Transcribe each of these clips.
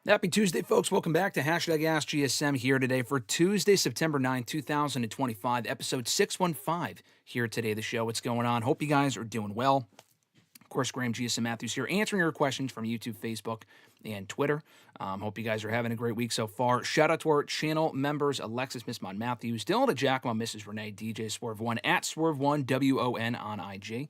Happy Tuesday, folks. Welcome back to AskGSM here today for Tuesday, September 9, 2025, episode 615 here today, the show. What's going on? Hope you guys are doing well. Of course, Graham GSM Matthews here, answering your questions from YouTube, Facebook, and Twitter. Hope you guys are having a great week so far. Shout out to our channel members, Alexis, Miss Mon Matthews, Dillon, DiGiacomo, Mrs. Renee, DJ Swerve1, at Swerve1, WON on IG.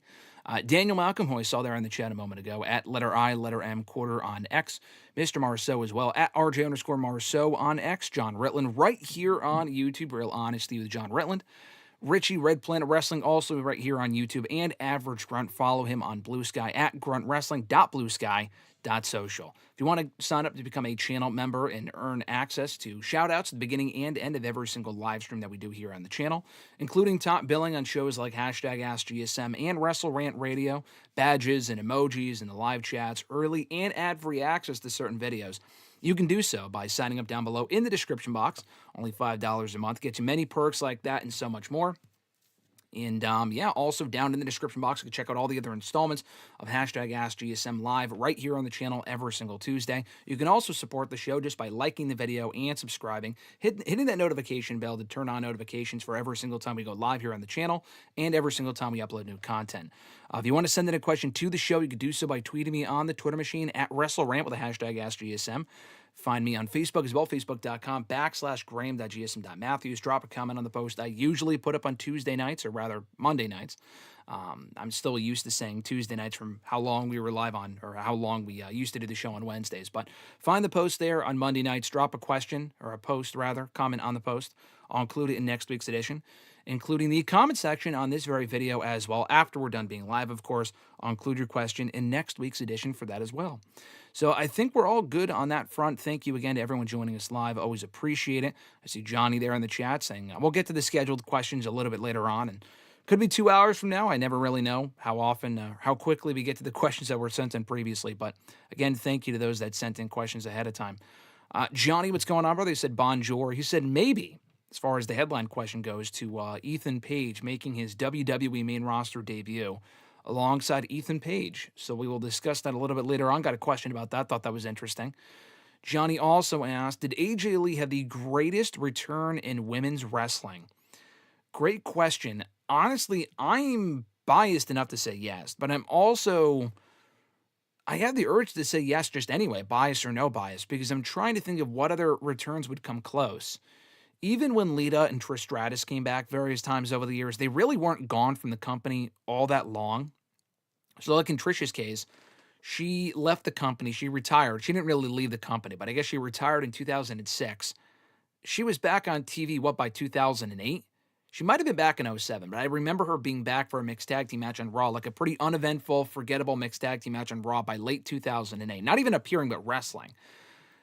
Daniel Malcolm, who I saw there in the chat a moment ago, at letter I, letter M, quarter on X. Mr. Marceau as well, at RJ_Marceau on X. John Ritland, right here on YouTube, Real Honesty with John Ritland. Richie, Red Planet Wrestling, also right here on YouTube, and Average Grunt. Follow him on Blue Sky at gruntwrestling.bluesky.social. If you want to sign up to become a channel member and earn access to shout-outs at the beginning and end of every single live stream that we do here on the channel, including top billing on shows like #AskGSM and WrestleRant Radio, badges and emojis and the live chats, early and ad-free access to certain videos, you can do so by signing up down below in the description box. Only $5 a month. Gets you many perks like that and so much more. And also down in the description box, you can check out all the other installments of #AskGSM Live right here on the channel every single Tuesday. You can also support the show just by liking the video and subscribing, hitting that notification bell to turn on notifications for every single time we go live here on the channel and every single time we upload new content. If you want to send in a question to the show, you can do so by tweeting me on the Twitter machine at WrestleRant with the #AskGSM. Find me on Facebook as well, facebook.com/graham.gsm.matthews. Drop a comment on the post I usually put up on Tuesday nights, or rather Monday nights. I'm still used to saying Tuesday nights from how long we were live on, or how long we used to do the show on Wednesdays. But find the post there on Monday nights. Drop a question, or a post rather, comment on the post. I'll include it in next week's edition, including the comment section on this very video as well. After we're done being live, of course, I'll include your question in next week's edition for that as well. So I think we're all good on that front. Thank you again to everyone joining us live. Always appreciate it. I see Johnny there in the chat saying we'll get to the scheduled questions a little bit later on, and could be 2 hours from now. I never really know how often, how quickly we get to the questions that were sent in previously. But again, thank you to those that sent in questions ahead of time. Johnny, what's going on, brother? He said bonjour. He said maybe, as far as the headline question goes, to Ethan Page making his WWE main roster debut alongside Ethan Page. So we will discuss that a little bit later on. Got a question about that. Thought that was interesting. Johnny also asked, did AJ Lee have the greatest return in women's wrestling? Great question. Honestly, I'm biased enough to say yes, but I have the urge to say yes just anyway, bias or no bias, because I'm trying to think of what other returns would come close. Even when Lita and Trish Stratus came back various times over the years, they really weren't gone from the company all that long. So like in Trish's case, she left the company, she retired. She didn't really leave the company, but I guess she retired in 2006. She was back on TV, by 2008? She might have been back in 07, but I remember her being back for a mixed tag team match on Raw, like a pretty uneventful, forgettable mixed tag team match on Raw by late 2008. Not even appearing, but wrestling.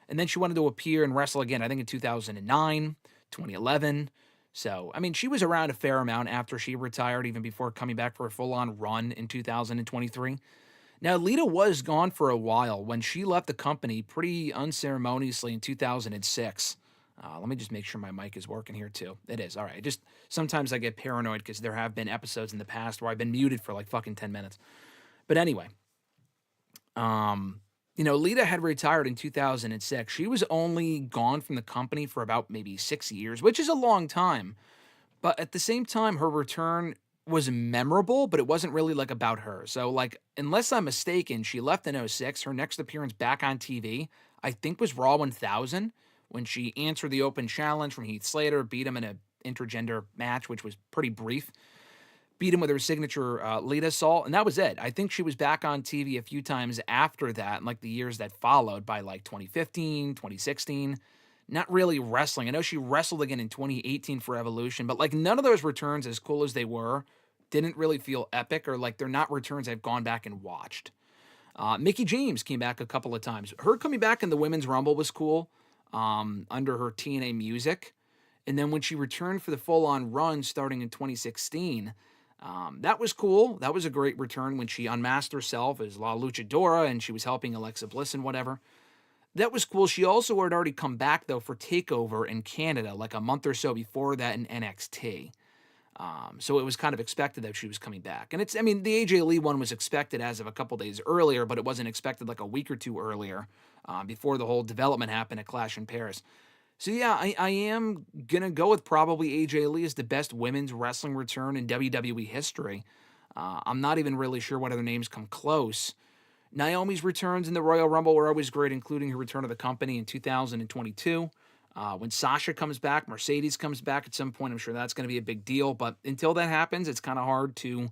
And then she wanted to appear and wrestle again, I think in 2009, 2011. So, I mean, she was around a fair amount after she retired, even before coming back for a full-on run in 2023. Now, Lita was gone for a while when she left the company pretty unceremoniously in 2006. Let me just make sure my mic is working here, too. It is. All right. Sometimes I get paranoid because there have been episodes in the past where I've been muted for like fucking 10 minutes. But anyway, Lita had retired in 2006. She was only gone from the company for about maybe 6 years, which is a long time. But at the same time, her return was memorable, but it wasn't really like about her. So like, unless I'm mistaken, she left in 06. Her next appearance back on TV, I think, was Raw 1000, when she answered the open challenge from Heath Slater, beat him in an intergender match, which was pretty brief. Beat him with her signature Lita Assault, and that was it. I think she was back on TV a few times after that, in like the years that followed, by like 2015, 2016. Not really wrestling. I know she wrestled again in 2018 for Evolution, but like none of those returns, as cool as they were, didn't really feel epic, or like they're not returns I've gone back and watched. Mickie James came back a couple of times. Her coming back in the Women's Rumble was cool, under her TNA music. And then when she returned for the full-on run starting in 2016, that was cool. That was a great return when she unmasked herself as La Luchadora and she was helping Alexa Bliss and whatever. That was cool. She also had already come back, though, for TakeOver in Canada like a month or so before that in NXT. So it was kind of expected that she was coming back. And I mean, the AJ Lee one was expected as of a couple days earlier, but it wasn't expected like a week or two earlier before the whole development happened at Clash in Paris. So yeah, I am going to go with probably AJ Lee as the best women's wrestling return in WWE history. I'm not even really sure what other names come close. Naomi's returns in the Royal Rumble were always great, including her return to the company in 2022. When Sasha comes back, Mercedes comes back at some point. I'm sure that's going to be a big deal. But until that happens, it's kind of hard to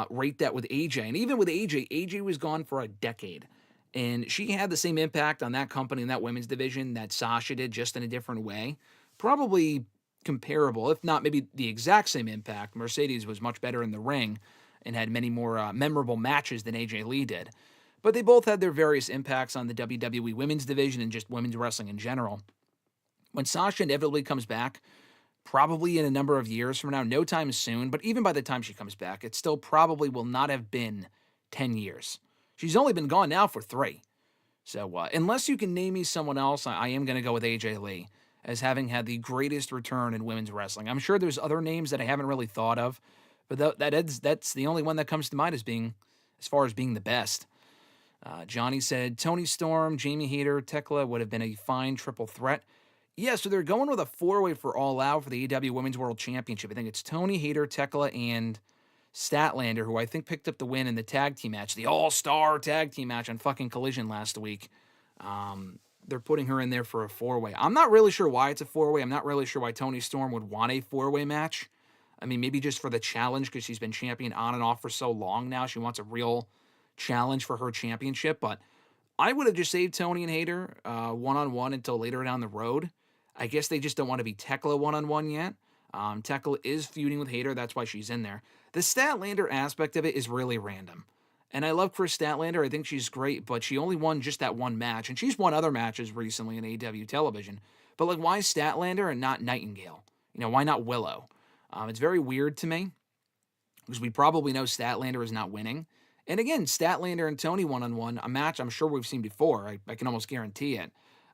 rate that with AJ. And even with AJ was gone for a decade. And she had the same impact on that company and that women's division that Sasha did, just in a different way. Probably comparable, if not maybe the exact same impact. Mercedes was much better in the ring and had many more memorable matches than AJ Lee did. But they both had their various impacts on the WWE women's division and just women's wrestling in general. When Sasha inevitably comes back, probably in a number of years from now, no time soon, but even by the time she comes back, it still probably will not have been 10 years. She's only been gone now for 3. So unless you can name me someone else, I am going to go with AJ Lee as having had the greatest return in women's wrestling. I'm sure there's other names that I haven't really thought of, but that's the only one that comes to mind as far as being the best. Johnny said, Toni Storm, Jamie Hayter, Tekla would have been a fine triple threat. Yeah, so they're going with a 4-way for All Out for the AEW Women's World Championship. I think it's Toni, Hayter, Tekla, and Statlander, who I think picked up the win in the tag team match, the all-star tag team match on fucking Collision last week. They're putting her in there for a 4-way. I'm not really sure why it's a 4-way. I'm not really sure why Toni Storm would want a 4-way match. I mean, maybe just for the challenge because she's been champion on and off for so long now. She wants a real challenge for her championship, but I would have just saved Toni and Hayter one-on-one until later down the road. I guess they just don't want to be Tekla one-on-one yet. Tekla is feuding with Hayter. That's why she's in there. The Statlander aspect of it is really random. And I love Chris Statlander. I think she's great, but she only won just that one match. And she's won other matches recently in AEW television. But, like, why Statlander and not Nightingale? You know, why not Willow? It's very weird to me because we probably know Statlander is not winning. And again, Statlander and Toni one-on-one, a match I'm sure we've seen before. I can almost guarantee it.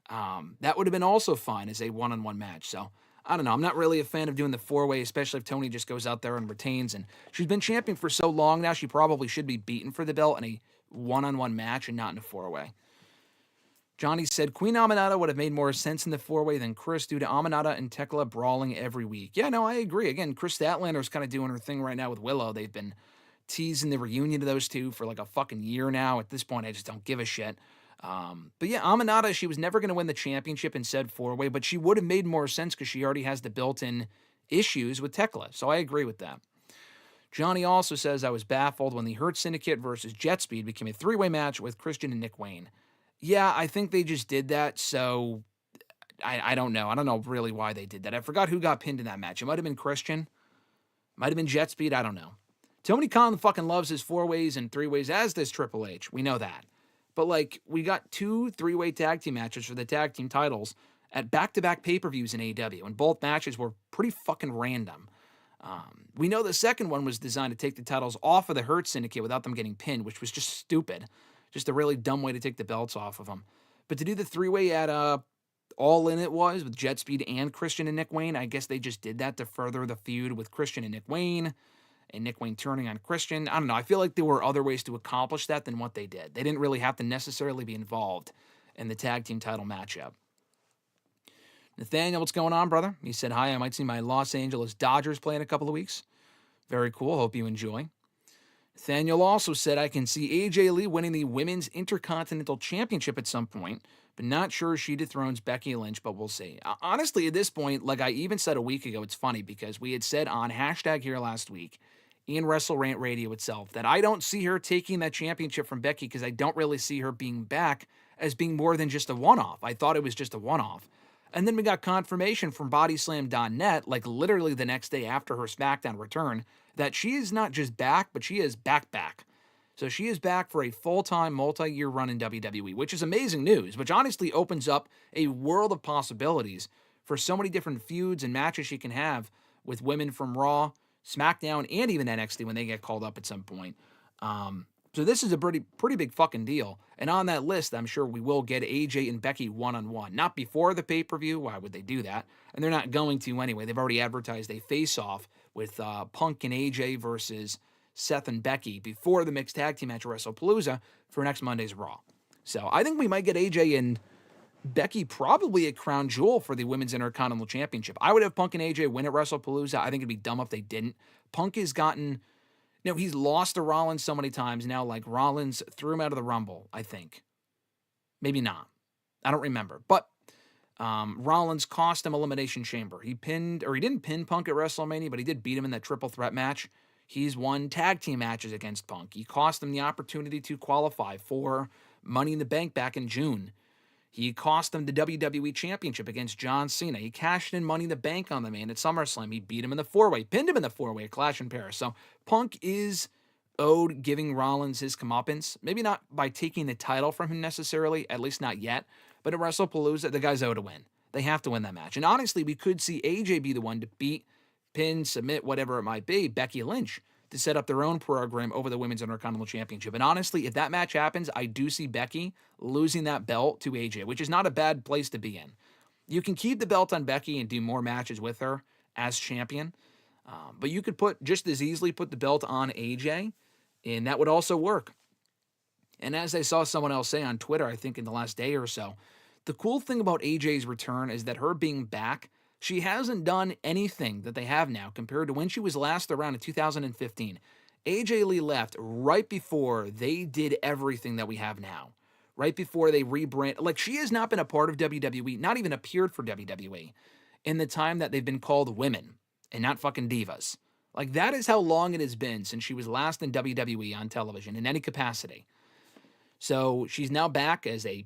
That would have been also fine as a one-on-one match. So, I don't know. I'm not really a fan of doing the 4-way, especially if Toni just goes out there and retains. And she's been champion for so long now, she probably should be beaten for the belt in a one-on-one match and not in a 4-way. Johnny said, Queen Aminata would have made more sense in the 4-way than Chris due to Aminata and Tekla brawling every week. Yeah, no, I agree. Again, Chris Statlander is kind of doing her thing right now with Willow. They've been teasing the reunion of those two for like a fucking year now. At this point, I just don't give a shit. But yeah, Aminata, she was never going to win the championship in said 4-way, but she would have made more sense because she already has the built-in issues with Tekla. So I agree with that. Johnny also says, I was baffled when the Hurt Syndicate versus Jet Speed became a 3-way match with Christian and Nick Wayne. Yeah, I think they just did that, so I don't know. I don't know really why they did that. I forgot who got pinned in that match. It might have been Christian. Might have been Jet Speed. I don't know. Tony Khan fucking loves his 4-ways and 3-ways, as does Triple H. We know that. But, like, we got 2 3-way tag team matches for the tag team titles at back-to-back pay-per-views in AEW, and both matches were pretty fucking random. We know the second one was designed to take the titles off of the Hurt Syndicate without them getting pinned, which was just stupid. Just a really dumb way to take the belts off of them. But to do the 3-way at All In it was, with Jet Speed and Christian and Nick Wayne, I guess they just did that to further the feud with Christian and Nick Wayne turning on Christian. I don't know. I feel like there were other ways to accomplish that than what they did. They didn't really have to necessarily be involved in the tag team title matchup. Nathaniel, what's going on, brother? He said, hi, I might see my Los Angeles Dodgers play in a couple of weeks. Very cool. Hope you enjoy. Nathaniel also said, I can see AJ Lee winning the Women's Intercontinental Championship at some point, but not sure she dethrones Becky Lynch, but we'll see. Honestly, at this point, like I even said a week ago, it's funny because we had said on hashtag here last week, in WrestleRant Radio itself, that I don't see her taking that championship from Becky because I don't really see her being back as being more than just a one-off. I thought it was just a one-off. And then we got confirmation from Bodyslam.net, like literally the next day after her SmackDown return, that she is not just back, but she is back. So she is back for a full-time, multi-year run in WWE, which is amazing news, which honestly opens up a world of possibilities for so many different feuds and matches she can have with women from Raw, SmackDown, and even NXT when they get called up at some point. So this is a pretty big fucking deal. And on that list, I'm sure we will get AJ and Becky one-on-one. Not before the pay-per-view. Why would they do that? And they're not going to anyway. They've already advertised a face-off with Punk and AJ versus Seth and Becky before the mixed tag team match at WrestlePalooza for next Monday's Raw. So I think we might get AJ and Becky probably a crown jewel for the Women's Intercontinental Championship. I would have Punk and AJ win at WrestlePalooza. I think it'd be dumb if they didn't. Punk has gotten, he's lost to Rollins so many times now. Like Rollins threw him out of the Rumble, I think. Maybe not. I don't remember. But Rollins cost him Elimination Chamber. He didn't pin Punk at WrestleMania, but he did beat him in that triple threat match. He's won tag team matches against Punk. He cost him the opportunity to qualify for Money in the Bank back in June. He cost him the WWE Championship against John Cena. He cashed in Money in the Bank on the man at SummerSlam. He beat him in the four-way, pinned him in the four-way at Clash in Paris. So Punk is owed giving Rollins his comeuppance. Maybe not by taking the title from him necessarily, at least not yet. But at WrestlePalooza, the guys owed to win. They have to win that match. And honestly, we could see AJ be the one to beat, pin, submit, whatever it might be, Becky Lynch, to set up their own program over the Women's Intercontinental Championship. And honestly, if that match happens, I do see Becky losing that belt to AJ, which is not a bad place to be in. You can keep the belt on Becky and do more matches with her as champion, but you could just as easily put the belt on AJ, and that would also work. And as I saw someone else say on Twitter, I think in the last day or so, the cool thing about AJ's return is that her being back, she hasn't done anything that they have now compared to when she was last around in 2015. AJ Lee left right before they did everything that we have now. Right before they rebrand. Like, she has not been a part of WWE, not even appeared for WWE, in the time that they've been called women and not fucking divas. Like, that is how long it has been since she was last in WWE on television in any capacity. So she's now back as a,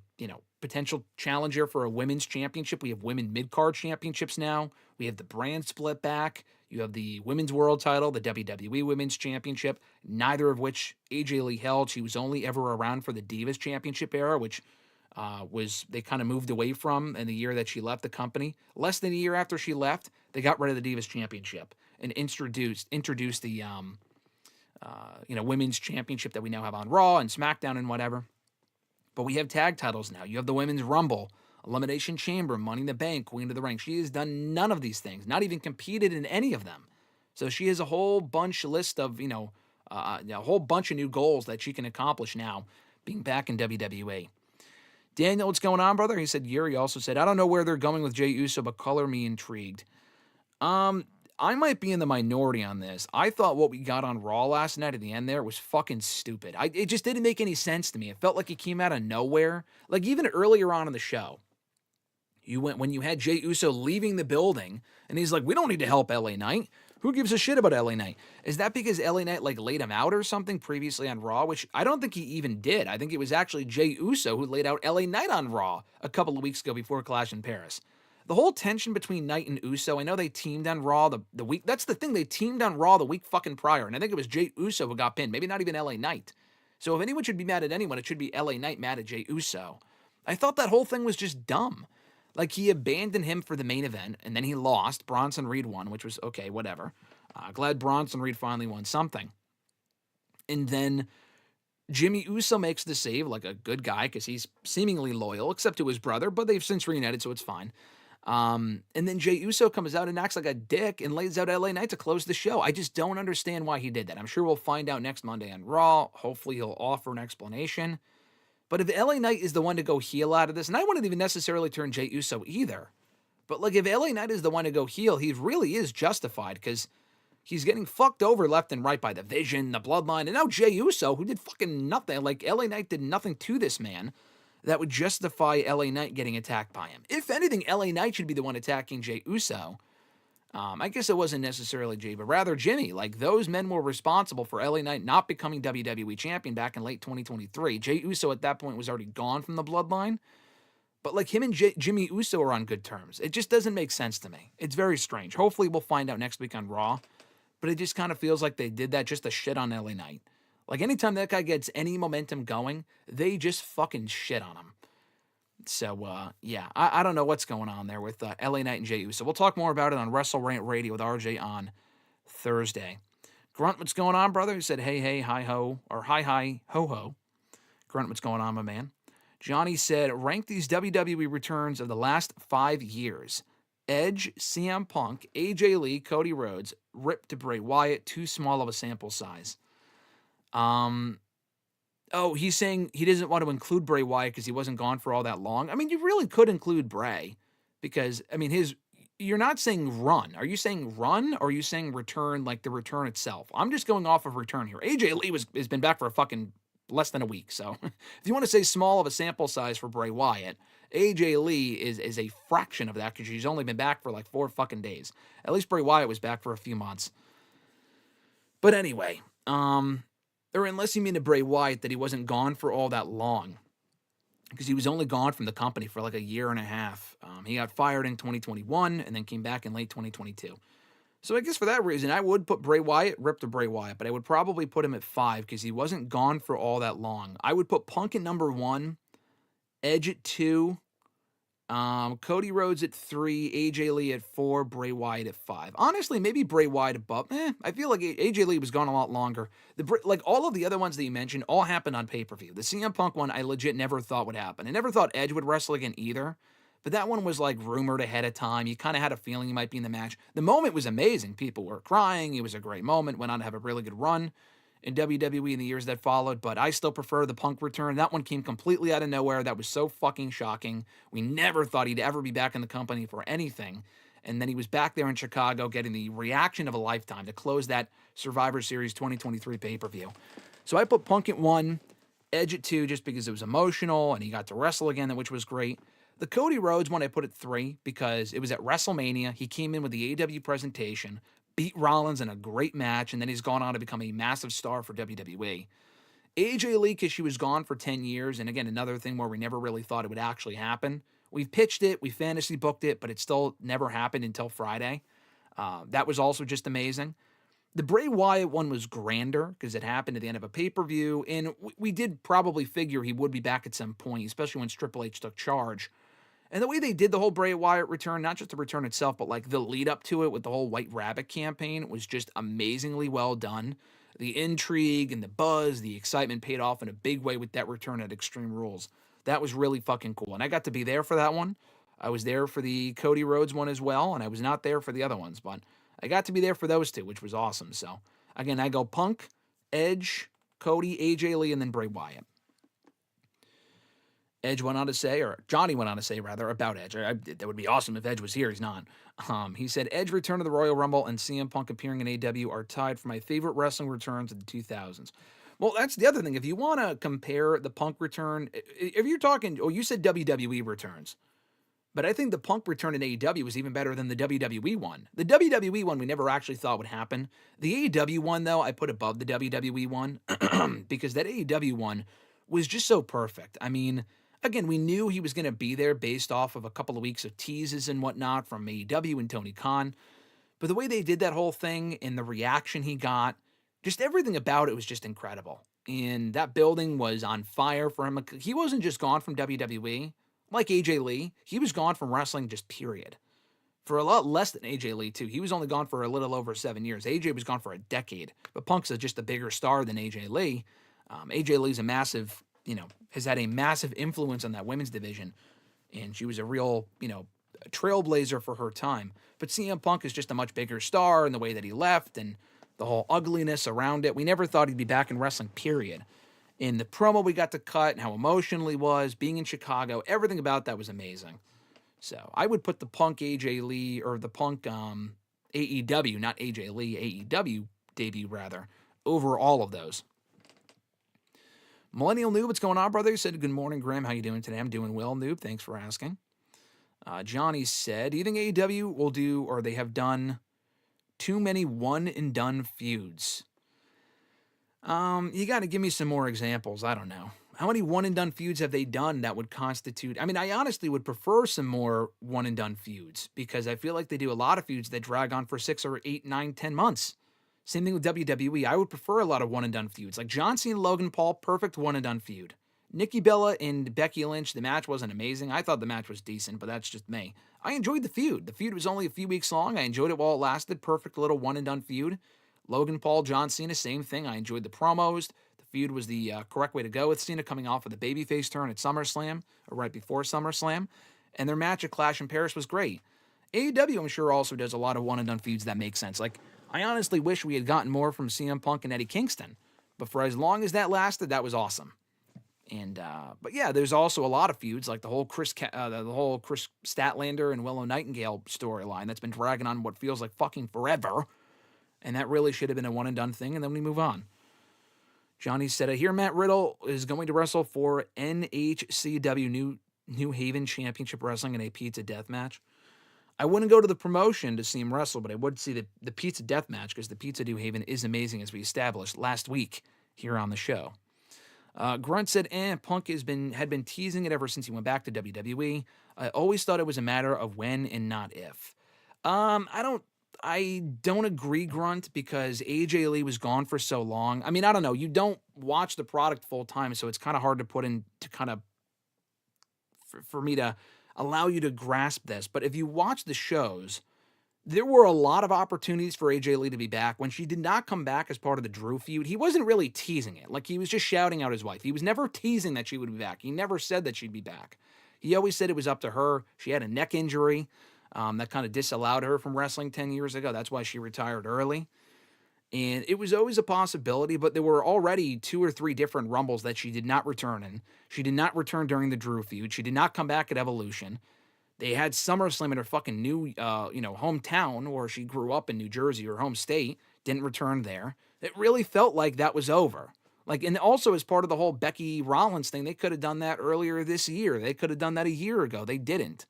potential challenger for a women's championship. We have women mid-card championships now. We have the brand split back. You have the women's world title, the WWE women's championship, neither of which AJ Lee held. She was only ever around for the Divas championship era, which they kind of moved away from in the year that she left the company. Less than a year after she left, they got rid of the Divas championship and introduced the women's championship that we now have on Raw and SmackDown and whatever. But we have tag titles now. You have the Women's Rumble, Elimination Chamber, Money in the Bank, Queen of the Ring. She has done none of these things, not even competed in any of them. So she has a whole list of, a whole bunch of new goals that she can accomplish now, being back in WWE. Daniel, what's going on, brother? He said, Yuri also said, I don't know where they're going with Jey Uso, but color me intrigued. I might be in the minority on this. I thought what we got on Raw last night at the end there was fucking stupid. It just didn't make any sense to me. It felt like it came out of nowhere. Like, even earlier on in the show, when you had Jey Uso leaving the building, and he's like, we don't need to help LA Knight. Who gives a shit about LA Knight? Is that because LA Knight laid him out or something previously on Raw? Which I don't think he even did. I think it was actually Jey Uso who laid out LA Knight on Raw a couple of weeks ago before Clash in Paris. The whole tension between Knight and Uso, I know they teamed on Raw the week. That's the thing, they teamed on Raw the week fucking prior, and I think it was Jey Uso who got pinned. Maybe not even LA Knight. So if anyone should be mad at anyone, it should be LA Knight mad at Jey Uso. I thought that whole thing was just dumb. Like, he abandoned him for the main event, and then he lost. Bronson Reed won, which was okay, whatever. Glad Bronson Reed finally won something. And then Jimmy Uso makes the save like a good guy because he's seemingly loyal, except to his brother, but they've since reunited, so it's fine. And then Jey Uso comes out and acts like a dick and lays out LA Knight to close the show. I just don't understand why he did that. I'm sure we'll find out next Monday on Raw. Hopefully he'll offer an explanation. But if LA Knight is the one to go heel out of this, and I wouldn't even necessarily turn Jey Uso either, but like, if LA Knight is the one to go heel, he really is justified because he's getting fucked over left and right by the Vision, the Bloodline, and now Jey Uso, who did fucking nothing. Like, LA Knight did nothing to this man that would justify LA Knight getting attacked by him. If anything, LA Knight should be the one attacking Jey Uso. I guess it wasn't necessarily Jey, but rather Jimmy. Like, those men were responsible for LA Knight not becoming WWE champion back in late 2023. Jey Uso at that point was already gone from the Bloodline. But like, him and Jimmy Uso are on good terms. It just doesn't make sense to me. It's very strange. Hopefully we'll find out next week on Raw. But it just kind of feels like they did that just to shit on LA Knight. Like, anytime that guy gets any momentum going, they just fucking shit on him. So, yeah, I don't know what's going on there with LA Knight and Jey Uso. We'll talk more about it on WrestleRant Radio with RJ on Thursday. Grunt, what's going on, brother? He said, hey, hi, ho, or hi, ho, ho. Grunt, what's going on, my man? Johnny said, rank these WWE returns of the last 5 years. Edge, CM Punk, AJ Lee, Cody Rhodes, ripped to Bray Wyatt, too small of a sample size. Oh, he's saying he doesn't want to include Bray Wyatt because he wasn't gone for all that long. I mean, you really could include Bray because, I mean, you're not saying run. Are you saying run or are you saying return like the return itself? I'm just going off of return here. AJ Lee has been back for a fucking less than a week. So if you want to say small of a sample size for Bray Wyatt, AJ Lee is a fraction of that because she's only been back for like 4 fucking days. At least Bray Wyatt was back for a few months. But anyway, or unless you mean to Bray Wyatt that he wasn't gone for all that long, because he was only gone from the company for like a year and a half. He got fired in 2021 and then came back in late 2022. So I guess for that reason, I would put Bray Wyatt, rip to Bray Wyatt, but I would probably put him at 5 because he wasn't gone for all that long. I would put Punk at number 1, Edge at 2, Cody Rhodes at 3, AJ Lee at 4, Bray Wyatt at 5. Honestly, maybe Bray Wyatt above. I feel like AJ Lee was gone a lot longer. Like all of the other ones that you mentioned all happened on pay-per-view. The CM Punk one, I legit never thought would happen. I never thought Edge would wrestle again either. But that one was like rumored ahead of time. You kind of had a feeling he might be in the match. The moment was amazing. People were crying. It was a great moment. Went on to have a really good run in WWE in the years that followed, but I still prefer the Punk return. That one came completely out of nowhere. That was so fucking shocking. We never thought he'd ever be back in the company for anything. And then he was back there in Chicago getting the reaction of a lifetime to close that Survivor Series 2023 pay-per-view. So I put Punk at 1, Edge at 2, just because it was emotional and he got to wrestle again, which was great. The Cody Rhodes one I put at 3 because it was at WrestleMania. He came in with the AEW presentation, beat Rollins in a great match, and then he's gone on to become a massive star for WWE. AJ Lee, because she was gone for 10 years, and again, another thing where we never really thought it would actually happen. We've pitched it, we fantasy booked it, but it still never happened until Friday. That was also just amazing. The Bray Wyatt one was grander because it happened at the end of a pay-per-view, and we did probably figure he would be back at some point, especially when Triple H took charge. And the way they did the whole Bray Wyatt return, not just the return itself, but like the lead up to it with the whole White Rabbit campaign was just amazingly well done. The intrigue and the buzz, the excitement paid off in a big way with that return at Extreme Rules. That was really fucking cool. And I got to be there for that one. I was there for the Cody Rhodes one as well, and I was not there for the other ones, but I got to be there for those two, which was awesome. So, again, I go Punk, Edge, Cody, AJ Lee, and then Bray Wyatt. Edge went on to say, or Johnny went on to say, rather, about Edge. That would be awesome if Edge was here. He's not. He said, Edge return to the Royal Rumble and CM Punk appearing in AEW are tied for my favorite wrestling returns of the 2000s. Well, that's the other thing. If you want to compare the Punk return, if you're talking, you said WWE returns. But I think the Punk return in AEW was even better than the WWE one. The WWE one we never actually thought would happen. The AEW one, though, I put above the WWE one because that AEW one was just so perfect. I mean, again, we knew he was going to be there based off of a couple of weeks of teases and whatnot from AEW and Tony Khan. But the way they did that whole thing and the reaction he got, just everything about it was just incredible. And that building was on fire for him. He wasn't just gone from WWE. Like AJ Lee, he was gone from wrestling just period. For a lot less than AJ Lee, too. He was only gone for a little over 7 years. AJ was gone for a decade. But Punk's just a bigger star than AJ Lee. AJ Lee's a massive, has had a massive influence on that women's division. And she was a real, trailblazer for her time. But CM Punk is just a much bigger star in the way that he left and the whole ugliness around it. We never thought he'd be back in wrestling, period. In the promo we got to cut and how emotional he was, being in Chicago, everything about that was amazing. So I would put the Punk AJ Lee, or the Punk AEW, not AJ Lee, AEW debut rather, over all of those. Millennial Noob, what's going on, brother? He said, good morning, Graham. How you doing today? I'm doing well, Noob. Thanks for asking. Johnny said, do you think AEW will do, or they have done, too many one-and-done feuds? You got to give me some more examples. I don't know. How many one-and-done feuds have they done that would constitute... I mean, I honestly would prefer some more one-and-done feuds because I feel like they do a lot of feuds that drag on for 6 or 8, 9, 10 months. Same thing with WWE. I would prefer a lot of one-and-done feuds. Like John Cena, Logan Paul, perfect one-and-done feud. Nikki Bella and Becky Lynch, the match wasn't amazing. I thought the match was decent, but that's just me. I enjoyed the feud. The feud was only a few weeks long. I enjoyed it while it lasted. Perfect little one-and-done feud. Logan Paul, John Cena, same thing. I enjoyed the promos. The feud was the correct way to go with Cena coming off of the babyface turn at SummerSlam, or right before SummerSlam. And their match at Clash in Paris was great. AEW, I'm sure, also does a lot of one-and-done feuds that make sense. Like, I honestly wish we had gotten more from CM Punk and Eddie Kingston, but for as long as that lasted, that was awesome. And but yeah, there's also a lot of feuds like the whole the whole Chris Statlander and Willow Nightingale storyline that's been dragging on what feels like fucking forever, and that really should have been a one and done thing. And then we move on. Johnny said, "I hear Matt Riddle is going to wrestle for NHCW New Haven Championship Wrestling in a pizza death match. I wouldn't go to the promotion to see him wrestle, but I would see the pizza death match because the Pizza New Haven is amazing, as we established last week here on the show." Grunt said, Punk had been teasing it ever since he went back to WWE. I always thought it was a matter of when and not if. I don't agree, Grunt, because AJ Lee was gone for so long. I mean, I don't know. You don't watch the product full time, so it's kind of hard to put into kind of for me to allow you to grasp this. But if you watch the shows, there were a lot of opportunities for AJ Lee to be back. When she did not come back as part of the Drew feud, he wasn't really teasing it. Like, he was just shouting out his wife. He was never teasing that she would be back. He never said that she'd be back. He always said it was up to her. She had a neck injury that kind of disallowed her from wrestling 10 years ago. That's why she retired early. And it was always a possibility, but there were already 2 or 3 different Rumbles that she did not return in. She did not return during the Drew feud. She did not come back at Evolution. They had SummerSlam in her fucking new, hometown, where she grew up in New Jersey, her home state. Didn't return there. It really felt like that was over. Like, and also as part of the whole Becky Rollins thing, they could have done that earlier this year. They could have done that a year ago. They didn't.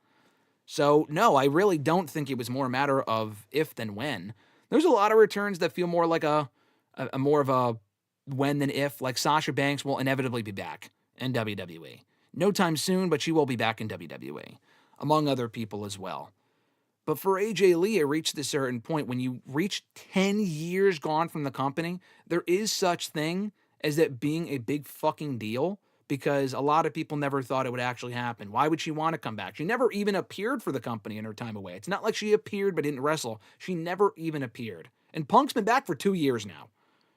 So no, I really don't think it was more a matter of if than when. There's a lot of returns that feel more like a more of a when than if. Like Sasha Banks will inevitably be back in WWE. No time soon, but she will be back in WWE. Among other people as well. But for AJ Lee, it reached a certain point. When you reach 10 years gone from the company, there is such thing as that being a big fucking deal, because a lot of people never thought it would actually happen. Why would she want to come back? She never even appeared for the company in her time away. It's not like she appeared but didn't wrestle. She never even appeared. And Punk's been back for 2 years now.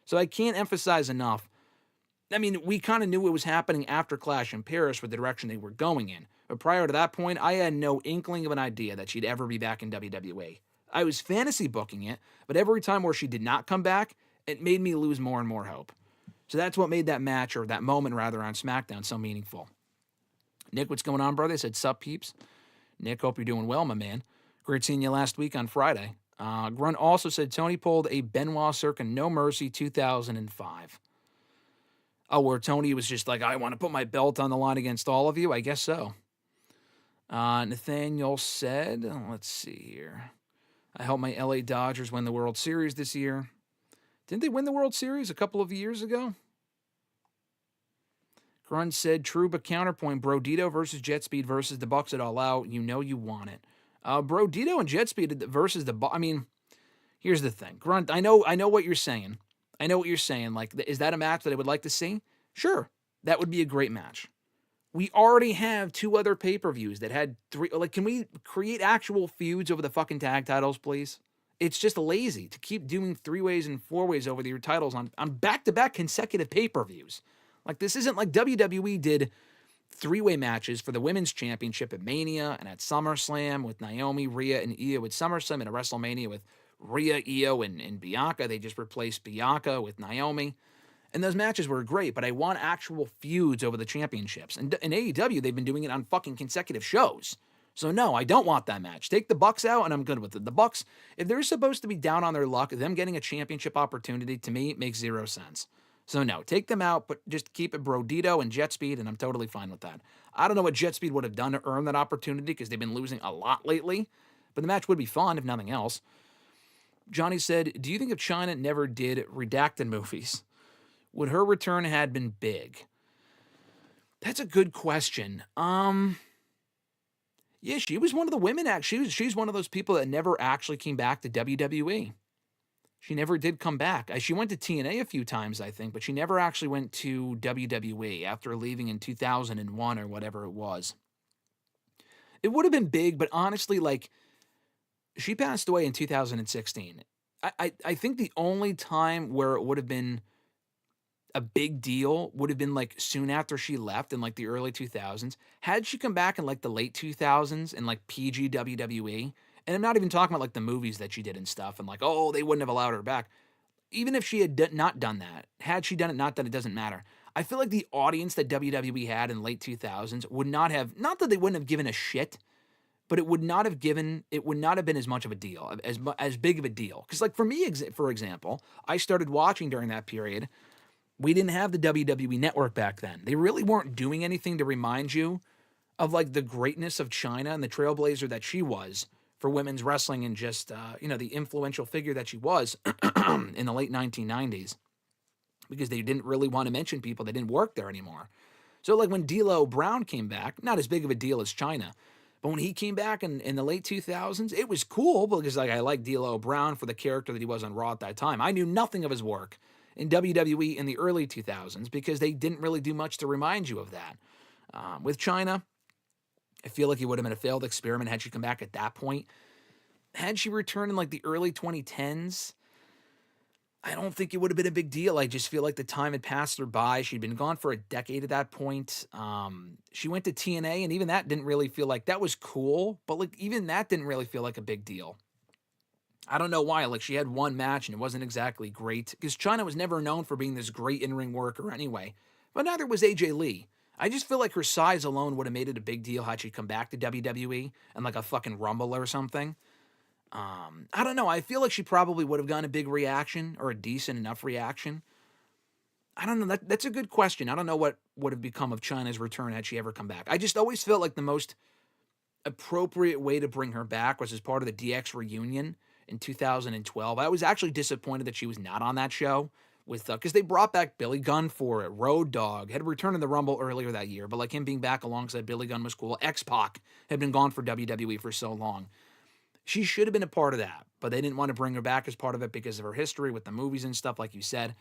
So I can't emphasize enough. I mean, we kind of knew it was happening after Clash in Paris with the direction they were going in. But prior to that point, I had no inkling of an idea that she'd ever be back in WWE. I was fantasy booking it, but every time where she did not come back, it made me lose more and more hope. So that's what made that match, or that moment rather, on SmackDown so meaningful. Nick, what's going on, brother? I said, sup, peeps. Nick, hope you're doing well, my man. Great seeing you last week on Friday. Grunt also said Tony pulled a Benoit circa No Mercy 2005. Oh, where Tony was just like, I want to put my belt on the line against all of you? I guess so. Nathaniel said, let's see here. I hope my LA Dodgers win the World Series this year. Didn't they win the World Series a couple of years ago? Grunt said, true, but counterpoint. Brodito versus Jet Speed versus the Bucks at All Out. You know you want it. Brodito and Jet Speed versus the Bucks. I mean, here's the thing. Grunt, I know what you're saying. I know what you're saying. Like, is that a match that I would like to see? Sure. That would be a great match. We already have 2 other pay-per-views that had 3. Like, can we create actual feuds over the fucking tag titles, please? It's just lazy to keep doing 3-ways and 4-ways over your titles on back-to-back consecutive pay-per-views. Like, this isn't like WWE did 3-way matches for the Women's Championship at Mania and at SummerSlam with Naomi, Rhea, and Io, with SummerSlam and a WrestleMania with Rhea, Io, and Bianca. They just replaced Bianca with Naomi. And those matches were great, but I want actual feuds over the championships. And in AEW, they've been doing it on fucking consecutive shows. So no, I don't want that match. Take the Bucks out, and I'm good with it. The Bucks, if they're supposed to be down on their luck, them getting a championship opportunity, to me, makes 0 sense. So no, take them out, but just keep it Brodito and Jet Speed, and I'm totally fine with that. I don't know what Jet Speed would have done to earn that opportunity, because they've been losing a lot lately, but the match would be fun, if nothing else. Johnny said, do you think if Chyna never did redacted movies, would her return had been big? That's a good question. Yeah, she was one of the women. She's one of those people that never actually came back to WWE. She never did come back. She went to TNA a few times, I think, but she never actually went to WWE after leaving in 2001 or whatever it was. It would have been big, but honestly, like, she passed away in 2016. I think the only time where it would have been a big deal would have been like soon after she left in like the early 2000s. Had she come back in like the late 2000s in like PG WWE And I'm not even talking about like the movies that she did and stuff and like, oh, they wouldn't have allowed her back. Even if she had not done that, had she done it, not that it doesn't matter. I feel like the audience that WWE had in late 2000s would not have, not that they wouldn't have given a shit, but it would not have been as much of a deal, as big of a deal. Because like for me, for example, I started watching during that period. We didn't have the WWE network back then. They really weren't doing anything to remind you of like the greatness of China and the trailblazer that she was for women's wrestling and just the influential figure that she was in the late 1990s, because they didn't really want to mention people that didn't work there anymore. So like when D'Lo Brown came back, not as big of a deal as China, but when he came back in the late 2000s, it was cool because like I liked D'Lo Brown for the character that he was on Raw at that time. I knew nothing of his work in WWE in the early 2000s because they didn't really do much to remind you of that. With China, I feel like it would have been a failed experiment had she come back at that point. Had she returned in like the early 2010s, I don't think it would have been a big deal. I just feel like the time had passed her by. She'd been gone for a decade at that point. She went to TNA, and even that didn't really feel like that was cool, but like even that didn't really feel like a big deal. I don't know why. Like she had one match and it wasn't exactly great because China was never known for being this great in-ring worker anyway. But neither was AJ Lee. I just feel like her size alone would have made it a big deal had she come back to WWE and like a fucking Rumble or something. I don't know. I feel like she probably would have gotten a big reaction or a decent enough reaction. I don't know. That's a good question. I don't know what would have become of China's return had she ever come back. I just always felt like the most appropriate way to bring her back was as part of the DX reunion in 2012. I was actually disappointed that she was not on that show with because they brought back Billy Gunn for it. Road Dogg had returned in the Rumble earlier that year, but like him being back alongside Billy Gunn was cool. X-Pac had been gone for WWE for so long. She should have been a part of that, but they didn't want to bring her back as part of it because of her history with the movies and stuff, like you said.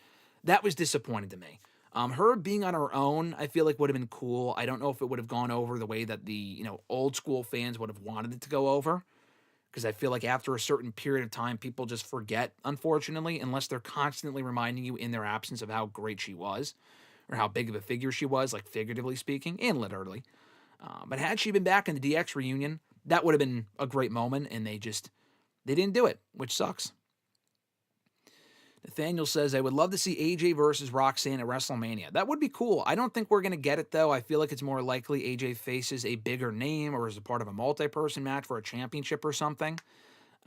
That was disappointing to me. Her being on her own, I feel like would have been cool. I don't know if it would have gone over the way that the old school fans would have wanted it to go over, because I feel like after a certain period of time, people just forget, unfortunately, unless they're constantly reminding you in their absence of how great she was or how big of a figure she was, like figuratively speaking and literally. But had she been back in the DX reunion, that would have been a great moment, and they didn't do it, which sucks. Nathaniel says, I would love to see AJ versus Roxanne at WrestleMania. That would be cool. I don't think we're going to get it, though. I feel like it's more likely AJ faces a bigger name or is a part of a multi-person match for a championship or something.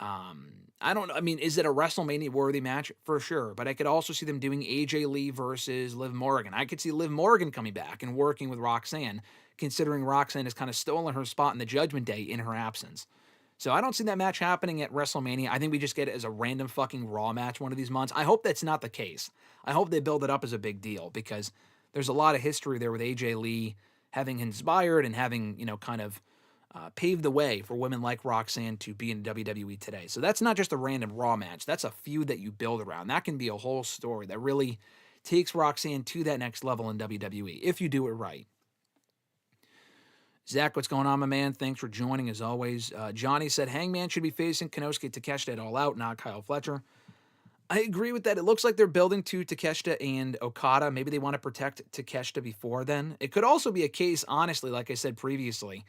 I don't know. I mean, is it a WrestleMania-worthy match? For sure. But I could also see them doing AJ Lee versus Liv Morgan. I could see Liv Morgan coming back and working with Roxanne, considering Roxanne has kind of stolen her spot in the Judgment Day in her absence. So I don't see that match happening at WrestleMania. I think we just get it as a random fucking Raw match one of these months. I hope that's not the case. I hope they build it up as a big deal because there's a lot of history there with AJ Lee having inspired and having, kind of paved the way for women like Roxanne to be in WWE today. So that's not just a random Raw match. That's a feud that you build around. That can be a whole story that really takes Roxanne to that next level in WWE if you do it right. Zach, what's going on, my man? Thanks for joining, as always. Johnny said Hangman should be facing Konosuke Takeshita at All Out, not Kyle Fletcher. I agree with that. It looks like they're building to Takeshita and Okada. Maybe they want to protect Takeshita before then. It could also be a case, honestly, like I said previously,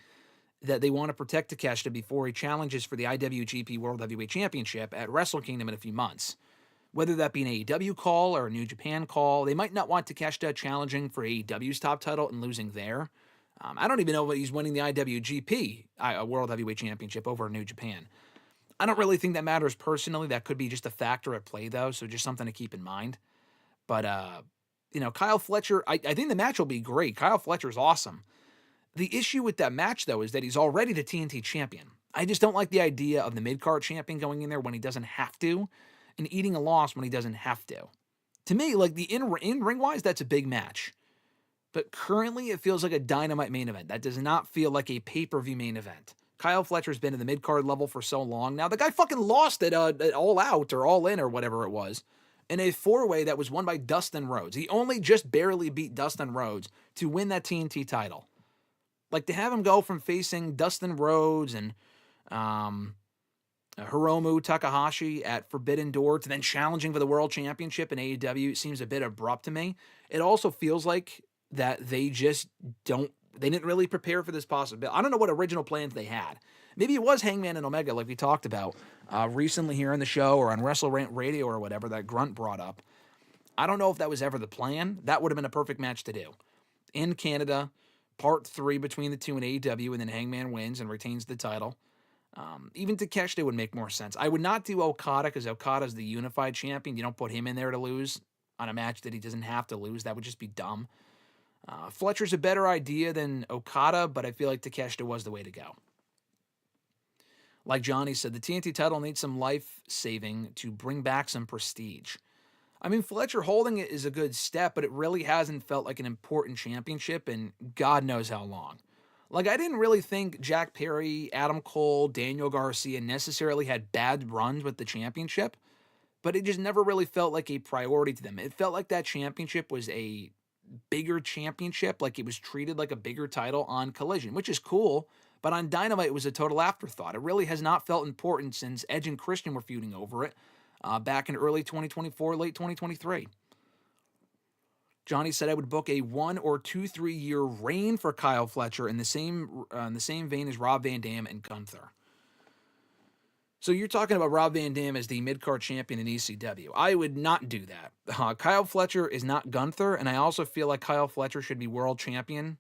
that they want to protect Takeshita before he challenges for the IWGP World Heavyweight Championship at Wrestle Kingdom in a few months. Whether that be an AEW call or a New Japan call, they might not want Takeshita challenging for AEW's top title and losing there. I don't even know if he's winning the IWGP World Heavyweight Championship over New Japan. I don't really think that matters personally. That could be just a factor at play, though, so just something to keep in mind. But, Kyle Fletcher, I think the match will be great. Kyle Fletcher's awesome. The issue with that match, though, is that he's already the TNT champion. I just don't like the idea of the mid-card champion going in there when he doesn't have to and eating a loss when he doesn't have to. To me, like, the in-ring-wise, that's a big match. But currently, it feels like a Dynamite main event. That does not feel like a pay-per-view main event. Kyle Fletcher's been in the mid-card level for so long. Now, the guy fucking lost at All Out or All In or whatever it was in a four-way that was won by Dustin Rhodes. He only just barely beat Dustin Rhodes to win that TNT title. Like, to have him go from facing Dustin Rhodes and Hiromu Takahashi at Forbidden Door to then challenging for the World Championship in AEW seems a bit abrupt to me. It also feels like that they didn't really prepare for this possibility. I don't know what original plans they had. Maybe it was Hangman and Omega, like we talked about recently here on the show or on WrestleRant Radio or whatever that Grunt brought up. I don't know if that was ever the plan. That would have been a perfect match to do. In Canada, part 3 between the two in AEW, and then Hangman wins and retains the title. Even Takeshita would make more sense. I would not do Okada because Okada's the unified champion. You don't put him in there to lose on a match that he doesn't have to lose. That would just be dumb. Fletcher's a better idea than Okada, but I feel like Takeshita was the way to go. Like Johnny said, the TNT title needs some life saving to bring back some prestige. I mean, Fletcher holding it is a good step, but it really hasn't felt like an important championship in God knows how long. Like, I didn't really think Jack Perry, Adam Cole, Daniel Garcia necessarily had bad runs with the championship, but it just never really felt like a priority to them. It felt like that championship was a bigger championship, like it was treated like a bigger title on Collision, which is cool, but on Dynamite it was a total afterthought. It really has not felt important since Edge and Christian were feuding over it back in early 2024, late 2023. Johnny said I would book a 1 or 2, 3 year reign for Kyle Fletcher in the same vein as Rob Van Dam and Gunther. So you're talking about Rob Van Dam as the mid-card champion in ECW. I would not do that. Kyle Fletcher is not Gunther, and I also feel like Kyle Fletcher should be world champion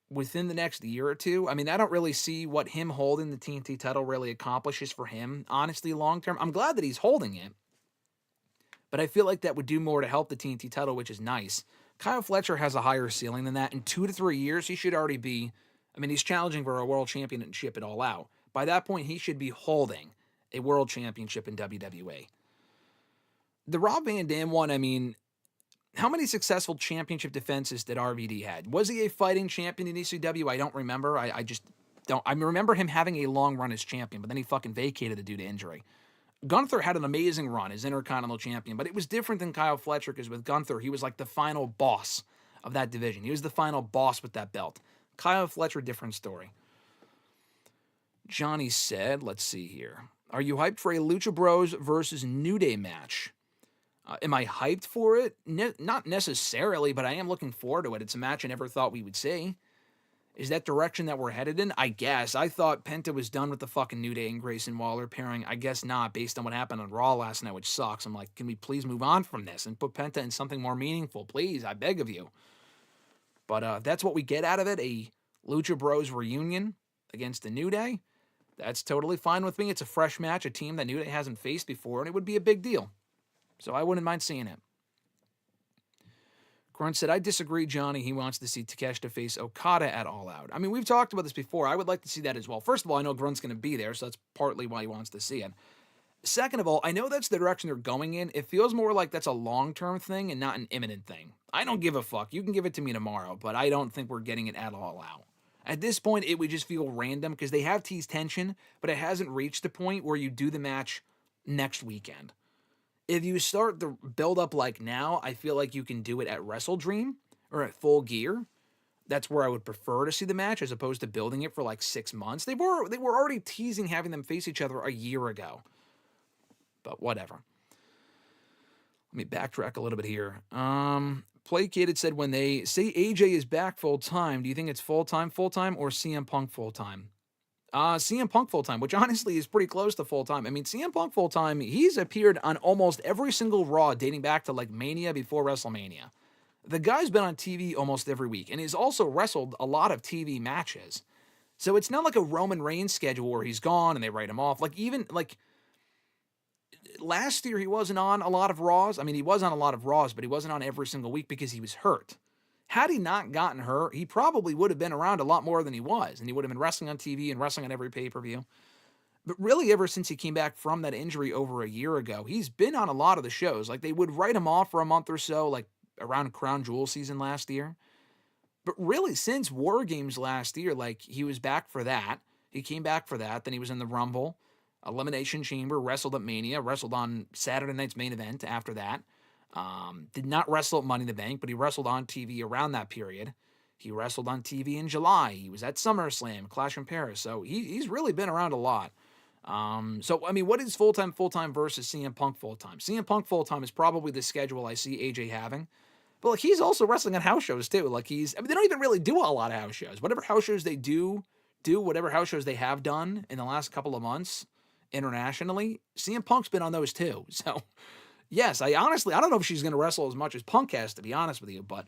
within the next year or two. I mean, I don't really see what him holding the TNT title really accomplishes for him, honestly, long-term. I'm glad that he's holding it, but I feel like that would do more to help the TNT title, which is nice. Kyle Fletcher has a higher ceiling than that. In 2 to 3 years, he should already be, I mean, he's challenging for a world championship at All Out. By that point, he should be holding a world championship in WWE. The Rob Van Dam one, I mean, how many successful championship defenses did RVD had? Was he a fighting champion in ECW? I don't remember. I just don't. I remember him having a long run as champion, but then he fucking vacated it due to injury. Gunther had an amazing run as Intercontinental Champion, but it was different than Kyle Fletcher because with Gunther, he was like the final boss of that division. He was the final boss with that belt. Kyle Fletcher, different story. Johnny said, let's see here. Are you hyped for a Lucha Bros versus New Day match? Am I hyped for it? Not necessarily, but I am looking forward to it. It's a match I never thought we would see. Is that direction that we're headed in? I guess. I thought Penta was done with the fucking New Day and Grayson Waller pairing. I guess not, based on what happened on Raw last night, which sucks. I'm like, can we please move on from this and put Penta in something more meaningful? Please, I beg of you. But that's what we get out of it, a Lucha Bros reunion against the New Day. That's totally fine with me. It's a fresh match, a team that New Day hasn't faced before, and it would be a big deal. So I wouldn't mind seeing it. Grunt said, I disagree, Johnny. He wants to see Takeshita face Okada at All Out. I mean, we've talked about this before. I would like to see that as well. First of all, I know Grunt's going to be there, so that's partly why he wants to see it. Second of all, I know that's the direction they're going in. It feels more like that's a long-term thing and not an imminent thing. I don't give a fuck. You can give it to me tomorrow, but I don't think we're getting it at All Out. At this point, it would just feel random because they have teased tension, but it hasn't reached the point where you do the match next weekend. If you start the build-up like now, I feel like you can do it at WrestleDream or at Full Gear. That's where I would prefer to see the match as opposed to building it for like 6 months. They were already teasing having them face each other a year ago. But whatever. Let me backtrack a little bit here. Placated said, when they say AJ is back full-time, do you think it's full-time or CM Punk full-time? CM Punk full-time, which honestly is pretty close to full-time. I mean, CM Punk full-time, he's appeared on almost every single Raw dating back to like Mania before WrestleMania. The guy's been on TV almost every week, and he's also wrestled a lot of TV matches. So it's not like a Roman Reigns schedule where he's gone and they write him off. Like, even, like, last year he wasn't on a lot of Raws. I mean, he was on a lot of Raws, but he wasn't on every single week because he was hurt. Had he not gotten hurt, he probably would have been around a lot more than he was, and he would have been wrestling on TV and wrestling on every pay-per-view. But really, ever since he came back from that injury over a year ago, he's been on a lot of the shows. Like, they would write him off for a month or so, like around Crown Jewel season last year. But really, since War Games last year, like, he was back for that. He came back for that. Then he was in the Rumble, Elimination Chamber, wrestled at Mania, wrestled on Saturday night's main event after that. Did not wrestle at Money in the Bank, but he wrestled on TV around that period. He wrestled on TV in July. He was at SummerSlam, Clash in Paris. So he's really been around a lot. So, I mean, what is full-time versus CM Punk full-time? CM Punk full-time is probably the schedule I see AJ having. But, like, he's also wrestling on house shows, too. Like, they don't even really do a lot of house shows. Whatever house shows they do do whatever house shows they have done in the last couple of months internationally, CM Punk's been on those too. So, yes, I don't know if she's going to wrestle as much as Punk has, to be honest with you, but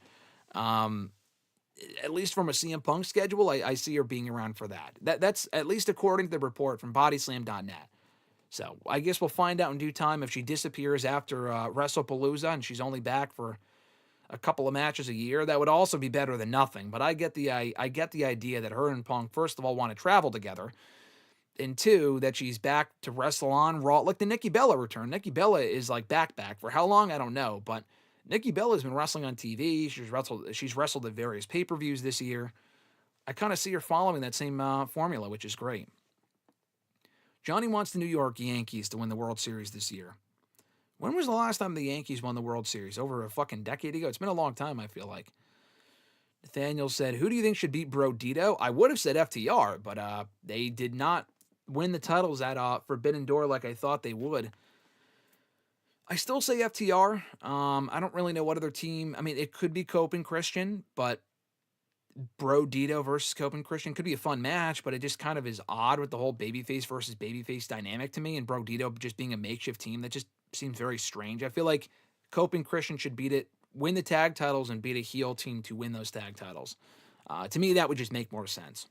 at least from a CM Punk schedule, I see her being around for that. That's at least according to the report from bodyslam.net. So I guess we'll find out in due time if she disappears after WrestlePalooza and she's only back for a couple of matches a year. That would also be better than nothing. But I get the idea that her and Punk, first of all, want to travel together, and two, that she's back to wrestle on Raw. Like the Nikki Bella return. Nikki Bella is like back for how long? I don't know, but Nikki Bella's been wrestling on TV. She's wrestled at various pay-per-views this year. I kind of see her following that same formula, which is great. Johnny wants the New York Yankees to win the World Series this year. When was the last time the Yankees won the World Series? Over a fucking decade ago? It's been a long time, I feel like. Nathaniel said, who do you think should beat Bro Dito? I would have said FTR, but they did not win the titles at Forbidden Door like I thought they would. I still say FTR. I don't really know what other team. I mean, it could be Cope and Christian, but Bro Dito versus Cope and Christian could be a fun match, but it just kind of is odd with the whole babyface versus babyface dynamic to me, and Bro Dito just being a makeshift team. That just seems very strange. I feel like Cope and Christian should win the tag titles and beat a heel team to win those tag titles. To me, that would just make more sense.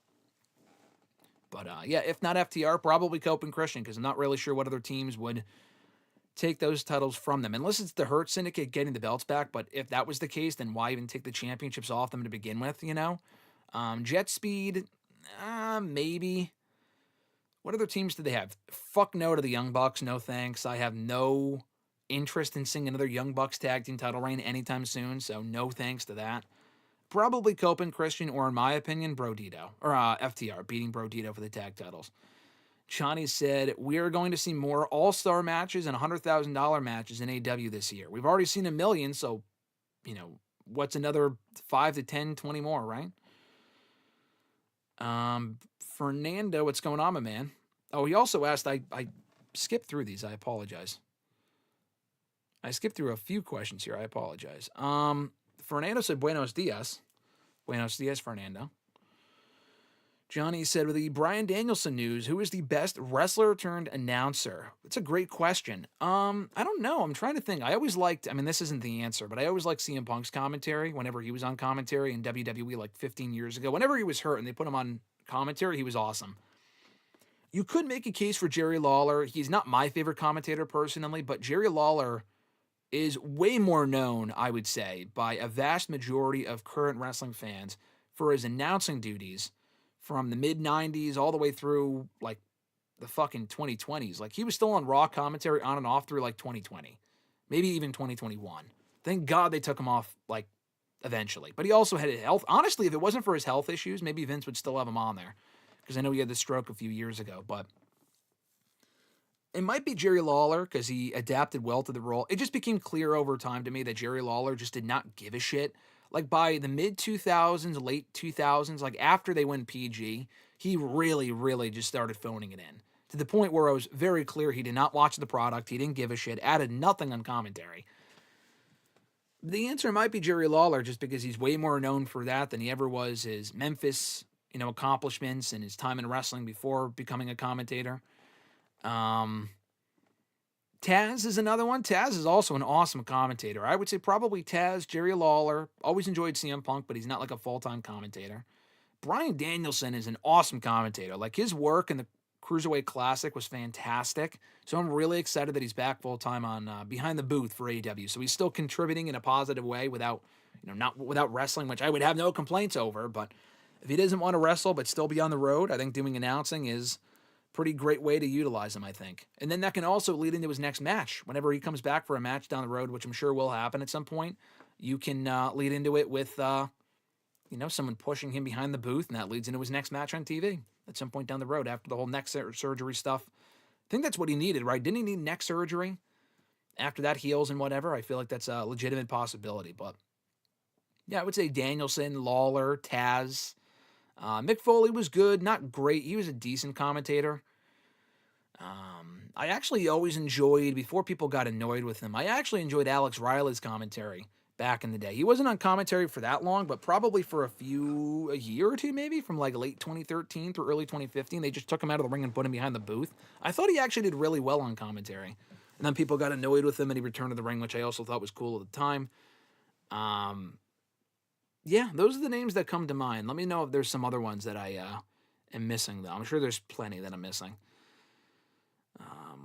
But yeah, if not FTR, probably Cope and Christian, because I'm not really sure what other teams would take those titles from them. Unless it's the Hurt Syndicate getting the belts back, but if that was the case, then why even take the championships off them to begin with, you know? Jet Speed, maybe. What other teams do they have? Fuck no to the Young Bucks, no thanks. I have no interest in seeing another Young Bucks tag team title reign anytime soon, so no thanks to that. Probably Cope and Christian, or in my opinion, Bro Dito, or FTR, beating Bro Dito for the tag titles. Chani said, we are going to see more all-star matches and $100,000 matches in AEW this year. We've already seen 1 million, so, you know, what's another 5 to 10, 20 more, right? Fernando, what's going on, my man? Oh, he also asked, I skipped through these. I apologize. I skipped through a few questions here. I apologize. Fernando said, Buenos dias. Buenos dias, Fernando. Johnny said, with the Bryan Danielson news, who is the best wrestler turned announcer? It's a great question. I don't know. I'm trying to think. This isn't the answer, but I always liked CM Punk's commentary whenever he was on commentary in WWE like 15 years ago. Whenever he was hurt and they put him on commentary, he was awesome. You could make a case for Jerry Lawler. He's not my favorite commentator personally, but Jerry Lawler is way more known, I would say, by a vast majority of current wrestling fans for his announcing duties from the mid-90s all the way through, like, the fucking 2020s. Like, he was still on Raw commentary on and off through, like, 2020. Maybe even 2021. Thank God they took him off, like, eventually. But he also had health. Honestly, if it wasn't for his health issues, maybe Vince would still have him on there. Because I know he had the stroke a few years ago. But it might be Jerry Lawler because he adapted well to the role. It just became clear over time to me that Jerry Lawler just did not give a shit. Like, by the mid-2000s, late 2000s, like, after they went PG, he really, really just started phoning it in. To the point where it was very clear he did not watch the product, he didn't give a shit, added nothing on commentary. The answer might be Jerry Lawler, just because he's way more known for that than he ever was his Memphis, accomplishments and his time in wrestling before becoming a commentator. Taz is another one. Taz is also an awesome commentator. I would say probably Taz, Jerry Lawler. Always enjoyed CM Punk, but he's not like a full-time commentator. Bryan Danielson is an awesome commentator. Like, his work in the Cruiserweight Classic was fantastic. So I'm really excited that he's back full-time on Behind the Booth for AEW. So he's still contributing in a positive way without wrestling, which I would have no complaints over. But if he doesn't want to wrestle but still be on the road, I think doing announcing is pretty great way to utilize him, I think. And then that can also lead into his next match. Whenever he comes back for a match down the road, which I'm sure will happen at some point, you can lead into it with, someone pushing him behind the booth, and that leads into his next match on TV at some point down the road after the whole neck surgery stuff. I think that's what he needed, right? Didn't he need neck surgery? After that heals and whatever, I feel like that's a legitimate possibility. But yeah, I would say Danielson, Lawler, Taz. Mick Foley was good, not great. He was a decent commentator. I actually always enjoyed, before people got annoyed with him, I actually enjoyed Alex Riley's commentary back in the day. He wasn't on commentary for that long, but probably for a year or two, maybe from like late 2013 through early 2015. They just took him out of the ring and put him behind the booth. I thought he actually did really well on commentary. And then people got annoyed with him and he returned to the ring, which I also thought was cool at the time. Yeah, those are the names that come to mind. Let me know if there's some other ones that I am missing, though. I'm sure there's plenty that I'm missing.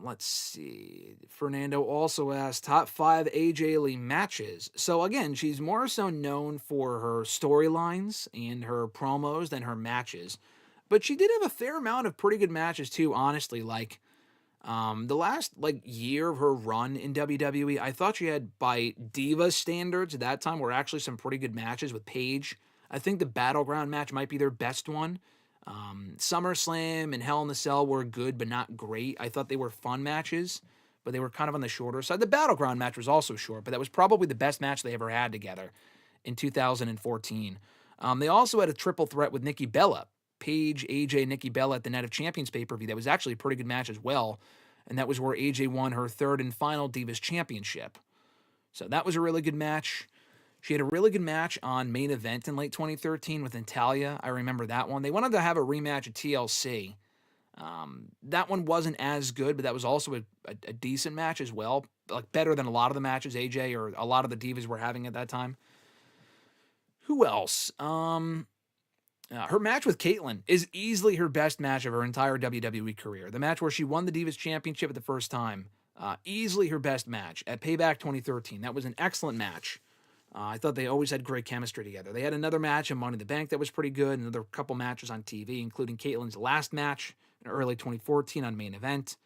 Let's see. Fernando also asked top 5 AJ Lee matches. So again, she's more so known for her storylines and her promos than her matches. But she did have a fair amount of pretty good matches too, honestly. Like the last year of her run in WWE, I thought she had, by Diva standards at that time, were actually some pretty good matches with Paige. I think the Battleground match might be their best one. SummerSlam and Hell in the Cell were good, but not great. I thought they were fun matches, but they were kind of on the shorter side. The Battleground match was also short, but that was probably the best match they ever had together in 2014. They also had a triple threat with Nikki Bella. Paige, AJ, Nikki Bella at the Night of Champions pay-per-view. That was actually a pretty good match as well, and that was where AJ won her third and final Divas Championship. So that was a really good match. She had a really good match on Main Event in late 2013 with Natalia. I remember that one. They wanted to have a rematch at TLC. That one wasn't as good, but that was also a decent match as well. Like better than a lot of the matches AJ or a lot of the Divas were having at that time. Who else? Her match with Caitlyn is easily her best match of her entire WWE career. The match where she won the Divas Championship at the first time. Easily her best match at Payback 2013. That was an excellent match. I thought they always had great chemistry together. They had another match in Money in the Bank that was pretty good, another couple matches on TV, including Caitlyn's last match in early 2014 on Main Event.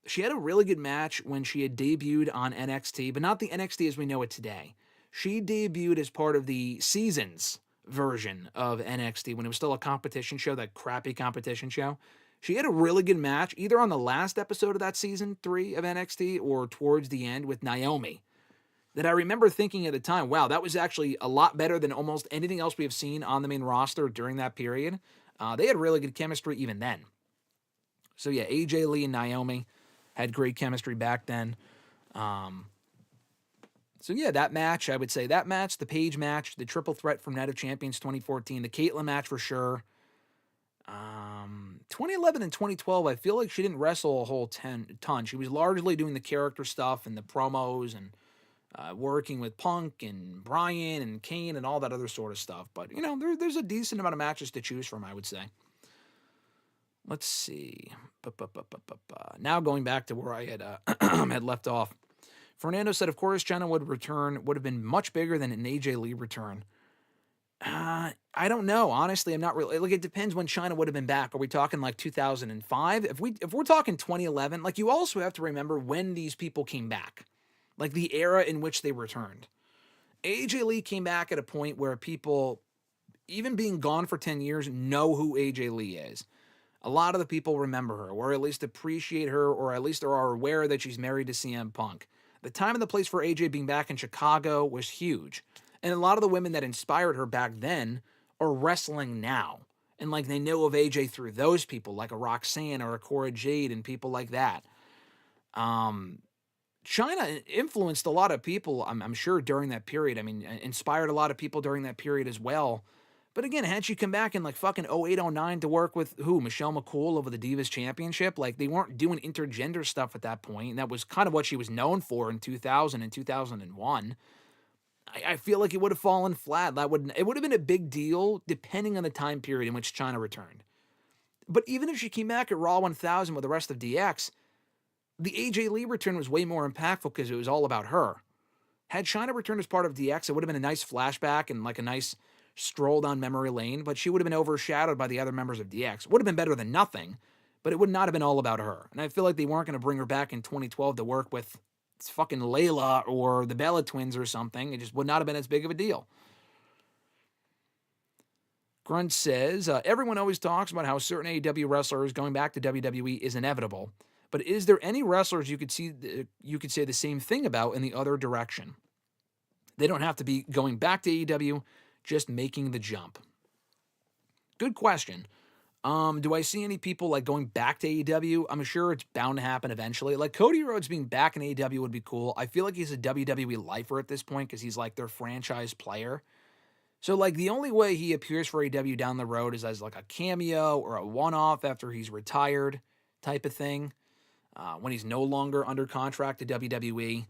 She had a really good match when she had debuted on NXT, but not the NXT as we know it today. She debuted as part of the Seasons version of NXT when it was still a competition show, that crappy competition show. She had a really good match, either on the last episode of that season 3 of NXT or towards the end with Naomi, that I remember thinking at the time, wow, that was actually a lot better than almost anything else we have seen on the main roster during that period. They had really good chemistry even then. So yeah, AJ Lee and Naomi had great chemistry back then. So yeah, that match, I would say that match, the Paige match, the triple threat from Night of Champions 2014, the Caitlyn match for sure. 2011 and 2012, I feel like she didn't wrestle a whole ton. She was largely doing the character stuff and the promos and working with Punk and Bryan and Kane and all that other sort of stuff. But, you know, there's a decent amount of matches to choose from, I would say. Let's see. Now going back to where I had had left off. Fernando said, of course, China would have been much bigger than an AJ Lee return. I don't know. Honestly, I'm not really, like, it depends when China would have been back. Are we talking like 2005? If we're talking 2011, like, you also have to remember when these people came back. Like the era in which they returned. AJ Lee came back at a point where people, even being gone for 10 years, know who AJ Lee is. A lot of the people remember her, or at least appreciate her, or at least are aware that she's married to CM Punk. The time and the place for AJ being back in Chicago was huge. And a lot of the women that inspired her back then are wrestling now. And like they know of AJ through those people, like a Roxanne or a Cora Jade and people like that. China influenced a lot of people, I'm sure, during that period. I mean, inspired a lot of people during that period as well. But again, had she come back in like fucking 08, 09 to work with who? Michelle McCool over the Divas Championship? Like, they weren't doing intergender stuff at that point, and that was kind of what she was known for in 2000 and 2001. I feel like it would have fallen flat. It would have been a big deal depending on the time period in which China returned. But even if she came back at Raw 1000 with the rest of DX, the AJ Lee return was way more impactful because it was all about her. Had China returned as part of DX, it would have been a nice flashback and like a nice stroll down memory lane, but she would have been overshadowed by the other members of DX. Would have been better than nothing, but it would not have been all about her. And I feel like they weren't going to bring her back in 2012 to work with fucking Layla or the Bella Twins or something. It just would not have been as big of a deal. Grunt says, everyone always talks about how certain AEW wrestlers going back to WWE is inevitable. But is there any wrestlers you could say the same thing about in the other direction? They don't have to be going back to AEW, just making the jump. Good question. Do I see any people like going back to AEW? I'm sure it's bound to happen eventually. Like Cody Rhodes being back in AEW would be cool. I feel like he's a WWE lifer at this point because he's like their franchise player. So like the only way he appears for AEW down the road is as like a cameo or a one-off after he's retired type of thing. When he's no longer under contract to WWE.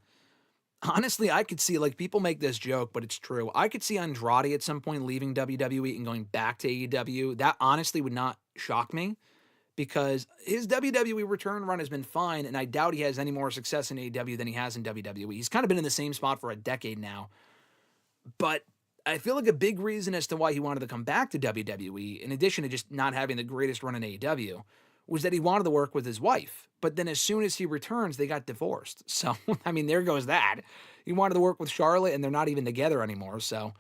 Honestly, I could see, like, people make this joke, but it's true. I could see Andrade at some point leaving WWE and going back to AEW. That honestly would not shock me because his WWE return run has been fine, and I doubt he has any more success in AEW than he has in WWE. He's kind of been in the same spot for a decade now. But I feel like a big reason as to why he wanted to come back to WWE, in addition to just not having the greatest run in AEW, was that he wanted to work with his wife. But then as soon as he returns, they got divorced. So, I mean, there goes that. He wanted to work with Charlotte, and they're not even together anymore. So,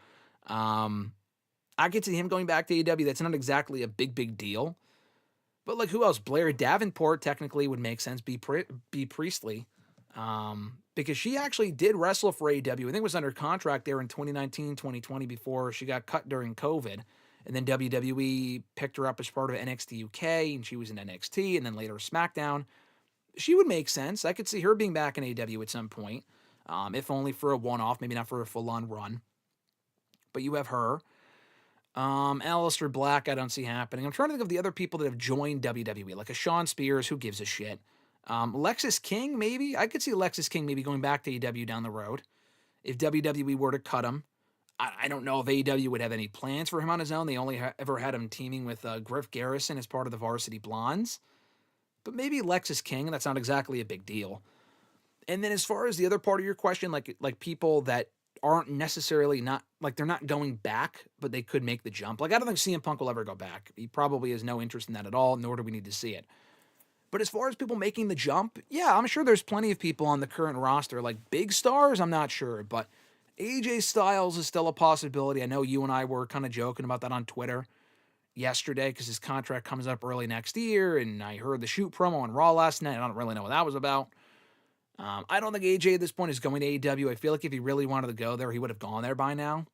I could see him going back to AEW. That's not exactly a big deal. But, like, who else? Blair Davenport technically would make sense. Be Priestley. Because she actually did wrestle for AEW. I think it was under contract there in 2019, 2020 before she got cut during COVID. And then WWE picked her up as part of NXT UK, and she was in NXT, and then later SmackDown. She would make sense. I could see her being back in AEW at some point, if only for a one-off, maybe not for a full-on run. But you have her. Aleister Black, I don't see happening. I'm trying to think of the other people that have joined WWE, like a Shawn Spears, who gives a shit. Lexis King, maybe? I could see Lexis King maybe going back to AEW down the road if WWE were to cut him. I don't know if AEW would have any plans for him on his own. They only ever had him teaming with Griff Garrison as part of the Varsity Blondes. But maybe Lexis King, that's not exactly a big deal. And then as far as the other part of your question, like people that aren't necessarily not, like they're not going back, but they could make the jump. Like I don't think CM Punk will ever go back. He probably has no interest in that at all, nor do we need to see it. But as far as people making the jump, yeah, I'm sure there's plenty of people on the current roster. Like big stars, I'm not sure, but AJ Styles is still a possibility. I know you and I were kind of joking about that on Twitter yesterday because his contract comes up early next year, and I heard the shoot promo on Raw last night. I don't really know what that was about. I don't think AJ at this point is going to AEW. I feel like if he really wanted to go there, he would have gone there by now.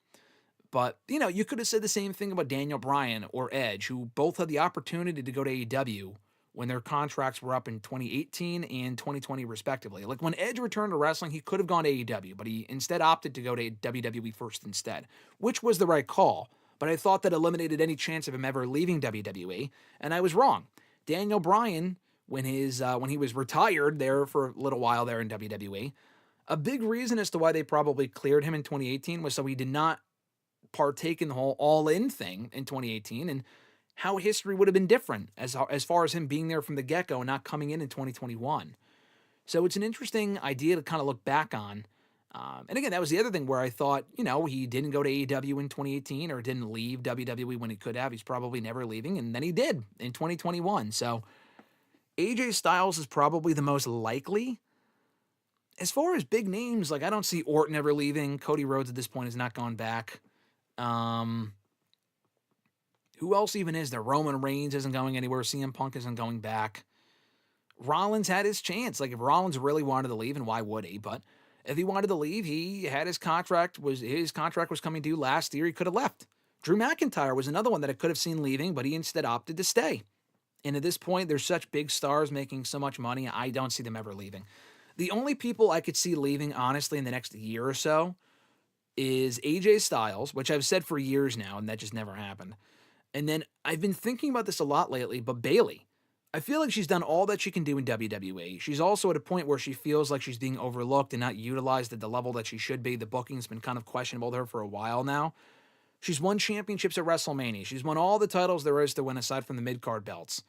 But, you know, you could have said the same thing about Daniel Bryan or Edge, who both had the opportunity to go to AEW when their contracts were up in 2018 and 2020, respectively. Like, when Edge returned to wrestling, he could have gone to AEW, but he instead opted to go to WWE first instead, which was the right call. But I thought that eliminated any chance of him ever leaving WWE, and I was wrong. Daniel Bryan, when he was retired there for a little while there in WWE, a big reason as to why they probably cleared him in 2018 was so he did not partake in the whole all-in thing in 2018, and how history would have been different as far as him being there from the get-go and not coming in 2021. So it's an interesting idea to kind of look back on. And again, that was the other thing where I thought, you know, he didn't go to AEW in 2018 or didn't leave WWE when he could have. He's probably never leaving, and then he did in 2021. So AJ Styles is probably the most likely. As far as big names, like I don't see Orton ever leaving. Cody Rhodes at this point has not gone back. Who else even is there? Roman Reigns isn't going anywhere. CM Punk isn't going back. Rollins had his chance. Like if Rollins really wanted to leave, and why would he? But if he wanted to leave, he had his contract was coming due last year. He could have left. Drew McIntyre was another one that I could have seen leaving, but he instead opted to stay. And at this point, there's such big stars making so much money, I don't see them ever leaving. The only people I could see leaving, honestly, in the next year or so is AJ Styles, which I've said for years now, and that just never happened. And then I've been thinking about this a lot lately, but Bayley. I feel like she's done all that she can do in WWE. She's also at a point where she feels like she's being overlooked and not utilized at the level that she should be. The booking's been kind of questionable to her for a while now. She's won championships at WrestleMania. She's won all the titles there is to win aside from the mid-card belts.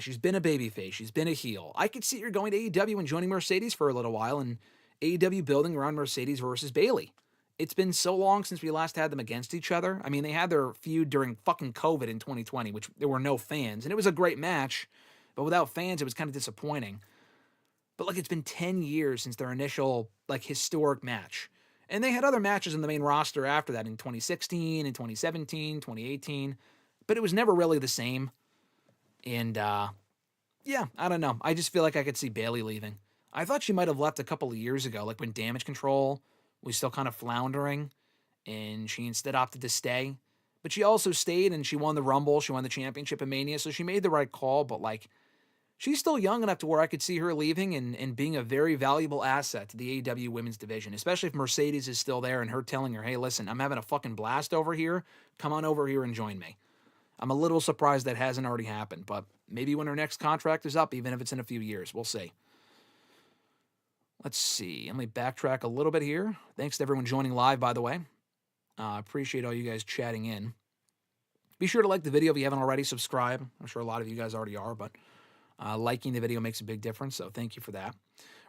She's been a babyface. She's been a heel. I could see her going to AEW and joining Mercedes for a little while, and AEW building around Mercedes versus Bayley. It's been so long since we last had them against each other. I mean, they had their feud during fucking COVID in 2020, which there were no fans, and it was a great match, but without fans, it was kind of disappointing. But, like, it's been 10 years since their initial, like, historic match. And they had other matches in the main roster after that in 2016, in 2017, 2018, but it was never really the same. And, yeah, I don't know. I just feel like I could see Bayley leaving. I thought she might have left a couple of years ago, like when Damage Control was still kind of floundering, and she instead opted to stay. But she also stayed and she won the Rumble. She won the championship at Mania. So she made the right call. But like, she's still young enough to where I could see her leaving and being a very valuable asset to the AEW women's division, especially if Mercedes is still there and her telling her, hey, listen, I'm having a fucking blast over here. Come on over here and join me. I'm a little surprised that hasn't already happened, but maybe when her next contract is up, even if it's in a few years, we'll see. Let's see. Let me backtrack a little bit here. Thanks to everyone joining live, by the way. Appreciate all you guys chatting in. Be sure to like the video if you haven't already. Subscribe. I'm sure a lot of you guys already are, but liking the video makes a big difference, so thank you for that.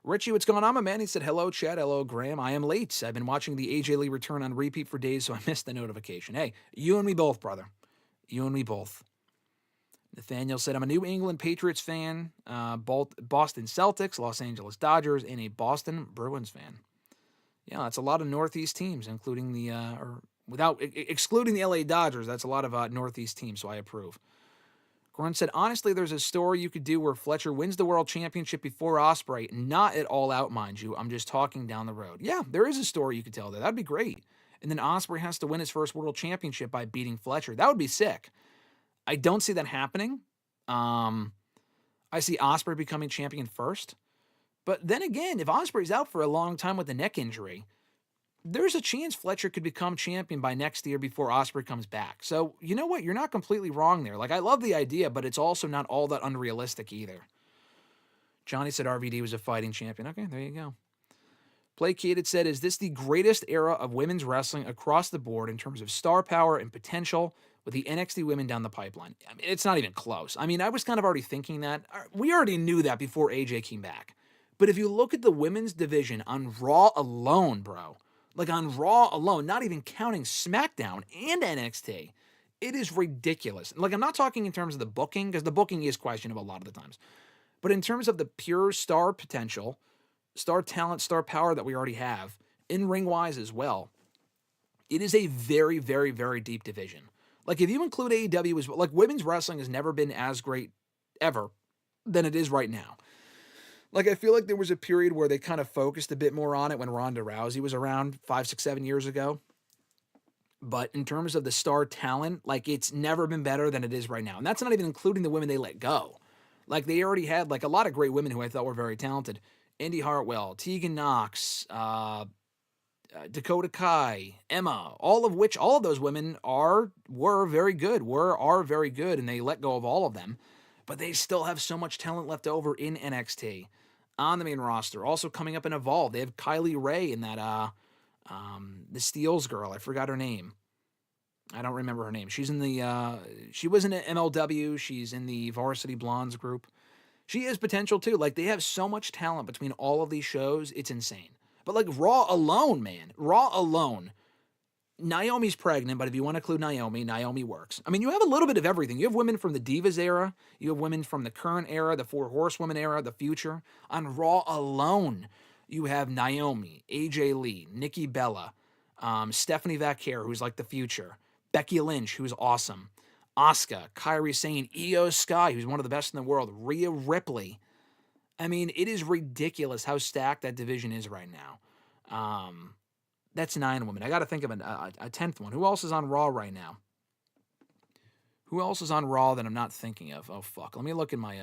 Richie, what's going on, my man? He said, hello, chat. Hello, Graham. I am late. I've been watching the AJ Lee return on repeat for days, so I missed the notification. Hey, you and me both, brother. You and me both. Nathaniel said, I'm a New England Patriots fan, Boston Celtics, Los Angeles Dodgers, and a Boston Bruins fan. Yeah, that's a lot of Northeast teams, including excluding the LA Dodgers. That's a lot of Northeast teams, so I approve. Grunt said, honestly, there's a story you could do where Fletcher wins the world championship before Ospreay. Not at All Out, mind you. I'm just talking down the road. Yeah, there is a story you could tell there. That'd be great. And then Ospreay has to win his first world championship by beating Fletcher. That would be sick. I don't see that happening. I see Ospreay becoming champion first. But then again, if Ospreay's out for a long time with a neck injury, there's a chance Fletcher could become champion by next year before Ospreay comes back. So, you know what? You're not completely wrong there. Like, I love the idea, but it's also not all that unrealistic either. Johnny said RVD was a fighting champion. Okay, there you go. Placated said, is this the greatest era of women's wrestling across the board in terms of star power and potential with the NXT women down the pipeline? I mean, it's not even close. I mean, I was kind of already thinking that. We already knew that before AJ came back. But if you look at the women's division on Raw alone, bro, like on Raw alone, not even counting SmackDown and NXT, it is ridiculous. Like, I'm not talking in terms of the booking, because the booking is questionable a lot of the times. But in terms of the pure star potential, star talent, star power that we already have, in-ring wise as well, it is a very, very, very deep division. Like, if you include AEW as well, like, women's wrestling has never been as great ever than it is right now. Like, I feel like there was a period where they kind of focused a bit more on it when Ronda Rousey was around 5, 6, 7 years ago. But in terms of the star talent, like, it's never been better than it is right now. And that's not even including the women they let go. Like, they already had, like, a lot of great women who I thought were very talented. Indy Hartwell, Tegan Knox, Dakota Kai, Emma, all of those women are very good, and they let go of all of them. But they still have so much talent left over in NXT on the main roster. Also coming up in Evolve, they have Kylie Ray in that the Steels girl. I forgot her name. I don't remember her name. She's in the she was in MLW. She's in the Varsity Blondes group. She has potential too. Like, they have so much talent between all of these shows. It's insane. But like Raw alone, man, Naomi's pregnant, but if you want to include Naomi works. I mean, you have a little bit of everything. You have women from the Divas era. You have women from the current era, the Four Horsewomen era, the future. On Raw alone, you have Naomi, AJ Lee, Nikki Bella, Stephanie Vaquer, who's like the future, Becky Lynch, who's awesome, Asuka, Kairi Sane, Io Sky, who's one of the best in the world, Rhea Ripley. I mean, it is ridiculous how stacked that division is right now. That's 9 women. I got to think of a 10th one. Who else is on Raw right now? Who else is on Raw that I'm not thinking of? Oh, fuck. Let me look at my...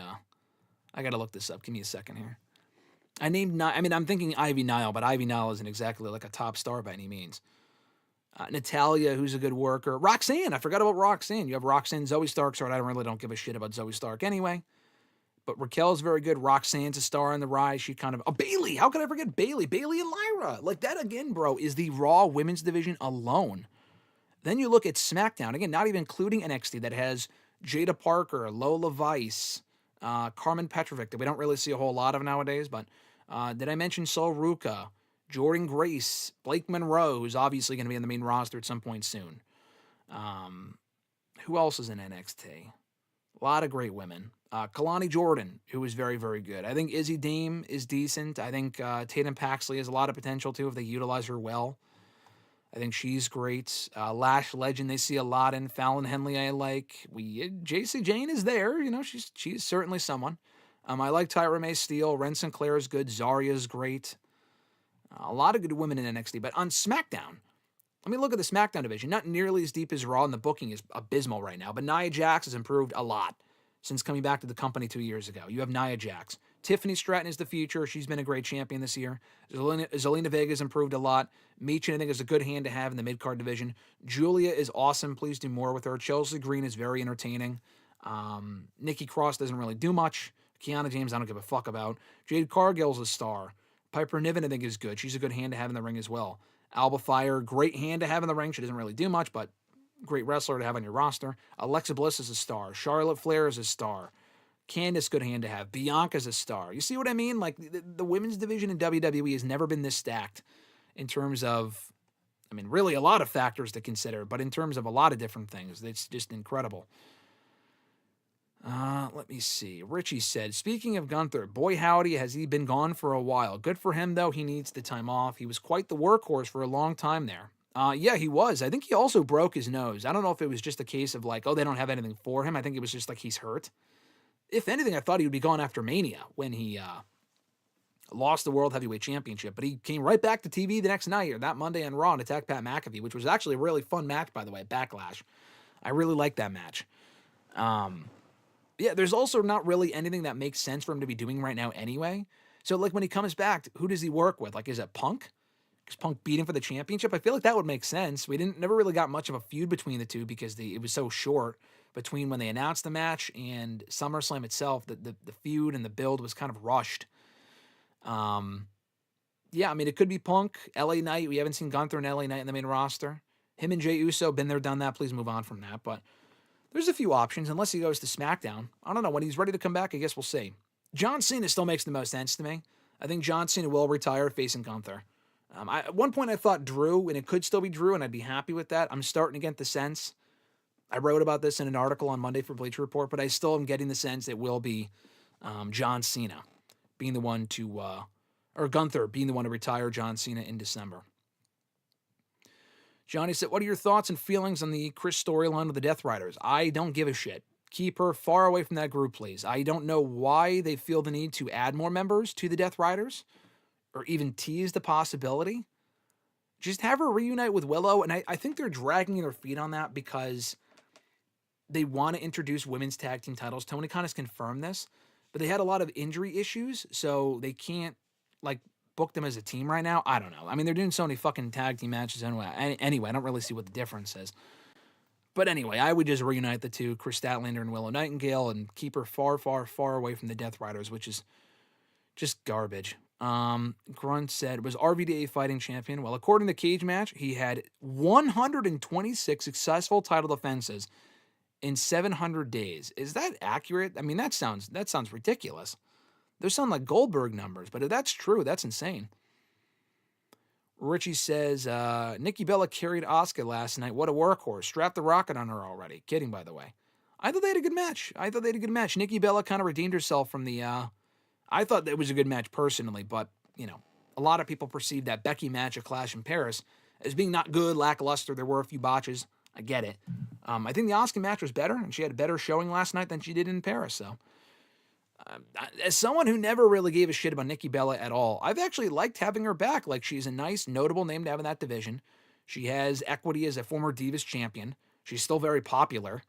I got to look this up. Give me a second here. I'm thinking Ivy Nile, but Ivy Nile isn't exactly like a top star by any means. Natalia, who's a good worker. Roxanne. I forgot about Roxanne. You have Roxanne, Zoe Stark. Sorry, I don't give a shit about Zoe Stark anyway. But Raquel's very good. Roxanne's a star on the rise. She kind of... Oh, Bailey! How could I forget Bailey? Bailey and Lyra! Like, that again, bro, is the Raw women's division alone. Then you look at SmackDown. Again, not even including NXT, that has Jada Parker, Lola Vice, Carmen Petrovic, that we don't really see a whole lot of nowadays. But did I mention Sol Ruka, Jordan Grace, Blake Monroe, who's obviously going to be on the main roster at some point soon. Who else is in NXT? A lot of great women. Kalani Jordan, who is very, very good. I think Izzy Dame is decent. I think Tatum Paxley has a lot of potential, too, if they utilize her well. I think she's great. Lash Legend, they see a lot in. Fallon Henley, I like. JC Jane is there. You know, she's certainly someone. I like Tyra May Steele. Ren Sinclair is good. Zarya's great. A lot of good women in NXT. But on SmackDown, Let me look at the SmackDown division. Not nearly as deep as Raw, and the booking is abysmal right now, but Nia Jax has improved a lot since coming back to the company 2 years ago. You have Nia Jax. Tiffany Stratton is the future. She's been a great champion this year. Zelina Vega's improved a lot. Michin, I think, is a good hand to have in the mid-card division. Julia is awesome. Please do more with her. Chelsea Green is very entertaining. Nikki Cross doesn't really do much. Kiana James, I don't give a fuck about. Jade Cargill's a star. Piper Niven, I think, is good. She's a good hand to have in the ring as well. Alba Fire, great hand to have in the ring. She doesn't really do much, but great wrestler to have on your roster. Alexa Bliss is a star. Charlotte Flair is a star. Candice, good hand to have. Bianca's a star. You see what I mean? Like, the women's division in WWE has never been this stacked in terms of, I mean, really a lot of factors to consider, but in terms of a lot of different things, it's just incredible. Let me see. Richie said, speaking of Gunther, boy howdy, has he been gone for a while. Good for him, though. He needs the time off. He was quite the workhorse for a long time there. Yeah, he was. I think he also broke his nose. I don't know if it was just a case of like, oh, they don't have anything for him. I think it was just like he's hurt. If anything, I thought he would be gone after Mania when he lost the World Heavyweight Championship. But he came right back to TV the next night, or that Monday on Raw, and attacked Pat McAfee, which was actually a really fun match, by the way, Backlash. I really liked that match. Yeah, there's also not really anything that makes sense for him to be doing right now anyway. So, like, when he comes back, who does he work with? Like, is it Punk? Because Punk beat him for the championship? I feel like that would make sense. We never really got much of a feud between the two because it was so short between when they announced the match and SummerSlam itself. The feud and the build was kind of rushed. Yeah, I mean, it could be Punk, LA Knight. We haven't seen Gunther and LA Knight in the main roster. Him and Jey Uso, been there, done that. Please move on from that. But there's a few options, unless he goes to SmackDown. I don't know. When he's ready to come back, I guess we'll see. John Cena still makes the most sense to me. I think John Cena will retire facing Gunther. At one point, I thought Drew, and it could still be Drew, and I'd be happy with that. I'm starting to get the sense. I wrote about this in an article on Monday for Bleacher Report, but I still am getting the sense it will be John Cena being the one to, or Gunther being the one to retire John Cena in December. Johnny said, what are your thoughts and feelings on the Chris storyline with the Death Riders? I don't give a shit. Keep her far away from that group, please. I don't know why they feel the need to add more members to the Death Riders or even tease the possibility. Just have her reunite with Willow, and I think they're dragging their feet on that because they want to introduce women's tag team titles. Tony Khan has confirmed this, but they had a lot of injury issues, so they can't, like, book them as a team right now. I don't know. I mean, they're doing so many fucking tag team matches anyway. Anyway, I don't really see what the difference is. But anyway, I would just reunite the two, Chris Statlander and Willow Nightingale, and keep her far, far, far away from the Death Riders, which is just garbage. Grunt said, was RVDA fighting champion? Well, according to Cage Match, he had 126 successful title defenses in 700 days. Is that accurate? I mean, that sounds ridiculous. Those sound like Goldberg numbers, but if that's true, that's insane. Richie says, Nikki Bella carried Asuka last night. What a workhorse. Strap the rocket on her already. Kidding, by the way. I thought they had a good match. Nikki Bella kind of redeemed herself from the... I thought it was a good match personally, but, you know, a lot of people perceived that Becky match at Clash in Paris as being not good, lackluster. There were a few botches. I get it. I think the Asuka match was better, and she had a better showing last night than she did in Paris, so... as someone who never really gave a shit about Nikki Bella at all, I've actually liked having her back. Like, she's a nice, notable name to have in that division. She has equity as a former Divas champion. She's still very popular.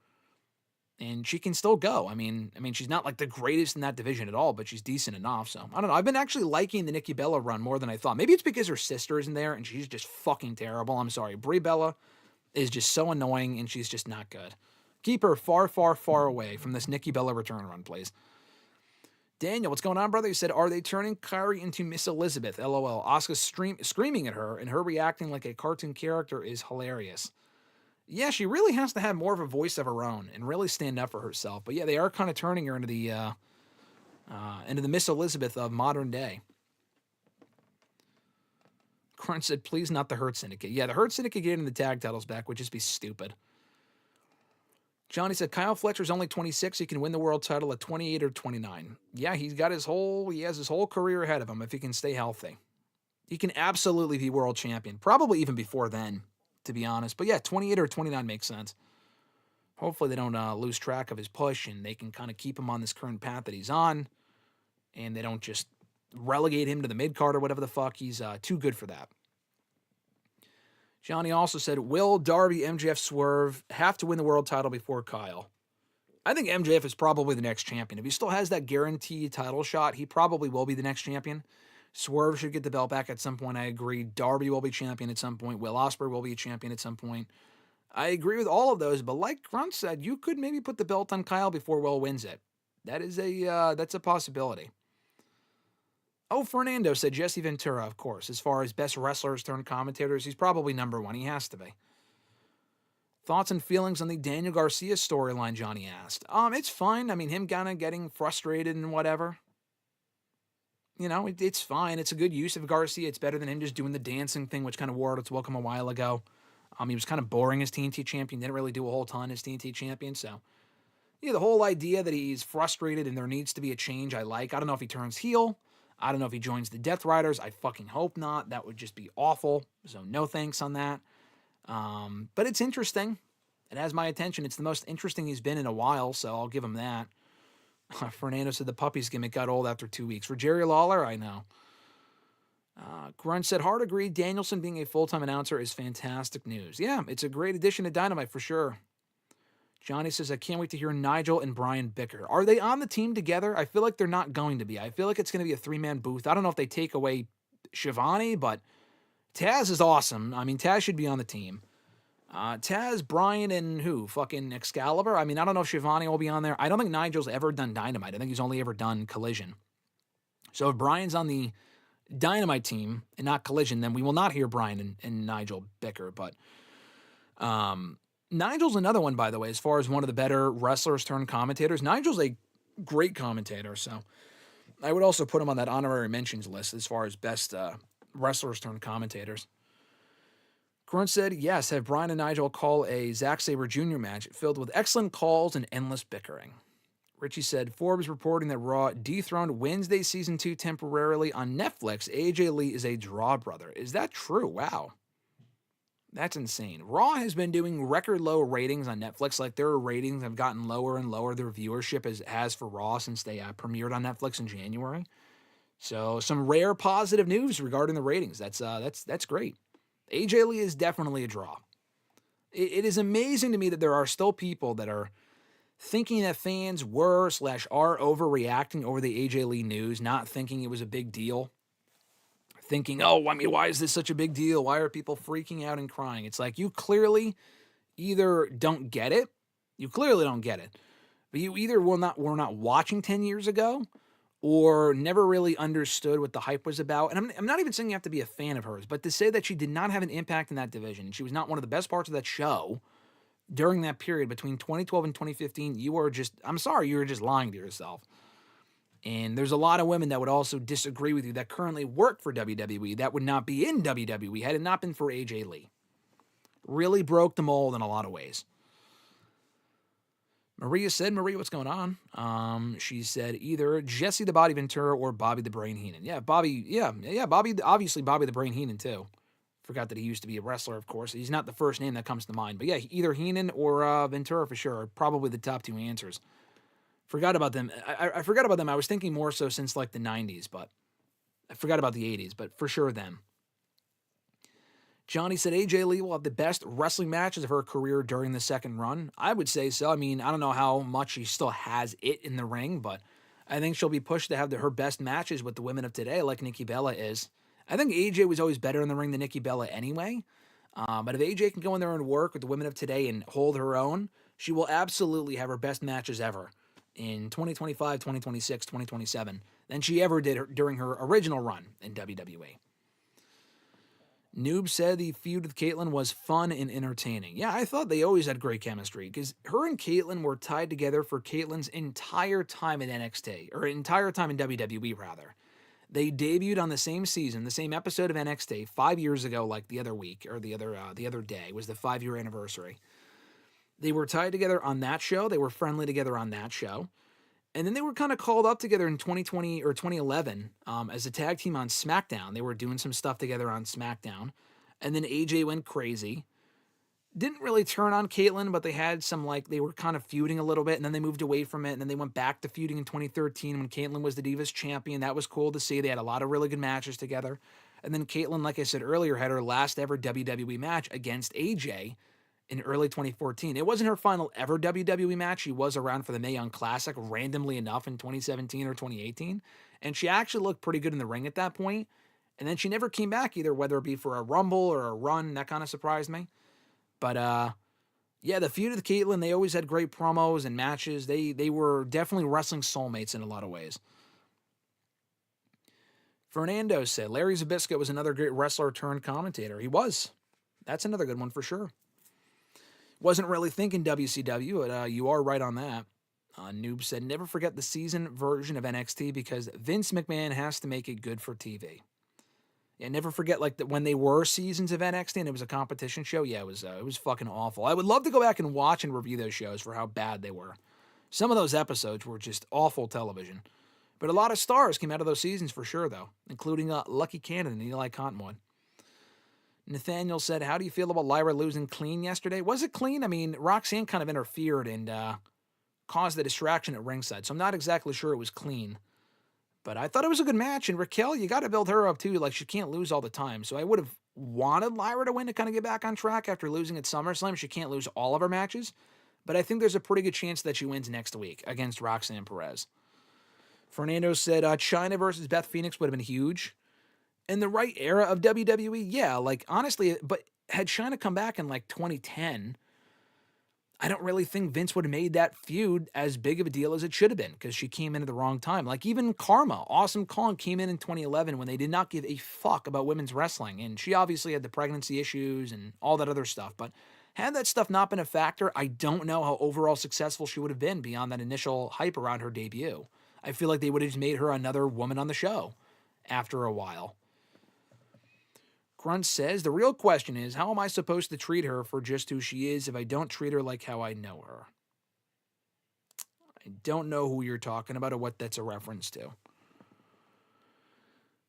And she can still go. I mean, she's not like the greatest in that division at all, but she's decent enough. So, I don't know. I've been actually liking the Nikki Bella run more than I thought. Maybe it's because her sister isn't there and she's just fucking terrible. I'm sorry. Brie Bella is just so annoying and she's just not good. Keep her far, far, far away from this Nikki Bella return run, please. Daniel, what's going on, brother? He said, are they turning Kyrie into Miss Elizabeth? LOL. Asuka screaming at her and her reacting like a cartoon character is hilarious. Yeah, she really has to have more of a voice of her own and really stand up for herself. But yeah, they are kind of turning her into the Miss Elizabeth of modern day. Grunt said, please not the Hurt Syndicate. Yeah, the Hurt Syndicate getting the tag titles back would just be stupid. Johnny said, Kyle Fletcher's only 26. He can win the world title at 28 or 29. Yeah, he has his whole career ahead of him if he can stay healthy. He can absolutely be world champion. Probably even before then, to be honest. But yeah, 28 or 29 makes sense. Hopefully they don't lose track of his push and they can kind of keep him on this current path that he's on. And they don't just relegate him to the mid-card or whatever the fuck. He's too good for that. Johnny also said, will Darby, MJF, Swerve have to win the world title before Kyle? I think MJF is probably the next champion. If he still has that guaranteed title shot, he probably will be the next champion. Swerve should get the belt back at some point. I agree. Darby will be champion at some point. Will Ospreay will be a champion at some point. I agree with all of those, but like Grunt said, you could maybe put the belt on Kyle before Will wins it. That's a possibility. Oh, Fernando said Jesse Ventura, of course. As far as best wrestlers turned commentators, he's probably number one. He has to be. Thoughts and feelings on the Daniel Garcia storyline, Johnny asked. It's fine. I mean, him kind of getting frustrated and whatever. You know, it's fine. It's a good use of Garcia. It's better than him just doing the dancing thing, which kind of wore out its welcome a while ago. He was kind of boring as TNT champion. Didn't really do a whole ton as TNT champion. So, yeah, the whole idea that he's frustrated and there needs to be a change, I like. I don't know if he turns heel. I don't know if he joins the Death Riders. I fucking hope not. That would just be awful. So no thanks on that. But it's interesting. It has my attention. It's the most interesting he's been in a while, so I'll give him that. Fernando said the puppies gimmick got old after 2 weeks. For Jerry Lawler, I know. Grunt said, hard agreed, Danielson being a full-time announcer is fantastic news. Yeah, it's a great addition to Dynamite for sure. Johnny says, I can't wait to hear Nigel and Brian bicker. Are they on the team together? I feel like they're not going to be. I feel like it's going to be a three-man booth. I don't know if they take away Shivani, but Taz is awesome. I mean, Taz should be on the team. Taz, Brian, and who? Fucking Excalibur? I mean, I don't know if Shivani will be on there. I don't think Nigel's ever done Dynamite. I think he's only ever done Collision. So if Brian's on the Dynamite team and not Collision, then we will not hear Brian and Nigel bicker. But Nigel's another one, by the way, as far as one of the better wrestlers turned commentators. Nigel's a great commentator, so I would also put him on that honorary mentions list as far as best wrestlers turned commentators. Grunt said, yes, have Brian and Nigel call a Zack Sabre Jr. match filled with excellent calls and endless bickering. Richie said, Forbes reporting that Raw dethroned Wednesday Season 2 temporarily on Netflix. AJ Lee is a draw brother. Is that true? Wow. That's insane. Raw has been doing record low ratings on Netflix. Like, their ratings have gotten lower and lower. Their viewership has for Raw since they premiered on Netflix in January. So some rare positive news regarding the ratings. That's great. AJ Lee is definitely a draw. It is amazing to me that there are still people that are thinking that fans were / are overreacting over the AJ Lee news, not thinking it was a big deal. Thinking, oh, I mean, why is this such a big deal? Why are people freaking out and crying? It's like, you clearly either don't get it. You clearly don't get it. But you either were not watching 10 years ago, or never really understood what the hype was about. And I'm not even saying you have to be a fan of hers, but to say that she did not have an impact in that division, she was not one of the best parts of that show during that period between 2012 and 2015, you were just lying to yourself. And there's a lot of women that would also disagree with you that currently work for WWE that would not be in WWE had it not been for AJ Lee. Really broke the mold in a lot of ways. Maria said, what's going on? She said either Jesse the Body Ventura or Bobby the Brain Heenan. Yeah, Bobby, obviously Bobby the Brain Heenan too. Forgot that he used to be a wrestler, of course. He's not the first name that comes to mind. But yeah, either Heenan or Ventura for sure are probably the top two answers. Forgot about them. I forgot about them. I was thinking more so since like the 90s, but I forgot about the 80s, but for sure them. Johnny said AJ Lee will have the best wrestling matches of her career during the second run. I would say so. I mean, I don't know how much she still has it in the ring, but I think she'll be pushed to have her best matches with the women of today, like Nikki Bella is. I think AJ was always better in the ring than Nikki Bella anyway. But if AJ can go in there and work with the women of today and hold her own, she will absolutely have her best matches ever in 2025, 2026, 2027 than she ever did during her original run in WWE. Noob said the feud with Caitlyn was fun and entertaining. Yeah, I thought they always had great chemistry because her and Caitlyn were tied together for Caitlyn's entire time in NXT, or entire time in WWE, rather. They debuted on the same season, the same episode of NXT 5 years ago, like the other week, or the other day was the 5-year anniversary. They were tied together on that show. They were friendly together on that show. And then they were kind of called up together in 2020 or 2011 as a tag team on SmackDown. They were doing some stuff together on SmackDown. And then AJ went crazy. Didn't really turn on Caitlyn, but they had some, they were kind of feuding a little bit, and then they moved away from it, and then they went back to feuding in 2013 when Caitlyn was the Divas champion. That was cool to see. They had a lot of really good matches together. And then Caitlyn, like I said earlier, had her last ever WWE match against AJ in early 2014. It wasn't her final ever WWE match. She was around for the Mae Young Classic randomly enough in 2017 or 2018. And she actually looked pretty good in the ring at that point. And then she never came back either, whether it be for a Rumble or a run. That kind of surprised me. But yeah, the feud with Caitlyn, they always had great promos and matches. They were definitely wrestling soulmates in a lot of ways. Fernando said, Larry Zbyszko was another great wrestler turned commentator. He was. That's another good one for sure. Wasn't really thinking WCW, but you are right on that. Noob said, never forget the season version of NXT because Vince McMahon has to make it good for TV. Yeah, never forget like when they were seasons of NXT and it was a competition show. Yeah, it was fucking awful. I would love to go back and watch and review those shows for how bad they were. Some of those episodes were just awful television. But a lot of stars came out of those seasons for sure, though, including Lucky Cannon and Eli Cottonwood. Nathaniel said, how do you feel about Lyra losing clean yesterday? Was it clean? I mean, Roxanne kind of interfered and caused the distraction at ringside, so I'm not exactly sure it was clean. But I thought it was a good match, and Raquel, you got to build her up too. Like, she can't lose all the time. So I would have wanted Lyra to win to kind of get back on track after losing at SummerSlam. She can't lose all of her matches, but I think there's a pretty good chance that she wins next week against Roxanne Perez. Fernando said Chyna versus Beth Phoenix would have been huge. In the right era of WWE, yeah, like, honestly, but had Chyna come back in, like, 2010, I don't really think Vince would have made that feud as big of a deal as it should have been because she came in at the wrong time. Like, even Karma, Awesome Kong, came in 2011 when they did not give a fuck about women's wrestling, and she obviously had the pregnancy issues and all that other stuff, but had that stuff not been a factor, I don't know how overall successful she would have been beyond that initial hype around her debut. I feel like they would have just made her another woman on the show after a while. Grunt says, the real question is, how am I supposed to treat her for just who she is if I don't treat her like how I know her? I don't know who you're talking about or what that's a reference to. If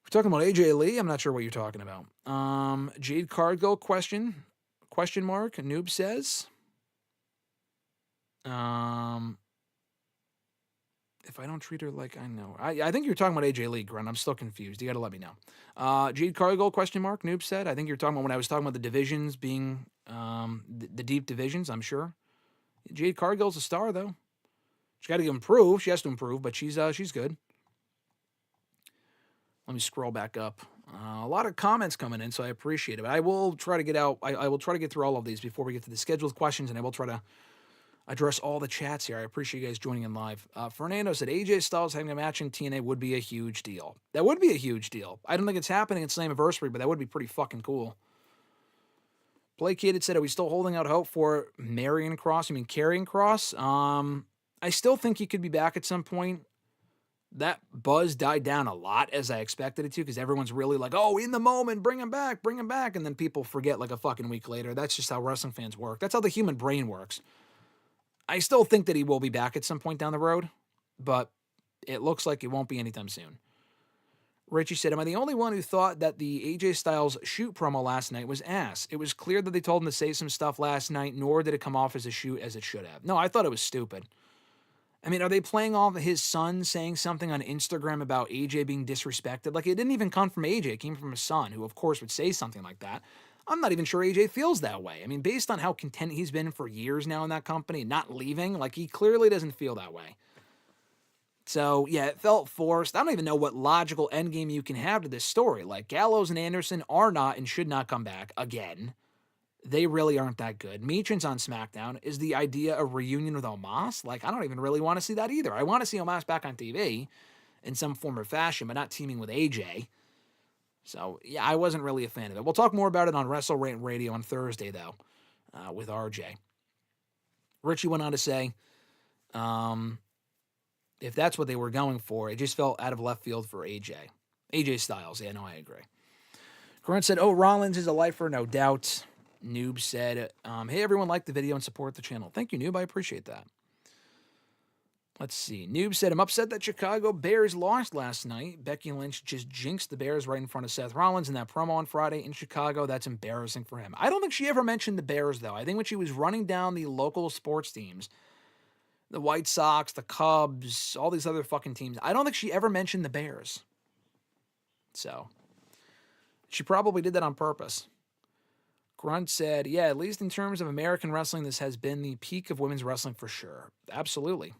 we're talking about AJ Lee, I'm not sure what you're talking about. Jade Cargill question mark, Noob says. If I don't treat her like I know. I think you're talking about AJ Lee, Grunt. I'm still confused. You got to let me know. Jade Cargill, question mark, Noob said. I think you're talking about when I was talking about the divisions being the deep divisions, I'm sure. Jade Cargill's a star, though. She's got to improve. She has to improve, but she's good. Let me scroll back up. A lot of comments coming in, so I appreciate it. But I will try to get out. I will try to get through all of these before we get to the scheduled questions, and I will try to address all the chats here. I appreciate you guys joining in live. Fernando said AJ Styles having a match in TNA would be a huge deal. That would be a huge deal. I don't think it's happening at Slammiversary, but that would be pretty fucking cool. Placated said, are we still holding out hope for Karrion Kross? I still think he could be back at some point. That buzz died down a lot as I expected it to because everyone's really like, oh, in the moment, bring him back. And then people forget like a fucking week later. That's just how wrestling fans work. That's how the human brain works. I still think that he will be back at some point down the road, but it looks like it won't be anytime soon. Richie said, am I the only one who thought that the AJ Styles shoot promo last night was ass? It was clear that they told him to say some stuff last night, nor did it come off as a shoot as it should have. No, I thought it was stupid. I mean, are they playing off his son saying something on Instagram about AJ being disrespected? Like, it didn't even come from AJ. It came from his son, who, of course, would say something like that. I'm not even sure AJ feels that way. I mean, based on how content he's been for years now in that company, not leaving, like, he clearly doesn't feel that way. So, yeah, it felt forced. I don't even know what logical endgame you can have to this story. Like, Gallows and Anderson are not and should not come back again. They really aren't that good. Meechan's on SmackDown. Is the idea a reunion with Omos? Like, I don't even really want to see that either. I want to see Omos back on TV in some form or fashion, but not teaming with AJ. So, yeah, I wasn't really a fan of it. We'll talk more about it on WrestleRant Radio on Thursday, though, with RJ. Richie went on to say, if that's what they were going for, it just felt out of left field for AJ. AJ Styles, yeah, no, I agree. Grunt said, oh, Rollins is a lifer, no doubt. Noob said, hey, everyone, like the video and support the channel. Thank you, Noob. I appreciate that. Let's see. Noob said, I'm upset that Chicago Bears lost last night. Becky Lynch just jinxed the Bears right in front of Seth Rollins in that promo on Friday in Chicago. That's embarrassing for him. I don't think she ever mentioned the Bears, though. I think when she was running down the local sports teams, the White Sox, the Cubs, all these other fucking teams, I don't think she ever mentioned the Bears. So, She probably did that on purpose. Grunt said, yeah, at least in terms of American wrestling, this has been the peak of women's wrestling for sure. Absolutely.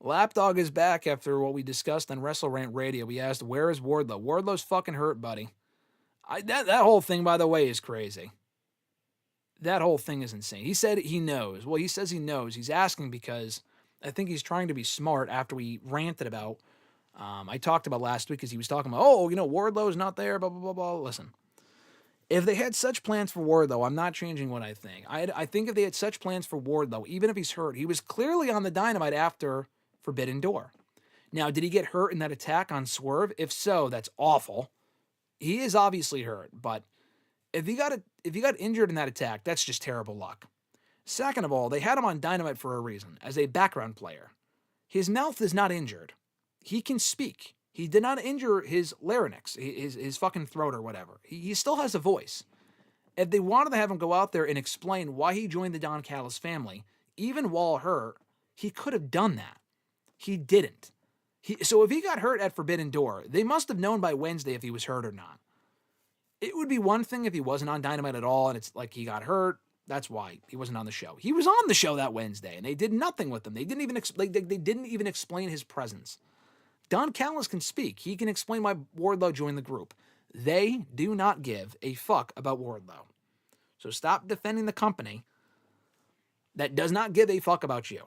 Lapdog is back after what we discussed on WrestleRant Radio. We asked, where is Wardlow? Wardlow's fucking hurt, buddy. That whole thing, by the way, is crazy. That whole thing is insane. He said he knows. Well, he says he knows. He's asking because I think he's trying to be smart after we ranted about, I talked about last week because he was talking about, Wardlow's not there, blah, blah, blah, blah. Listen, if they had such plans for Wardlow, I'm not changing what I think. I think if they had such plans for Wardlow, even if he's hurt, he was clearly on the Dynamite after Forbidden Door. Now, did he get hurt in that attack on Swerve? If so, that's awful. He is obviously hurt, but if he got injured in that attack, that's just terrible luck. Second of all, they had him on Dynamite for a reason, as a background player. His mouth is not injured. He can speak. He did not injure his larynx, his fucking throat or whatever. He still has a voice. If they wanted to have him go out there and explain why he joined the Don Callis family, even while hurt, he could have done that. He didn't. So if he got hurt at Forbidden Door, they must have known by Wednesday if he was hurt or not. It would be one thing if he wasn't on Dynamite at all and it's like he got hurt. That's why he wasn't on the show. He was on the show that Wednesday and they did nothing with him. They didn't even explain his presence. Don Callis can speak. He can explain why Wardlow joined the group. They do not give a fuck about Wardlow. So stop defending the company that does not give a fuck about you.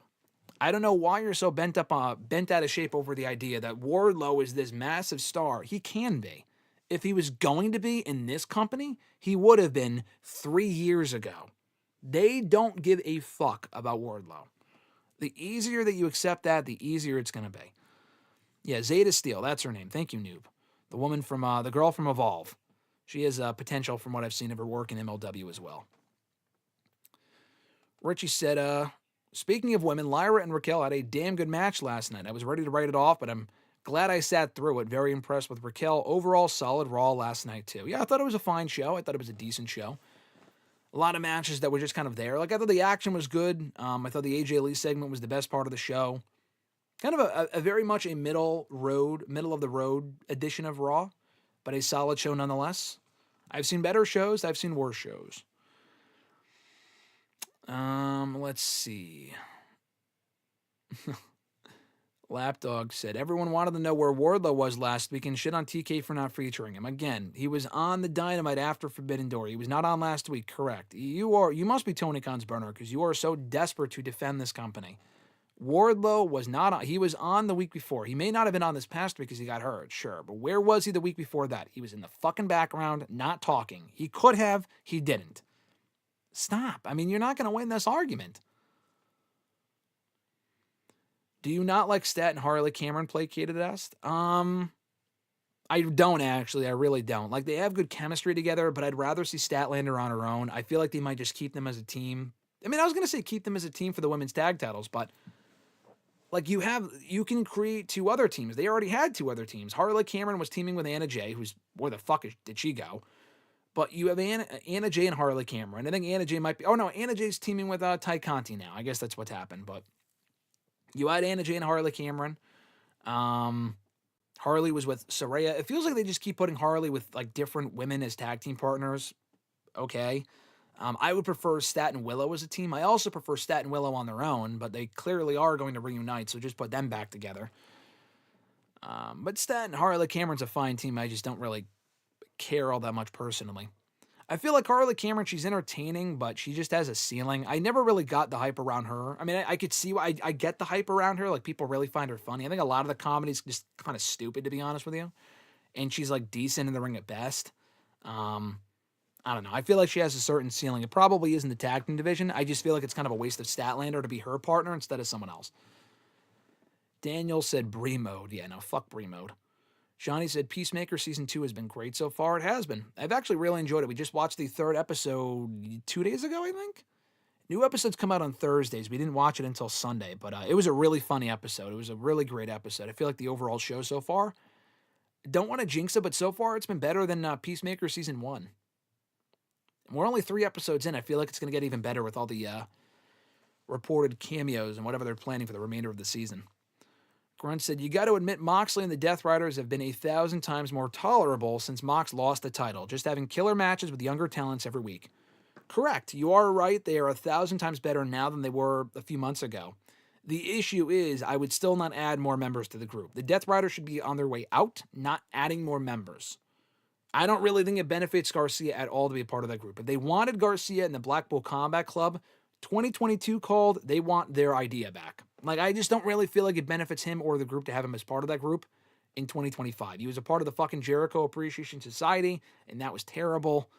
I don't know why you're so bent out of shape over the idea that Wardlow is this massive star. He can be. If he was going to be in this company, he would have been 3 years ago. They don't give a fuck about Wardlow. The easier that you accept that, the easier it's going to be. Yeah, Zeta Steel, that's her name. Thank you, Noob. The woman from, the girl from Evolve. She has potential from what I've seen of her work in MLW as well. Richie said, speaking of women, Lyra and Raquel had a damn good match last night. I was ready to write it off, but I'm glad I sat through it. Very impressed with Raquel. Overall, solid Raw last night, too. Yeah, I thought it was a fine show. I thought it was a decent show. A lot of matches that were just kind of there. Like, I thought the action was good. I thought the AJ Lee segment was the best part of the show. Kind of a very much a middle of the road edition of Raw, but a solid show nonetheless. I've seen better shows. I've seen worse shows. Let's see. Lapdog said, everyone wanted to know where Wardlow was last week and shit on TK for not featuring him. Again, he was on the Dynamite after Forbidden Door. He was not on last week, correct. You must be Tony Khan's burner because you are so desperate to defend this company. Wardlow was not on. He was on the week before. He may not have been on this past week because he got hurt, sure. But where was he the week before that? He was in the fucking background, not talking. He could have. He didn't. Stop. I mean, you're not going to win this argument. Do you not like Stat and Harley Cameron placated asked? I don't actually. I really don't. Like, they have good chemistry together, but I'd rather see Statlander on her own. I feel like they might just keep them as a team. I mean, I was going to say keep them as a team for the women's tag titles, but like you can create two other teams. They already had two other teams. Harley Cameron was teaming with Anna Jay, where the fuck did she go? But you have Anna Jay and Harley Cameron. I think Anna Jay might be. Oh no, Anna Jay's teaming with Ty Conti now. I guess that's what's happened. But you had Anna Jay and Harley Cameron. Harley was with Saraya. It feels like they just keep putting Harley with like different women as tag team partners. Okay. I would prefer Stat and Willow as a team. I also prefer Stat and Willow on their own, but they clearly are going to reunite, so just put them back together. But Stat and Harley Cameron's a fine team. I just don't really care all that much personally. I feel like Harley Cameron, she's entertaining, but she just has a ceiling. I never really got the hype around her. I mean, I could see why I get the hype around her. Like, people really find her funny. I think a lot of the comedy's just kind of stupid, to be honest with you. And she's, like, decent in the ring at best. I don't know. I feel like she has a certain ceiling. It probably is in the tag team division. I just feel like it's kind of a waste of Statlander to be her partner instead of someone else. Daniel said Bree mode. Yeah, no, fuck Bree mode. Johnny said Peacemaker Season 2 has been great so far. It has been. I've actually really enjoyed it. We just watched the third episode 2 days ago, I think. New episodes come out on Thursdays. We didn't watch it until Sunday, but it was a really funny episode. It was a really great episode. I feel like the overall show so far, don't want to jinx it, but so far it's been better than Peacemaker Season 1. We're only 3 episodes in. I feel like it's going to get even better with all the reported cameos and whatever they're planning for the remainder of the season. Grunt said, you got to admit Moxley and the Death Riders have been 1,000 times more tolerable since Mox lost the title, just having killer matches with younger talents every week. Correct. You are right. They are 1,000 times better now than they were a few months ago. The issue is I would still not add more members to the group. The Death Riders should be on their way out, not adding more members. I don't really think it benefits Garcia at all to be a part of that group. If they wanted Garcia in the Blackpool Combat Club, 2022 called, they want their idea back. Like, I just don't really feel like it benefits him or the group to have him as part of that group in 2025. He was a part of the fucking Jericho Appreciation Society, and that was terrible.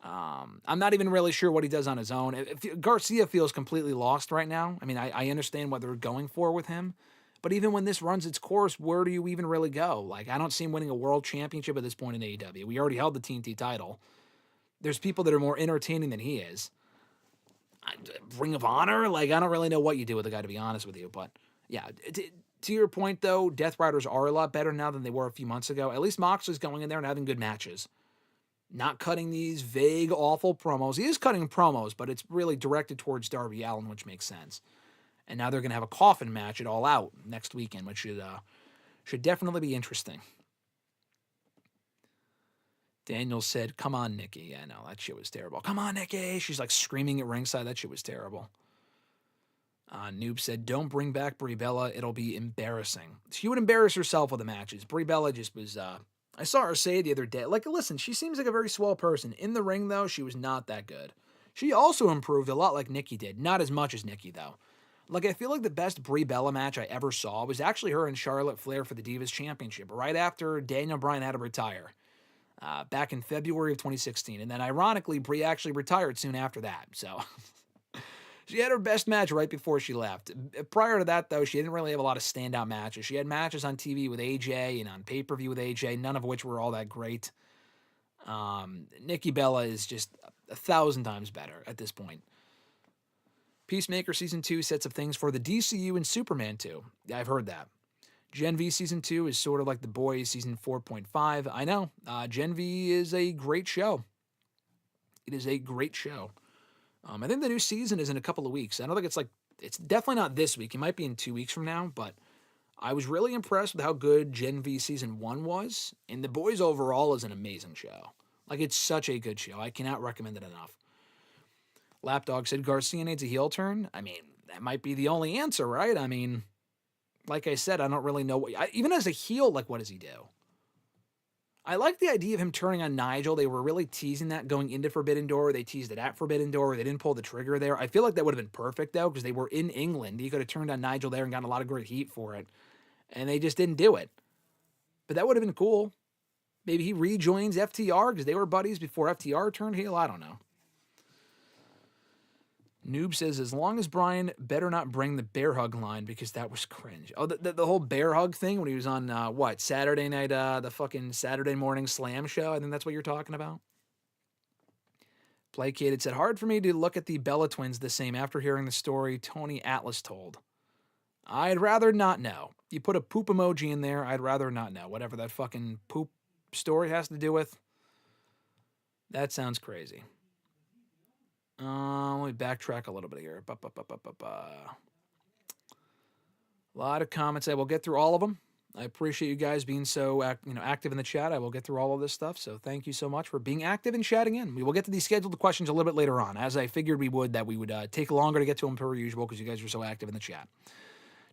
I'm not even really sure what he does on his own. If Garcia feels completely lost right now. I mean, I understand what they're going for with him. But even when this runs its course, where do you even really go? Like, I don't see him winning a world championship at this point in AEW. We already held the TNT title. There's people that are more entertaining than he is. Ring of Honor? Like, I don't really know what you do with the guy, to be honest with you. But, yeah, to your point, though, Death Riders are a lot better now than they were a few months ago. At least Moxley's going in there and having good matches. Not cutting these vague, awful promos. He is cutting promos, but it's really directed towards Darby Allin, which makes sense. And now they're going to have a coffin match at All Out next weekend, which should definitely be interesting. Daniel said, come on, Nikki. Yeah, no, that shit was terrible. Come on, Nikki. She's like screaming at ringside. That shit was terrible. Noob said, don't bring back Brie Bella. It'll be embarrassing. She would embarrass herself with the matches. Brie Bella just was... I saw her say the other day, like, listen, she seems like a very swell person. In the ring, though, she was not that good. She also improved a lot like Nikki did. Not as much as Nikki, though. Like, I feel like the best Brie Bella match I ever saw was actually her and Charlotte Flair for the Divas Championship, right after Daniel Bryan had to retire, back in February of 2016. And then, ironically, Brie actually retired soon after that, so... She had her best match right before she left. Prior to that, though, she didn't really have a lot of standout matches. She had matches on TV with AJ and on pay-per-view with AJ, none of which were all that great. Nikki Bella is just 1,000 times better at this point. Peacemaker Season 2 sets up things for the DCU and Superman 2. Yeah, I've heard that. Gen V Season 2 is sort of like The Boys Season 4.5. I know. Gen V is a great show. It is a great show. I think the new season is in a couple of weeks. I don't think it's definitely not this week. It might be in 2 weeks from now, but I was really impressed with how good Gen V Season 1 was, and The Boys overall is an amazing show. Like, it's such a good show. I cannot recommend it enough. Lapdog said Garcia needs a heel turn. I mean, that might be the only answer, right? I mean, like I said, I don't really know even as a heel, like, what does he do? I like the idea of him turning on Nigel. They were really teasing that going into Forbidden Door. They teased it at Forbidden Door. They didn't pull the trigger there. I feel like that would have been perfect, though, because they were in England. He could have turned on Nigel there and gotten a lot of great heat for it. And they just didn't do it. But that would have been cool. Maybe he rejoins FTR because they were buddies before FTR turned heel. I don't know. Noob says, as long as Brian better not bring the bear hug line because that was cringe. Oh, the whole bear hug thing when he was on, Saturday night, the fucking Saturday morning slam show? I think that's what you're talking about. Placated said, hard for me to look at the Bella twins the same after hearing the story Tony Atlas told. I'd rather not know. You put a poop emoji in there, I'd rather not know. Whatever that fucking poop story has to do with. That sounds crazy. Let me backtrack a little bit here. A lot of comments. I will get through all of them. I appreciate you guys being so active in the chat. I will get through all of this stuff. So thank you so much for being active and chatting in. We will get to these scheduled questions a little bit later on, as I figured we would take longer to get to them per usual because you guys are so active in the chat.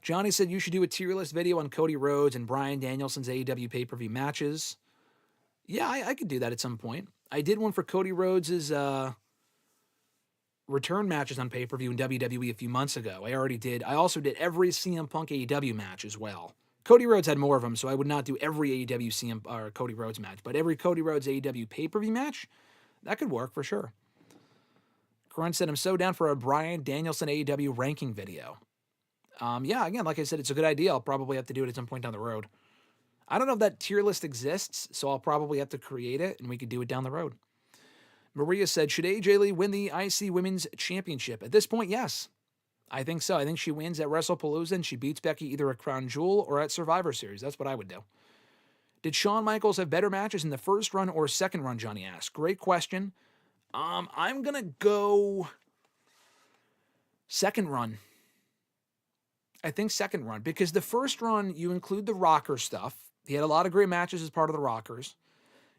Johnny said you should do a tier list video on Cody Rhodes and Bryan Danielson's AEW pay-per-view matches. Yeah, I could do that at some point. I did one for Cody Rhodes' return matches on pay-per-view in WWE a few months ago. I also did every CM Punk AEW match as well. Cody Rhodes had more of them, so I would not do every AEW CM or Cody Rhodes match, but every Cody Rhodes AEW pay-per-view match, that could work for sure. Grunt said, I'm so down for a Bryan Danielson AEW ranking video. Yeah, again, like I said, it's a good idea. I'll probably have to do it at some point down the road. I don't know if that tier list exists, so I'll probably have to create it, and we could do it down the road. Maria said, should AJ Lee win the IC Women's Championship? At this point, yes. I think so. I think she wins at WrestlePalooza and she beats Becky either at Crown Jewel or at Survivor Series. That's what I would do. Did Shawn Michaels have better matches in the first run or second run, Johnny asked. Great question. I'm going to go second run. I think second run, because the first run, you include the Rocker stuff. He had a lot of great matches as part of the Rockers.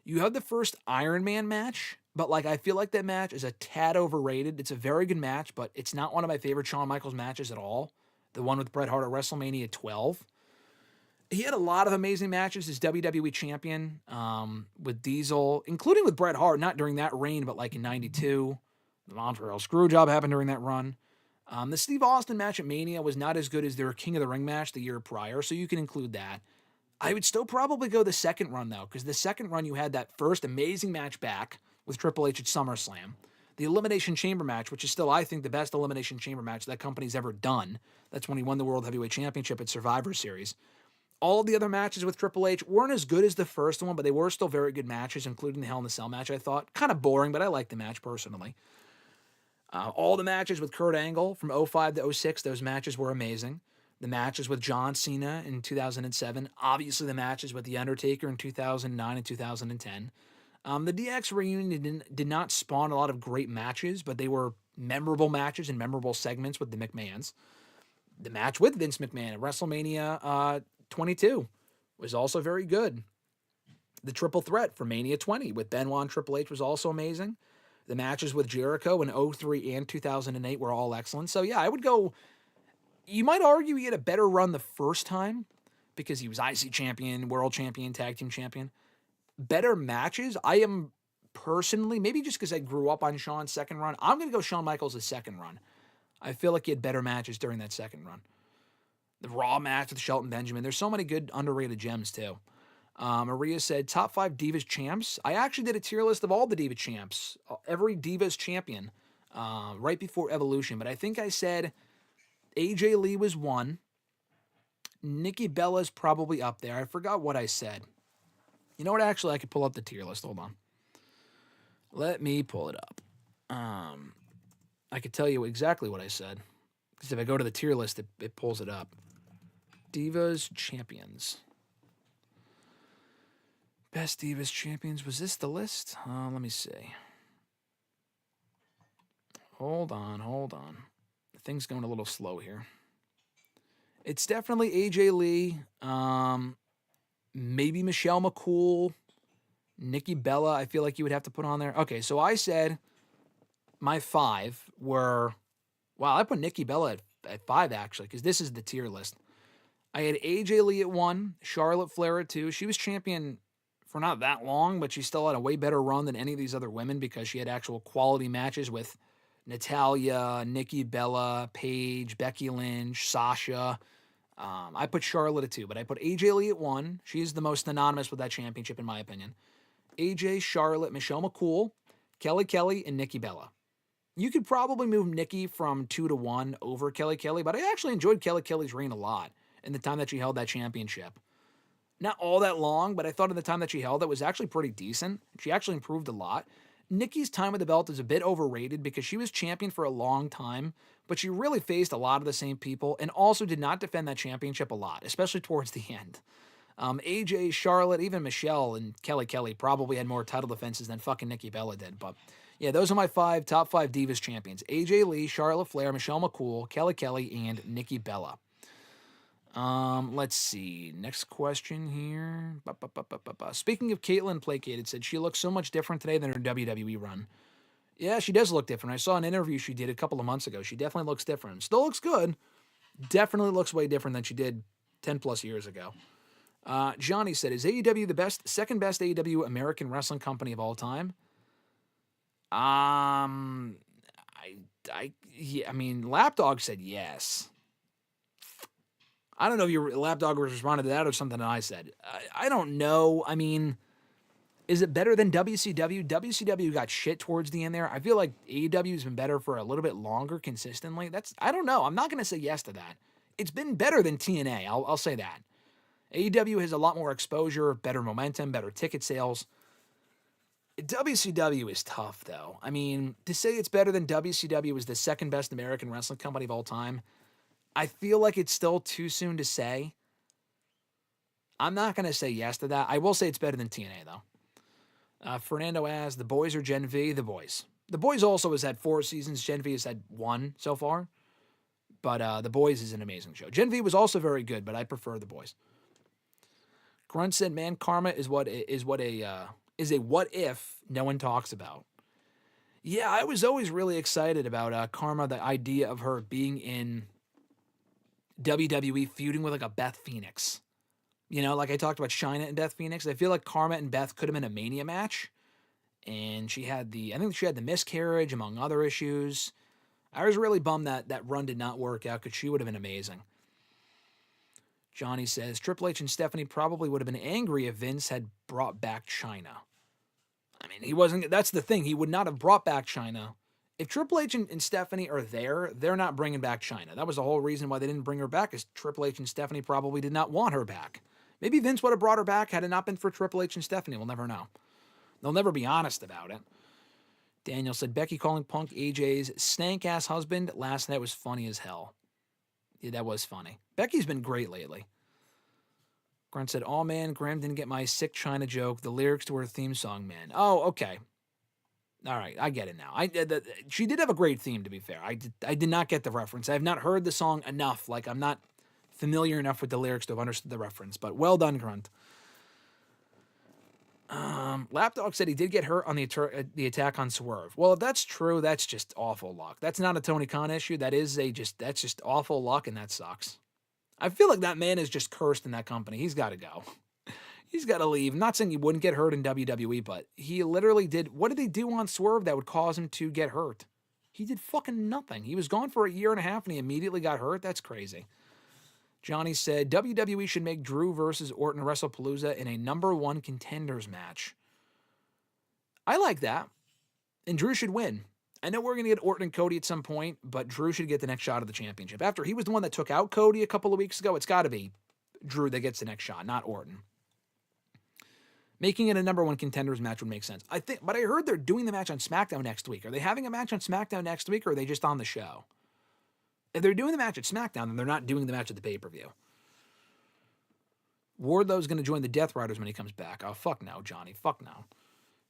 You have the first Iron Man match, but like I feel like that match is a tad overrated. It's a very good match, but it's not one of my favorite Shawn Michaels matches at all. The one with Bret Hart at WrestleMania 12. He had a lot of amazing matches as WWE champion with Diesel, including with Bret Hart, not during that reign, but like in 92. The Montreal Screwjob happened during that run. The Steve Austin match at Mania was not as good as their King of the Ring match the year prior, so you can include that. I would still probably go the second run, though, because the second run you had that first amazing match back with Triple H at SummerSlam. The Elimination Chamber match, which is still, I think, the best Elimination Chamber match that company's ever done. That's when he won the World Heavyweight Championship at Survivor Series. All the other matches with Triple H weren't as good as the first one, but they were still very good matches, including the Hell in a Cell match, I thought. Kind of boring, but I liked the match personally. All the matches with Kurt Angle from 05 to 06, those matches were amazing. The matches with John Cena in 2007. Obviously, the matches with The Undertaker in 2009 and 2010. The DX reunion did not spawn a lot of great matches, but they were memorable matches and memorable segments with the McMahons. The match with Vince McMahon at WrestleMania 22 was also very good. The triple threat for Mania 20 with Benoit and Triple H was also amazing. The matches with Jericho in 03 and 2008 were all excellent. So yeah, I would go... You might argue he had a better run the first time because he was IC champion, world champion, tag team champion. Better matches, I am personally, maybe just because I grew up on Shawn's second run, I'm going to go Shawn Michaels' second run. I feel like he had better matches during that second run. The Raw match with Shelton Benjamin. There's so many good underrated gems too. Maria said, top 5 Divas champs. I actually did a tier list of all the Diva champs. Every Divas champion right before Evolution. But I think I said AJ Lee was 1. Nikki Bella's probably up there. I forgot what I said. You know what? Actually, I could pull up the tier list. Hold on. Let me pull it up. I could tell you exactly what I said. Because if I go to the tier list, it pulls it up. Divas champions. Best Divas champions. Was this the list? Let me see. Hold on. The thing's going a little slow here. It's definitely AJ Lee. Maybe Michelle McCool. Nikki Bella, I feel like you would have to put on there. Okay, so I said my 5 were... Wow, I put Nikki Bella at 5, actually, because this is the tier list. I had AJ Lee at 1, Charlotte Flair at 2. She was champion for not that long, but she still had a way better run than any of these other women because she had actual quality matches with Natalya, Nikki Bella, Paige, Becky Lynch, Sasha. I put Charlotte at 2, but I put AJ Lee at 1. She's the most synonymous with that championship, in my opinion. AJ, Charlotte, Michelle McCool, Kelly, and Nikki Bella. You could probably move Nikki from 2 to 1 over Kelly, but I actually enjoyed Kelly's reign a lot in the time that she held that championship. Not all that long, but I thought in the time that she held it was actually pretty decent. She actually improved a lot. Nikki's time with the belt is a bit overrated because she was champion for a long time, but she really faced a lot of the same people and also did not defend that championship a lot, especially towards the end. AJ, Charlotte, even Michelle and Kelly probably had more title defenses than fucking Nikki Bella did, but yeah, those are my top 5 Divas champions. AJ Lee, Charlotte Flair, Michelle McCool, Kelly, and Nikki Bella. Let's see. Next question here. Speaking of Caitlyn Placated, said she looks so much different today than her WWE run. Yeah, she does look different. I saw an interview she did a couple of months ago. She definitely looks different. Still looks good. Definitely looks way different than she did 10 plus years ago. Johnny said, is AEW the second best AEW American wrestling company of all time? I mean, Lapdog said yes. I don't know if your Lapdog responded to that or something that I said. I don't know. I mean, is it better than WCW? WCW got shit towards the end there. I feel like AEW has been better for a little bit longer consistently. I don't know. I'm not going to say yes to that. It's been better than TNA. I'll say that. AEW has a lot more exposure, better momentum, better ticket sales. WCW is tough, though. I mean, to say it's better than WCW is the second best American wrestling company of all time, I feel like it's still too soon to say. I'm not going to say yes to that. I will say it's better than TNA, though. Fernando asks, the boys or Gen V? The boys. The boys also has had 4 seasons. Gen V has had 1 so far. But The Boys is an amazing show. Gen V was also very good, but I prefer The Boys. Grunt said, "Man, Karma is a what if no one talks about." Yeah, I was always really excited about Karma, the idea of her being in WWE feuding with like a Beth Phoenix. You know, like I talked about Chyna and Beth Phoenix. I feel like Karma and Beth could have been a Mania match. And I think she had the miscarriage among other issues. I was really bummed that run did not work out because she would have been amazing. Johnny says, Triple H and Stephanie probably would have been angry if Vince had brought back Chyna. I mean, he wasn't, that's the thing. He would not have brought back Chyna. If Triple H and Stephanie are there, they're not bringing back Chyna. That was the whole reason why they didn't bring her back, is Triple H and Stephanie probably did not want her back. Maybe Vince would have brought her back had it not been for Triple H and Stephanie. We'll never know. They'll never be honest about it. Daniel said, Becky calling Punk AJ's stank-ass husband last night was funny as hell. Yeah, that was funny. Becky's been great lately. Grunt said, oh man, Graham didn't get my sick Chyna joke. The lyrics to her theme song, man. Oh, okay. All right, I get it now. She did have a great theme, to be fair. I did not get the reference. I have not heard the song enough. Like, I'm not familiar enough with the lyrics to have understood the reference. But well done, Grunt. Lapdog said he did get hurt on the attack on Swerve. Well, if that's true, that's just awful luck. That's not a Tony Khan issue. That's just awful luck, and that sucks. I feel like that man is just cursed in that company. He's got to go. He's got to leave. I'm not saying he wouldn't get hurt in WWE, but he literally did. What did they do on Swerve that would cause him to get hurt? He did fucking nothing. He was gone for a year and a half, and he immediately got hurt. That's crazy. Johnny said, WWE should make Drew versus Orton WrestlePalooza in a #1 contenders match. I like that. And Drew should win. I know we're going to get Orton and Cody at some point, but Drew should get the next shot of the championship. After he was the one that took out Cody a couple of weeks ago, it's got to be Drew that gets the next shot, not Orton. Making it a #1 contenders match would make sense. But I heard they're doing the match on SmackDown next week. Are they having a match on SmackDown next week, or are they just on the show? If they're doing the match at SmackDown, then they're not doing the match at the pay-per-view. Wardlow's going to join the Death Riders when he comes back. Oh, fuck no, Johnny. Fuck no.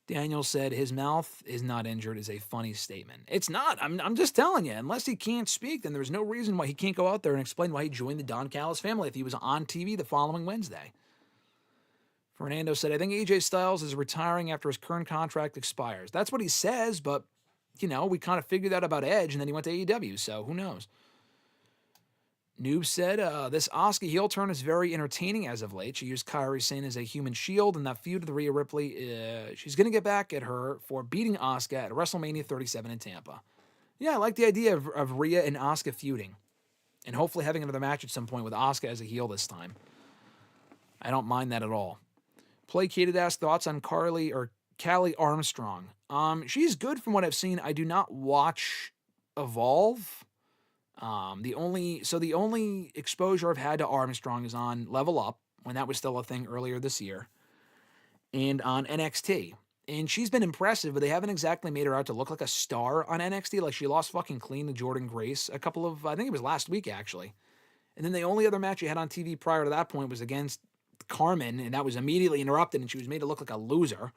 Daniel said his mouth is not injured is a funny statement. It's not. I'm just telling you. Unless he can't speak, then there's no reason why he can't go out there and explain why he joined the Don Callis family if he was on TV the following Wednesday. Fernando said, I think AJ Styles is retiring after his current contract expires. That's what he says, but, you know, we kind of figured that about Edge, and then he went to AEW, so who knows? Noob said, this Asuka heel turn is very entertaining as of late. She used Kairi Sane as a human shield, and that feud with Rhea Ripley, she's going to get back at her for beating Asuka at WrestleMania 37 in Tampa. Yeah, I like the idea of Rhea and Asuka feuding, and hopefully having another match at some point with Asuka as a heel this time. I don't mind that at all. Placated asked thoughts on Callie Armstrong. She's good from what I've seen. I do not watch Evolve. The only exposure I've had to Armstrong is on Level Up, when that was still a thing earlier this year, and on NXT. And she's been impressive, but they haven't exactly made her out to look like a star on NXT. Like, she lost fucking clean to Jordan Grace I think it was last week, actually. And then the only other match she had on TV prior to that point was against Carmen, and that was immediately interrupted, and she was made to look like a loser.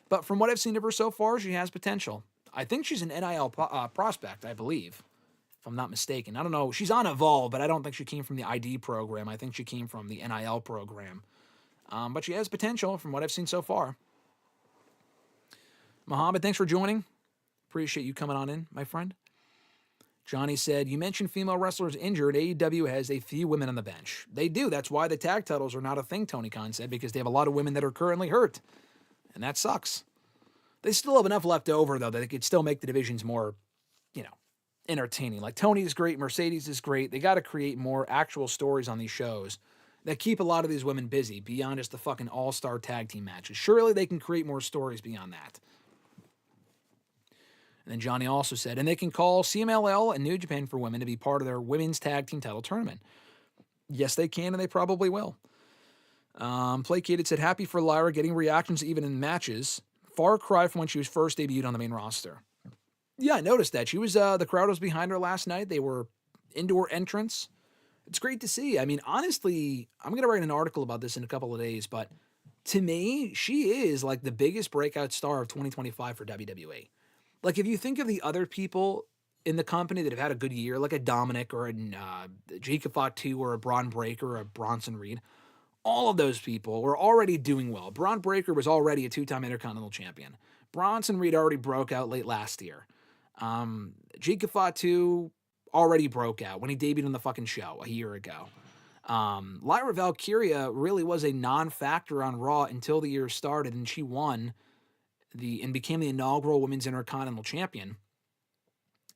But from what I've seen of her so far, she has potential. I think she's an NIL prospect, I believe, if I'm not mistaken. I don't know. She's on Evolve, but I don't think she came from the ID program. I think she came from the NIL program. But she has potential from what I've seen so far. Mohammed, thanks for joining. Appreciate you coming on in, my friend. Johnny said, you mentioned female wrestlers injured. AEW has a few women on the bench. They do. That's why the tag titles are not a thing, Tony Khan said, because they have a lot of women that are currently hurt. And that sucks. They still have enough left over, though, that they could still make the divisions more, entertaining. Like, Tony is great. Mercedes is great. They got to create more actual stories on these shows that keep a lot of these women busy beyond just the fucking all-star tag team matches. Surely they can create more stories beyond that. And then Johnny also said, and they can call CMLL and New Japan for Women to be part of their women's tag team title tournament. Yes, they can, and they probably will. Placated said, happy for Lyra getting reactions even in matches. Far cry from when she was first debuted on the main roster. Yeah, I noticed that. She was, the crowd was behind her last night. They were indoor entrance. It's great to see. I mean, honestly, I'm going to write an article about this in a couple of days, but to me, she is like the biggest breakout star of 2025 for WWE. Like, if you think of the other people in the company that have had a good year, like a Dominic or a Jacob Fatu or a Braun Breaker or a Bronson Reed, all of those people were already doing well. Braun Breaker was already a two-time Intercontinental Champion. Bronson Reed already broke out late last year. Jacob Fatu already broke out when he debuted on the fucking show a year ago. Lyra Valkyria really was a non-factor on Raw until the year started, and she won and became the inaugural Women's Intercontinental Champion.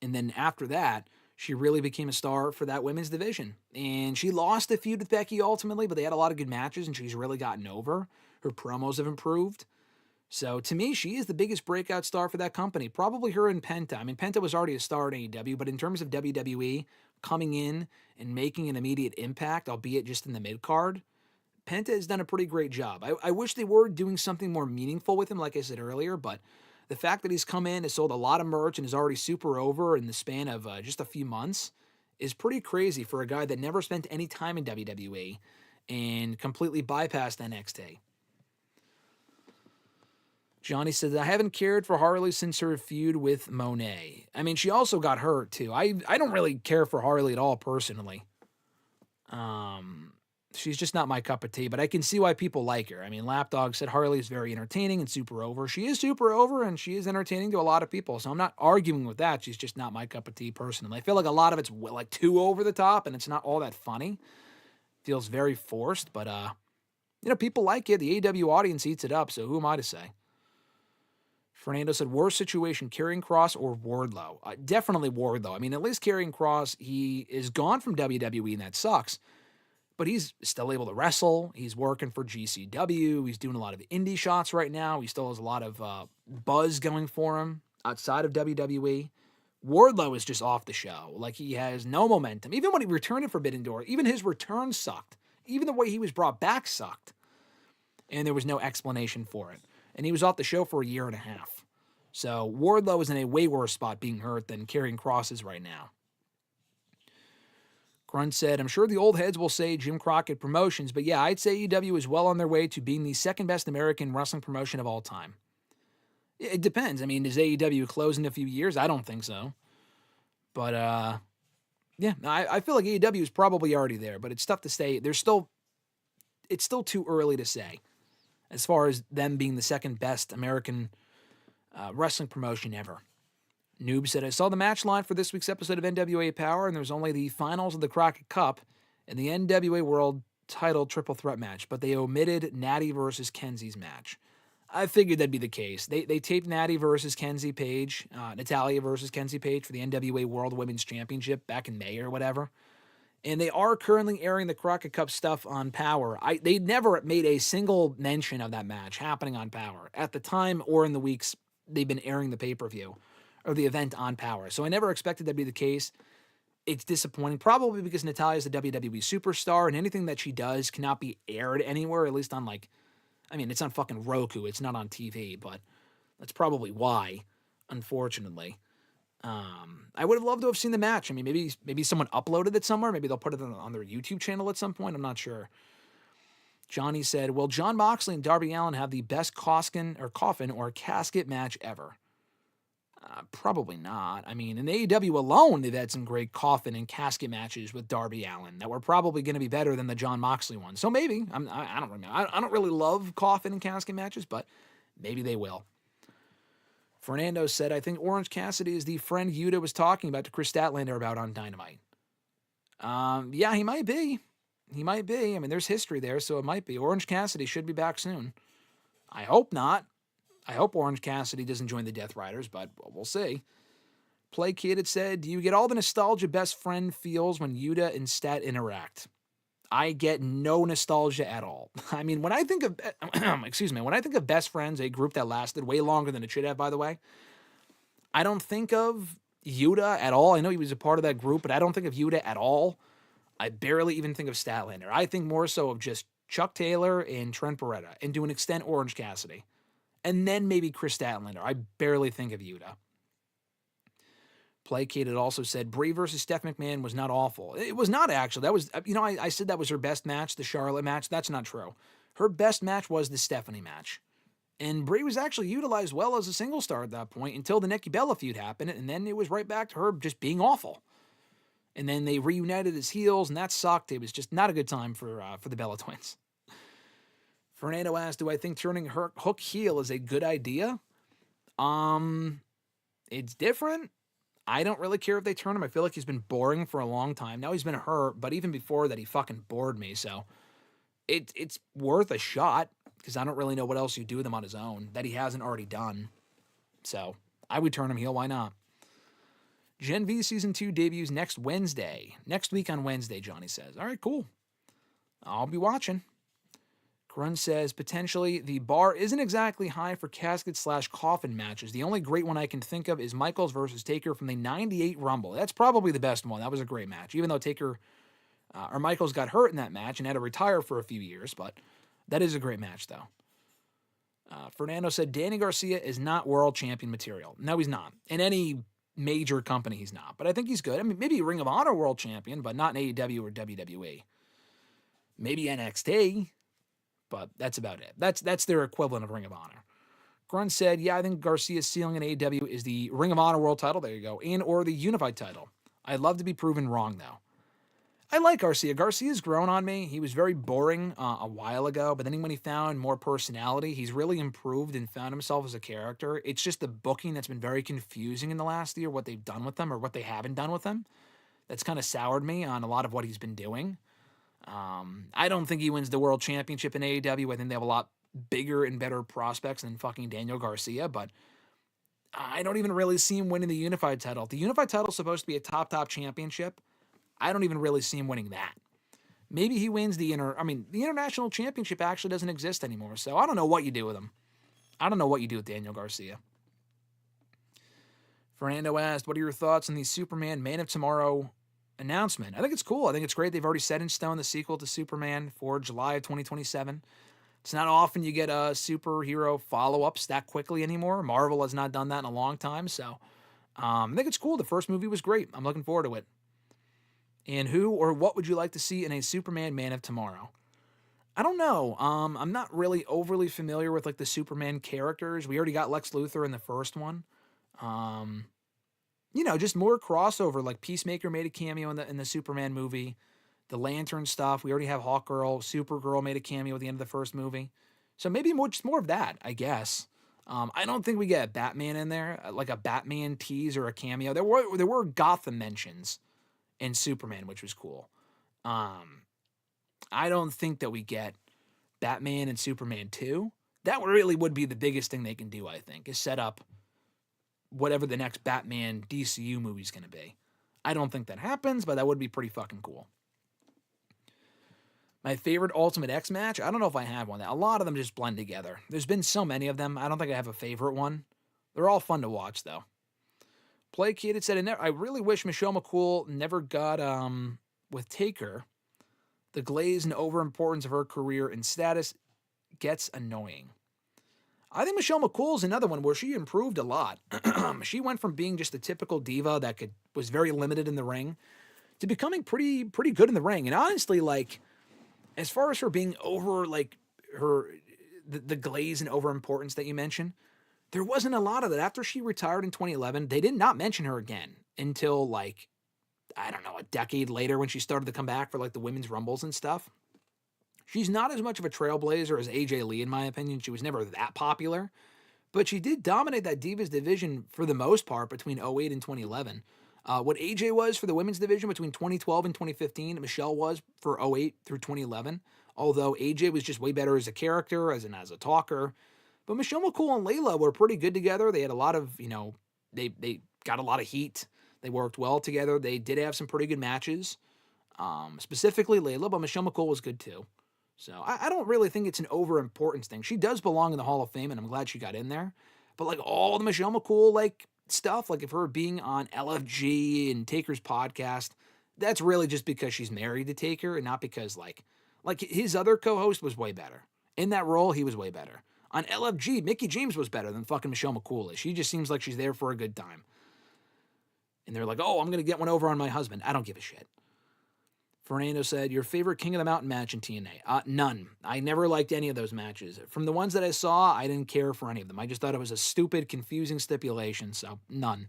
And then after that, she really became a star for that women's division. And she lost a feud with Becky ultimately, but they had a lot of good matches, and she's really gotten over. Her promos have improved. So to me, she is the biggest breakout star for that company. Probably her and Penta. I mean, Penta was already a star in AEW, but in terms of WWE coming in and making an immediate impact, albeit just in the mid-card, Penta has done a pretty great job. I wish they were doing something more meaningful with him, like I said earlier, but the fact that he's come in, has sold a lot of merch, and is already super over in the span of just a few months is pretty crazy for a guy that never spent any time in WWE and completely bypassed NXT. Johnny says, I haven't cared for Harley since her feud with Monet. I mean, she also got hurt, too. I don't really care for Harley at all, personally. She's just not my cup of tea, but I can see why people like her. I mean, Lapdog said Harley is very entertaining and super over. She is super over, and she is entertaining to a lot of people, so I'm not arguing with that. She's just not my cup of tea, personally. I feel like a lot of it's like too over the top, and it's not all that funny. Feels very forced, but, people like it. The AEW audience eats it up, so who am I to say? Fernando said, worst situation, Karrion Kross or Wardlow? Definitely Wardlow. I mean, at least Karrion Kross, he is gone from WWE, and that sucks. But he's still able to wrestle. He's working for GCW. He's doing a lot of indie shots right now. He still has a lot of buzz going for him outside of WWE. Wardlow is just off the show. Like, he has no momentum. Even when he returned to Forbidden Door, even his return sucked. Even the way he was brought back sucked. And there was no explanation for it. And he was off the show for a year and a half. So Wardlow is in a way worse spot being hurt than Karrion Kross is right now. Grunt said, I'm sure the old heads will say Jim Crockett Promotions, but yeah, I'd say AEW is well on their way to being the second best American wrestling promotion of all time. It depends. I mean, does AEW close in a few years? I don't think so. But, yeah, I feel like AEW is probably already there, but it's tough to say. It's still too early to say as far as them being the second best American wrestling promotion ever. Noob said, I saw the match line for this week's episode of NWA Power, and there was only the finals of the Crockett Cup and the NWA World Title Triple Threat match, but they omitted Natty versus Kenzie's match. I figured that'd be the case. They taped Natty versus Kenzie Page, Natalia versus Kenzie Page for the NWA World Women's Championship back in May or whatever. And they are currently airing the Crockett Cup stuff on Power. They never made a single mention of that match happening on Power at the time or in the weeks they've been airing the pay-per-view or the event on Power. So I never expected that to be the case. It's disappointing, probably because Natalia's a WWE superstar, and anything that she does cannot be aired anywhere, at least on, it's on fucking Roku. It's not on TV, but that's probably why, unfortunately. I would have loved to have seen the match. I mean, maybe someone uploaded it somewhere. Maybe they'll put it on their YouTube channel at some point. I'm not sure. Johnny said, will Jon Moxley and Darby Allin have the best coffin or casket match ever? Probably not. I mean, in AEW alone, they've had some great coffin and casket matches with Darby Allin that were probably going to be better than the Jon Moxley one. So maybe. I don't remember. I don't really love coffin and casket matches, but maybe they will. Fernando said, I think Orange Cassidy is the friend Yuta was talking about to Chris Statlander about on Dynamite. Yeah, he might be. He might be. I mean, there's history there, so it might be. Orange Cassidy should be back soon. I hope not. I hope Orange Cassidy doesn't join the Death Riders, but we'll see. Play Kid had said, do you get all the nostalgia best friend feels when Yuta and Stat interact? I get no nostalgia at all. I mean, when I think of, when I think of best friends, a group that lasted way longer than it should have, by the way, I don't think of Yuta at all. I know he was a part of that group, but I don't think of Yuta at all. I barely even think of Statlander. I think more so of just Chuck Taylor and Trent Beretta, and to an extent, Orange Cassidy. And then maybe Chris Statlander. I barely think of Yuta. Placate had also said, Brie versus Steph McMahon was not awful. It was not, actually. That was, I said that was her best match, the Charlotte match. That's not true. Her best match was the Stephanie match. And Brie was actually utilized well as a single star at that point until the Nikki Bella feud happened, and then it was right back to her just being awful. And then they reunited as heels, and that sucked. It was just not a good time for the Bella twins. Fernando asked, do I think turning Hook heel is a good idea? It's different. I don't really care if they turn him. I feel like he's been boring for a long time. Now he's been hurt, but even before that, he fucking bored me. So it's worth a shot because I don't really know what else you do with him on his own that he hasn't already done. So I would turn him heel. Why not? Gen V Season 2 debuts next Wednesday. Next week on Wednesday, Johnny says. All right, cool. I'll be watching. Grunt says, potentially, the bar isn't exactly high for casket/coffin matches. The only great one I can think of is Michaels versus Taker from the 98 Rumble. That's probably the best one. That was a great match, even though Michaels got hurt in that match and had to retire for a few years, but that is a great match, though. Fernando said, Danny Garcia is not world champion material. No, he's not. In any major company, he's not. But I think he's good. I mean, maybe Ring of Honor world champion, but not in AEW or WWE. Maybe NXT, but that's about it. That's their equivalent of Ring of Honor. Grunt said, yeah, I think Garcia's ceiling in AEW is the Ring of Honor world title, there you go, and or the unified title. I'd love to be proven wrong, though. I like Garcia. Garcia's grown on me. He was very boring a while ago, but then when he found more personality, he's really improved and found himself as a character. It's just the booking that's been very confusing in the last year, what they've done with him or what they haven't done with him. That's kind of soured me on a lot of what he's been doing. I don't think he wins the world championship in AEW. I think they have a lot bigger and better prospects than fucking Daniel Garcia, but I don't even really see him winning the unified title. The unified title is supposed to be a top championship. I don't even really see him winning that. Maybe he wins the international championship actually doesn't exist anymore, so I don't know what you do with him. I don't know what you do with Daniel Garcia. Fernando asked, what are your thoughts on the Superman Man of Tomorrow announcement? I think it's cool. I think it's great. They've already set in stone the sequel to Superman for July of 2027. It's not often you get a superhero follow-ups that quickly anymore. Marvel has not done that in a long time, so I think it's cool. The first movie was great. I'm looking forward to it. And who or what would you like to see in a Superman Man of Tomorrow? I don't know. I'm not really overly familiar with like the Superman characters. We already got Lex Luthor in the first one. Just more crossover. Like Peacemaker made a cameo in the Superman movie. The Lantern stuff. We already have Hawkgirl. Supergirl made a cameo at the end of the first movie. So maybe just more of that, I guess. I don't think we get a Batman in there, like a Batman tease or a cameo. There were Gotham mentions in Superman, which was cool. I don't think that we get Batman and Superman 2. That really would be the biggest thing they can do, I think, is set up whatever the next Batman DCU movie is going to be. I don't think that happens, but that would be pretty fucking cool. My favorite Ultimate X match? I don't know if I have one. A lot of them just blend together. There's been so many of them. I don't think I have a favorite one. They're all fun to watch, though. Placated said, I really wish Michelle McCool never got with Taker. The glaze and overimportance of her career and status gets annoying. I think Michelle McCool is another one where she improved a lot. She went from being just a typical diva that was very limited in the ring to becoming pretty good in the ring. And honestly, like, as far as her being over, like, the glaze and overimportance that you mentioned, there wasn't a lot of that. After she retired in 2011, they did not mention her again until, like, I don't know, a decade later when she started to come back for, like, the women's rumbles and stuff. She's not as much of a trailblazer as AJ Lee, in my opinion. She was never that popular. But she did dominate that Divas division for the most part between 2008 and 2011. What AJ was for the women's division between 2012 and 2015, Michelle was for 2008 through 2011. Although AJ was just way better as a character, as a talker. But Michelle McCool and Layla were pretty good together. They had a lot of, they got a lot of heat. They worked well together. They did have some pretty good matches. Specifically Layla, but Michelle McCool was good too. So I don't really think it's an overimportance thing. She does belong in the Hall of Fame, and I'm glad she got in there. But like all the Michelle McCool like stuff, like if her being on LFG and Taker's podcast, that's really just because she's married to Taker and not because like his other co-host was way better. In that role, he was way better. On LFG, Mickie James was better than fucking Michelle McCool is. She just seems like she's there for a good time. And they're like, oh, I'm going to get one over on my husband. I don't give a shit. Fernando said, your favorite King of the Mountain match in TNA? None. I never liked any of those matches. From the ones that I saw, I didn't care for any of them. I just thought it was a stupid, confusing stipulation, so none.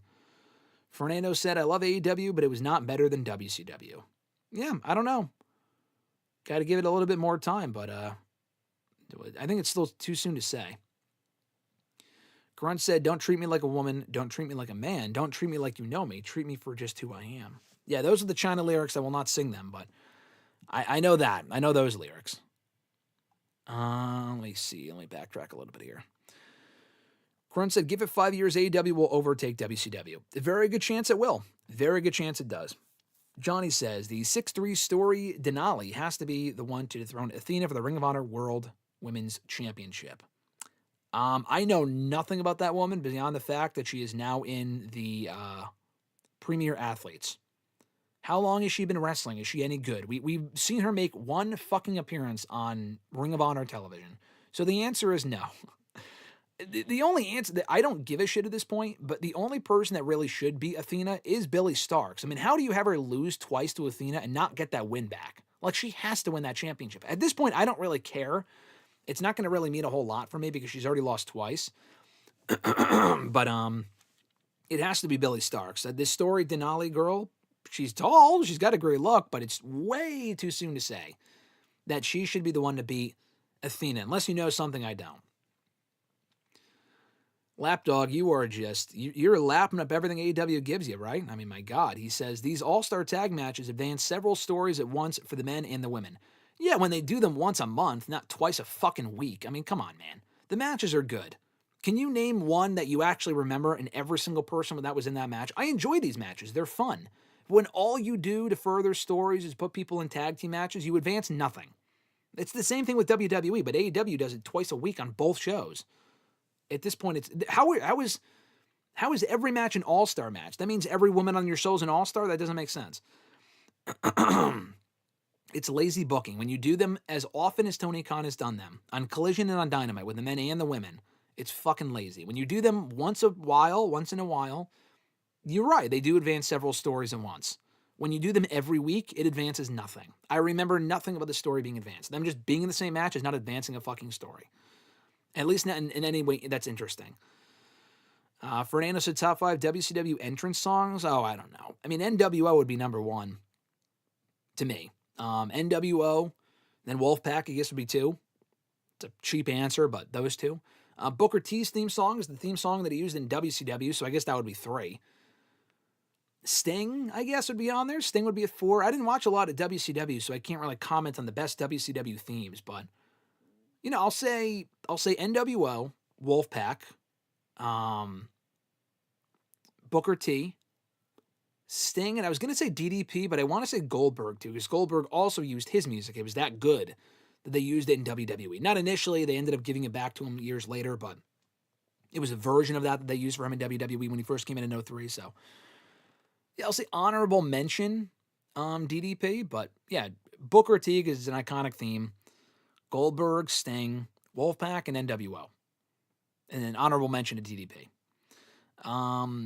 Fernando said, I love AEW, but it was not better than WCW. Yeah, I don't know. Got to give it a little bit more time, but I think it's still too soon to say. Grunt said, don't treat me like a woman. Don't treat me like a man. Don't treat me like you know me. Treat me for just who I am. Yeah, those are the China lyrics. I will not sing them, but I know that. I know those lyrics. Let me see. Let me backtrack a little bit here. Grunt said, give it 5 years, AEW will overtake WCW. A very good chance it will. Very good chance it does. Johnny says, the 6'3" story Denali has to be the one to dethrone Athena for the Ring of Honor World Women's Championship. I know nothing about that woman beyond the fact that she is now in the Premier Athletes. How long has she been wrestling? Is she any good? We've seen her make one fucking appearance on Ring of Honor television. So the answer is no. The only answer that I don't give a shit at this point, but the only person that really should be Athena is Billie Starkz. I mean, how do you have her lose twice to Athena and not get that win back? Like, she has to win that championship. At this point, I don't really care. It's not going to really mean a whole lot for me because she's already lost twice. But it has to be Billie Starkz. This story, Denali girl, she's tall, she's got a great look, but it's way too soon to say that she should be the one to beat Athena, unless you know something I don't. Lapdog, you are just, you're lapping up everything AEW gives you, right? I mean, my God. He says, these all-star tag matches advance several stories at once for the men and the women. Yeah, when they do them once a month, not twice a fucking week. I mean, come on, man. The matches are good. Can you name one that you actually remember in every single person that was in that match? I enjoy these matches. They're fun. When all you do to further stories is put people in tag team matches, you advance nothing. It's the same thing with WWE, but AEW does it twice a week on both shows. At this point, it's how is every match an all-star match? That means every woman on your show is an all-star? That doesn't make sense. It's lazy booking. When you do them as often as Tony Khan has done them, on Collision and on Dynamite, with the men and the women, it's fucking lazy. When you do them once in a while, you're right, they do advance several stories at once. When you do them every week, it advances nothing. I remember nothing about the story being advanced. Them just being in the same match is not advancing a fucking story. At least not in any way that's interesting. Fernando said top 5 WCW entrance songs. Oh, I don't know. I mean, NWO would be number 1 to me. NWO, then Wolfpack, I guess, would be 2. It's a cheap answer, but those 2. Booker T's theme song is the theme song that he used in WCW, so I guess that would be 3. Sting, I guess, would be on there. Sting would be at 4. I didn't watch a lot of WCW, so I can't really comment on the best WCW themes, but you know, I'll say NWO, Wolfpack, Booker T, Sting, and I was going to say DDP, but I want to say Goldberg too, because Goldberg also used his music. It was that good that they used it in WWE. Not initially, they ended up giving it back to him years later, but it was a version of that they used for him in WWE when he first came in 03, so yeah, I'll say honorable mention DDP, but yeah, Booker T is an iconic theme. Goldberg, Sting, Wolfpack, and NWO. And an honorable mention to DDP.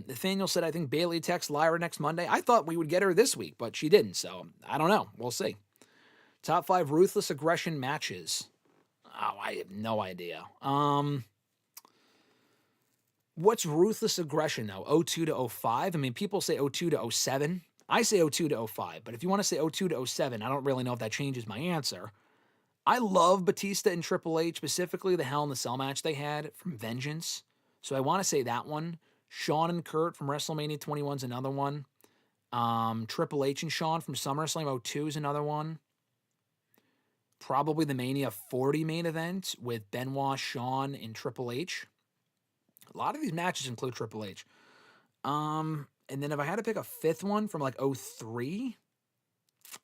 Nathaniel said, I think Bayley texts Lyra next Monday. I thought we would get her this week, but she didn't, so I don't know. We'll see. Top 5 ruthless aggression matches. Oh, I have no idea. What's ruthless aggression, though? 02 to 05? I mean, people say 02 to 07. I say 02 to 05, but if you want to say 02 to 07, I don't really know if that changes my answer. I love Batista and Triple H, specifically the Hell in the Cell match they had from Vengeance. So I want to say that one. Shawn and Kurt from WrestleMania 21 is another one. Triple H and Shawn from SummerSlam 02 is another one. Probably the Mania 40 main event with Benoit, Shawn, and Triple H. A lot of these matches include Triple H. And then if I had to pick a 5th one from like 03...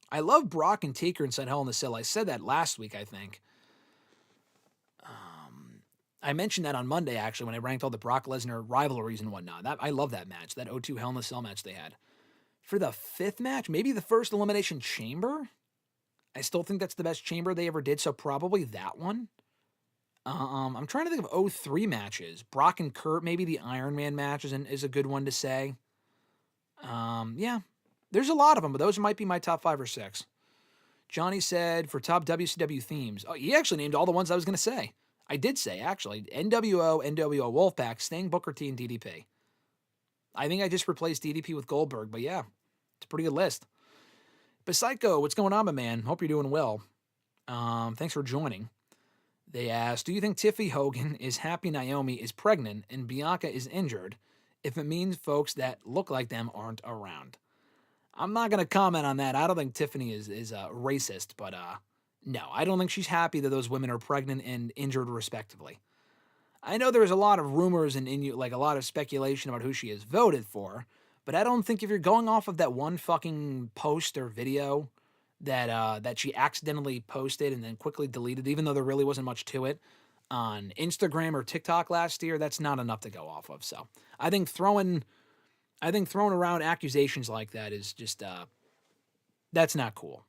I love Brock and Taker inside Hell in the Cell. I said that last week, I think. I mentioned that on Monday, actually, when I ranked all the Brock Lesnar rivalries and whatnot. I love that match, that 02 Hell in the Cell match they had. For the 5th match, maybe the first Elimination Chamber? I still think that's the best chamber they ever did, so probably that one. I'm trying to think of 03 matches. Brock and Kurt, maybe the Iron Man match is a good one to say. Yeah. There's a lot of them, but those might be my top 5 or 6. Johnny said for top WCW themes. Oh, he actually named all the ones I was going to say. I did say, actually. NWO, NWO Wolfpack, Sting, Booker T, and DDP. I think I just replaced DDP with Goldberg, but yeah, it's a pretty good list. But Psycho, what's going on, my man? Hope you're doing well. Thanks for joining. They asked, do you think Tiffy Hogan is happy Naomi is pregnant and Bianca is injured if it means folks that look like them aren't around? I'm not going to comment on that. I don't think Tiffany is racist, but no, I don't think she's happy that those women are pregnant and injured respectively. I know there's a lot of rumors and like a lot of speculation about who she has voted for, but I don't think if you're going off of that one fucking post or video that she accidentally posted and then quickly deleted, even though there really wasn't much to it, on Instagram or TikTok last year, that's not enough to go off of. So I think throwing around accusations like that is just that's not cool.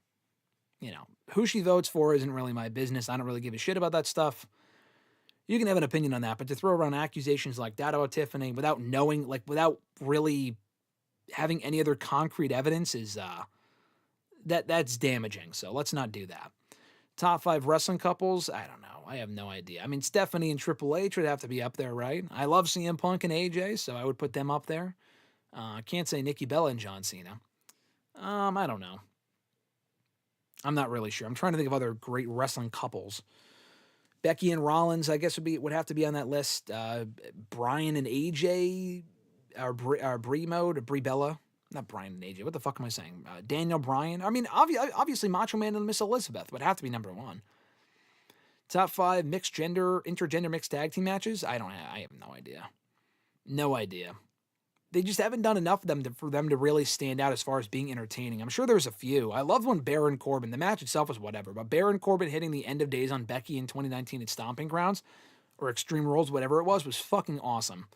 You know, who she votes for isn't really my business. I don't really give a shit about that stuff. You can have an opinion on that, but to throw around accusations like that about Tiffany without knowing, like without really having any other concrete evidence is that's damaging. So let's not do that. Top 5 wrestling couples? I don't know. I have no idea. I mean, Stephanie and Triple H would have to be up there, right? I love CM Punk and AJ, so I would put them up there. I can't say Nikki Bella and John Cena. I don't know. I'm not really sure. I'm trying to think of other great wrestling couples. Becky and Rollins, I guess, would have to be on that list. Brian and AJ, or Brie Mode, or Brie Bella. Not Brian and AJ. What the fuck am I saying? Daniel Bryan. I mean, obviously Macho Man and Miss Elizabeth would have to be number 1. Top 5 intergender mixed tag team matches. I have no idea. No idea. They just haven't done enough of them for them to really stand out as far as being entertaining. I'm sure there's a few. I loved when Baron Corbin, the match itself was whatever, but Baron Corbin hitting the end of days on Becky in 2019 at Stomping Grounds, or Extreme Rules, whatever it was fucking awesome.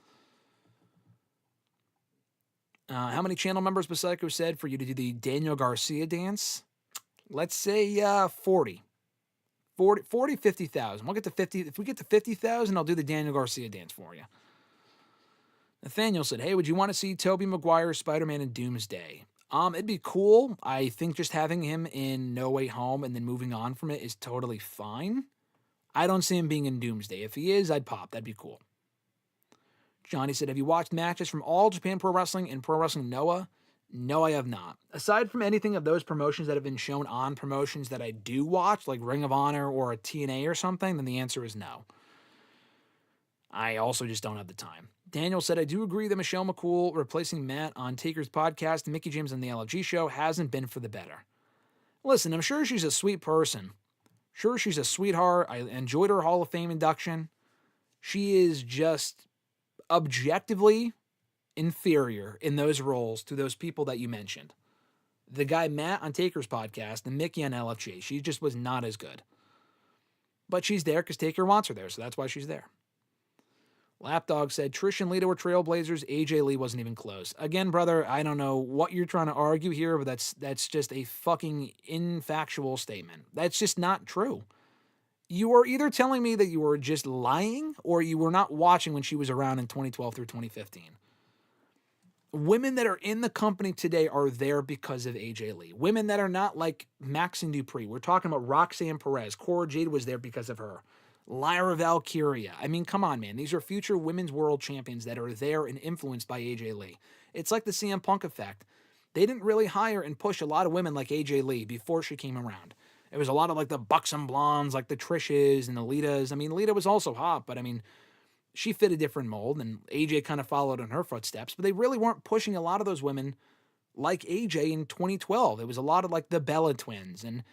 How many channel members Psycho said for you to do the Daniel Garcia dance? Let's say 40. 50,000. We'll get to 50. If we get to 50,000, I'll do the Daniel Garcia dance for you. Nathaniel said, hey, would you want to see Tobey Maguire, Spider-Man, and Doomsday? It'd be cool. I think just having him in No Way Home and then moving on from it is totally fine. I don't see him being in Doomsday. If he is, I'd pop. That'd be cool. Johnny said, have you watched matches from All Japan Pro Wrestling and Pro Wrestling Noah? No, I have not. Aside from anything of those promotions that have been shown on promotions that I do watch, like Ring of Honor or a TNA or something, then the answer is no. I also just don't have the time. Daniel said, I do agree that Michelle McCool replacing Matt on Taker's podcast and Mickey James on the LFG show hasn't been for the better. Listen, I'm sure she's a sweet person. Sure, she's a sweetheart. I enjoyed her Hall of Fame induction. She is just objectively inferior in those roles to those people that you mentioned. The guy Matt on Taker's podcast and Mickey on LFG. She just was not as good. But she's there because Taker wants her there, so that's why she's there. Lapdog said, Trish and Lita were trailblazers. AJ Lee wasn't even close. Again, brother, I don't know what you're trying to argue here, but that's just a fucking infactual statement. That's just not true. You are either telling me that you were just lying or you were not watching when she was around in 2012 through 2015. Women that are in the company today are there because of AJ Lee. Women that are not like Max and Dupree. We're talking about Roxanne Perez. Cora Jade was there because of her. Lyra Valkyria. I mean, come on, man. These are future women's world champions that are there and influenced by AJ Lee. It's like the CM Punk effect. They didn't really hire and push a lot of women like AJ Lee before she came around. It was a lot of like the buxom blondes, like the Trishes and the Litas. I mean, Lita was also hot, but I mean, she fit a different mold, and AJ kind of followed in her footsteps. But they really weren't pushing a lot of those women like AJ in 2012. It was a lot of like the Bella twins. And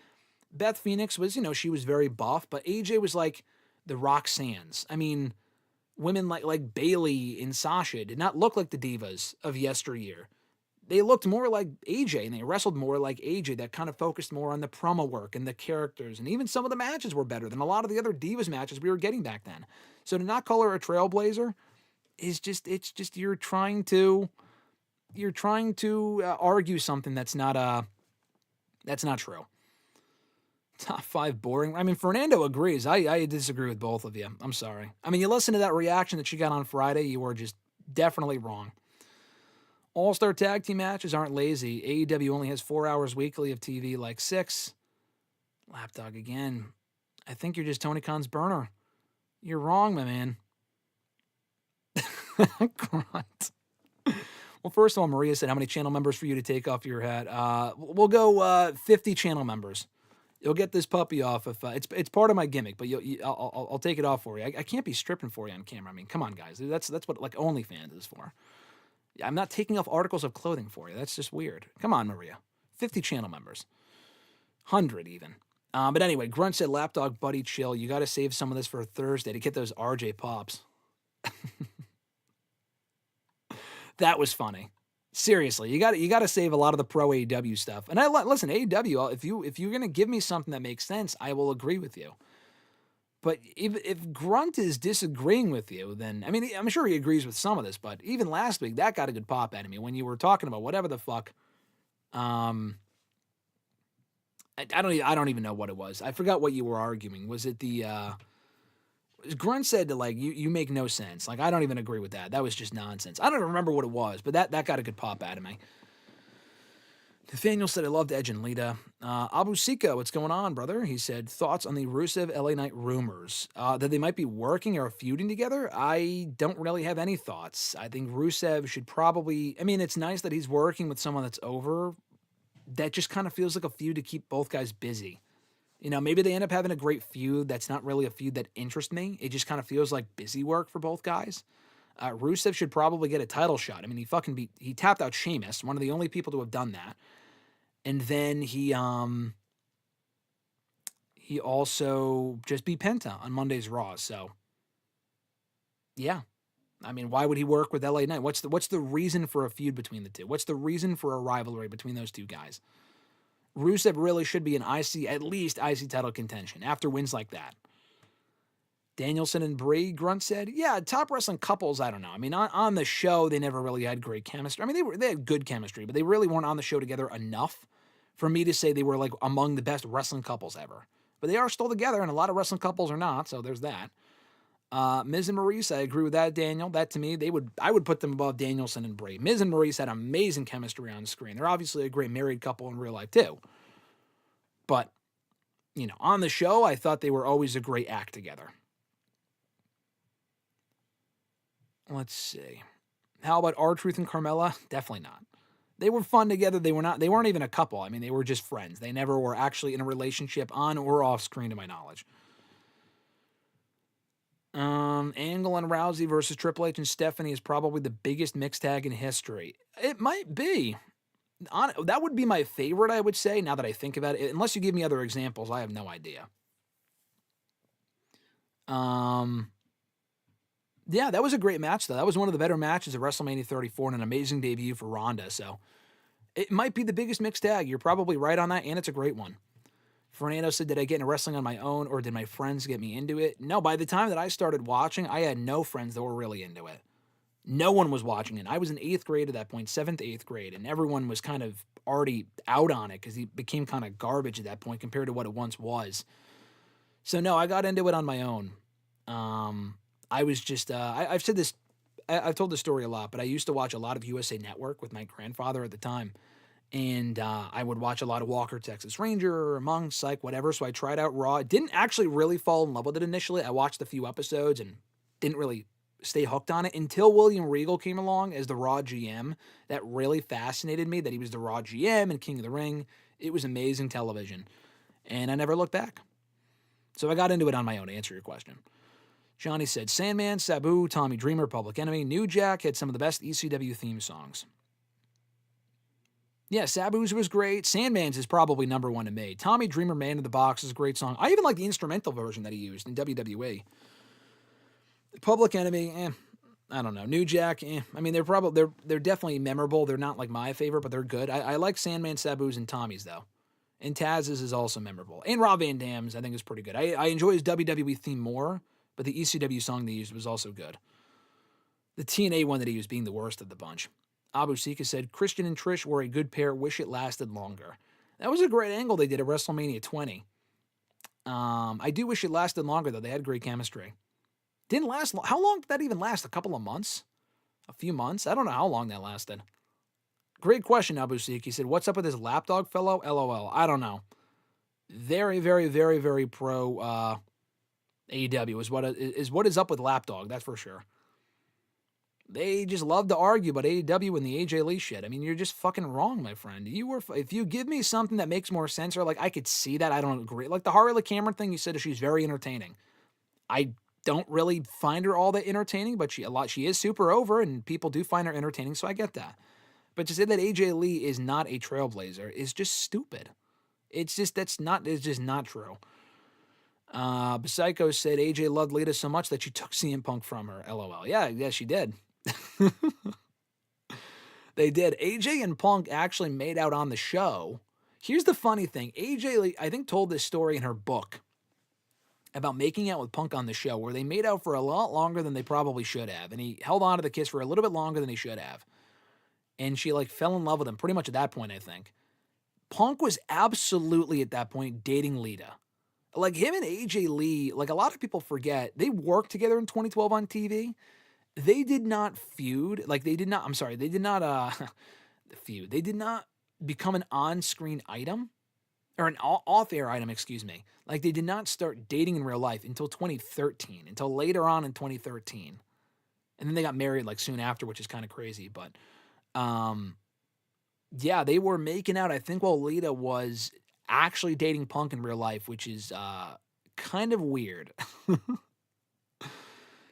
Beth Phoenix was, she was very buff, but AJ was like the Roxannes. I mean, women like Bailey and Sasha did not look like the divas of yesteryear. They looked more like AJ, and they wrestled more like AJ. That kind of focused more on the promo work and the characters, and even some of the matches were better than a lot of the other divas matches we were getting back then. So to not call her a trailblazer is just you're trying to argue something that's not true. Top 5 boring. I mean, Fernando agrees. I disagree with both of you. I'm sorry. I mean, you listen to that reaction that she got on Friday, you were just definitely wrong. All-Star tag team matches aren't lazy. AEW only has 4 hours weekly of TV, like 6. Lapdog again. I think you're just Tony Khan's burner. You're wrong, my man. Grunt. Well, first of all, Maria said, how many channel members for you to take off your hat? We'll go 50 channel members. You'll get this puppy off if it's part of my gimmick, but I'll take it off for you. I can't be stripping for you on camera. I mean, come on, guys. That's what like OnlyFans is for. I'm not taking off articles of clothing for you. That's just weird. Come on, Maria. 50 channel members. 100 even. But anyway, Grunt said, Lapdog, buddy, chill. You got to save some of this for Thursday to get those RJ pops. That was funny. Seriously, you got to save a lot of the pro AEW stuff. And listen, AEW, if you're gonna give me something that makes sense, I will agree with you. But if Grunt is disagreeing with you, then I mean, I'm sure he agrees with some of this. But even last week, that got a good pop out of me when you were talking about whatever the fuck. I don't even know what it was. I forgot what you were arguing. Was it the Grunt said to like you make no sense. Like I don't even agree with that. That was just nonsense. I don't even remember what it was, but that got a good pop out of me. Nathaniel said, I loved Edge and Lita. Abu Sika, what's going on, brother? He said, thoughts on the Rusev LA Knight rumors that they might be working or feuding together? I don't really have any thoughts. I think Rusev should probably, I mean, it's nice that he's working with someone that's over. That just kind of feels like a feud to keep both guys busy. You know, maybe they end up having a great feud. That's not really a feud that interests me. It just kind of feels like busy work for both guys. Rusev should probably get a title shot. I mean, he tapped out Sheamus, one of the only people to have done that. And then he also just beat Penta on Monday's Raw. So, yeah. I mean, why would he work with LA Knight? What's the reason for a feud between the two? What's the reason for a rivalry between those two guys? Rusev really should be at least IC title contention after wins like that. Danielson and Brie, Grunt said, yeah, top wrestling couples, I don't know. I mean, on the show, they never really had great chemistry. I mean, they had good chemistry, but they really weren't on the show together enough for me to say they were like among the best wrestling couples ever. But they are still together, and a lot of wrestling couples are not, so there's that. Miz and Maurice, I agree with that, Daniel. That to me, I would put them above Danielson and Brie. Miz and Maurice had amazing chemistry on the screen. They're obviously a great married couple in real life too. But, you know, on the show, I thought they were always a great act together. Let's see. How about R-Truth and Carmella? Definitely not. They were fun together. They weren't even a couple. I mean, they were just friends. They never were actually in a relationship on or off screen, to my knowledge. Angle and Rousey versus Triple H and Stephanie is probably the biggest mixed tag in history. It might be. That would be my favorite, I would say, now that I think about it. Unless you give me other examples, I have no idea. Yeah, that was a great match, though. That was one of the better matches of WrestleMania 34 and an amazing debut for Ronda. So it might be the biggest mixed tag. You're probably right on that, and it's a great one. Fernando said, did I get into wrestling on my own, or did my friends get me into it? No, by the time that I started watching, I had no friends that were really into it. No one was watching it. I was in 8th grade at that point, 7th, 8th grade, and everyone was kind of already out on it because it became kind of garbage at that point compared to what it once was. So, no, I got into it on my own. I was just, I've said this, I've told this story a lot, but I used to watch a lot of USA Network with my grandfather at the time. And I would watch a lot of Walker, Texas Ranger, Monk, Psych, whatever. So I tried out Raw. Didn't actually really fall in love with it initially. I watched a few episodes and didn't really stay hooked on it until William Regal came along as the Raw GM. That really fascinated me, that he was the Raw GM and King of the Ring. It was amazing television. And I never looked back. So I got into it on my own, to answer your question. Johnny said, Sandman, Sabu, Tommy Dreamer, Public Enemy, New Jack had some of the best ECW theme songs. Yeah, Sabu's was great. Sandman's is probably number one to me. Tommy Dreamer, Man in the Box is a great song. I even like the instrumental version that he used in WWE. Public Enemy, I don't know. New Jack, I mean, they're definitely memorable. They're not like my favorite, but they're good. I like Sandman, Sabu's, and Tommy's, though. And Taz's is also memorable. And Rob Van Dam's, I think, is pretty good. I enjoy his WWE theme more, but the ECW song they used was also good. The TNA one that he used being the worst of the bunch. Abu Sika said, Christian and Trish were a good pair. Wish it lasted longer. That was a great angle they did at WrestleMania 20. I do wish it lasted longer, though. They had great chemistry. Didn't last long. How long did that even last? A couple of months? A few months? I don't know how long that lasted. Great question, Abu Sika. He said, what's up with this lapdog fellow? LOL. I don't know. very, very, very, very pro AEW is what is up with Lapdog. That's for sure. They just love to argue about AEW and the AJ Lee shit. I mean, you're just fucking wrong, my friend. If you give me something that makes more sense, or like I could see that, I don't agree. Like the Harley Cameron thing, you said she's very entertaining. I don't really find her all that entertaining, but she is super over, and people do find her entertaining, so I get that. But to say that AJ Lee is not a trailblazer is just stupid. It's just not true. Psycho said AJ loved Lita so much that she took CM Punk from her. LOL. Yeah, she did. They did. AJ and Punk actually made out on the show. Here's the funny thing. AJ Lee, I think, told this story in her book about making out with Punk on the show, where they made out for a lot longer than they probably should have. And he held on to the kiss for a little bit longer than he should have. And she fell in love with him pretty much at that point, I think. Punk was absolutely at that point dating Lita. Like him and AJ Lee, like a lot of people forget, they worked together in 2012 on TV. They did not feud. They did not feud. They did not become an on-screen item or an off-air item, excuse me. Like they did not start dating in real life until 2013, until later on in 2013. And then they got married soon after, which is kind of crazy, but yeah, they were making out, I think, while Lita was actually dating Punk in real life, which is kind of weird.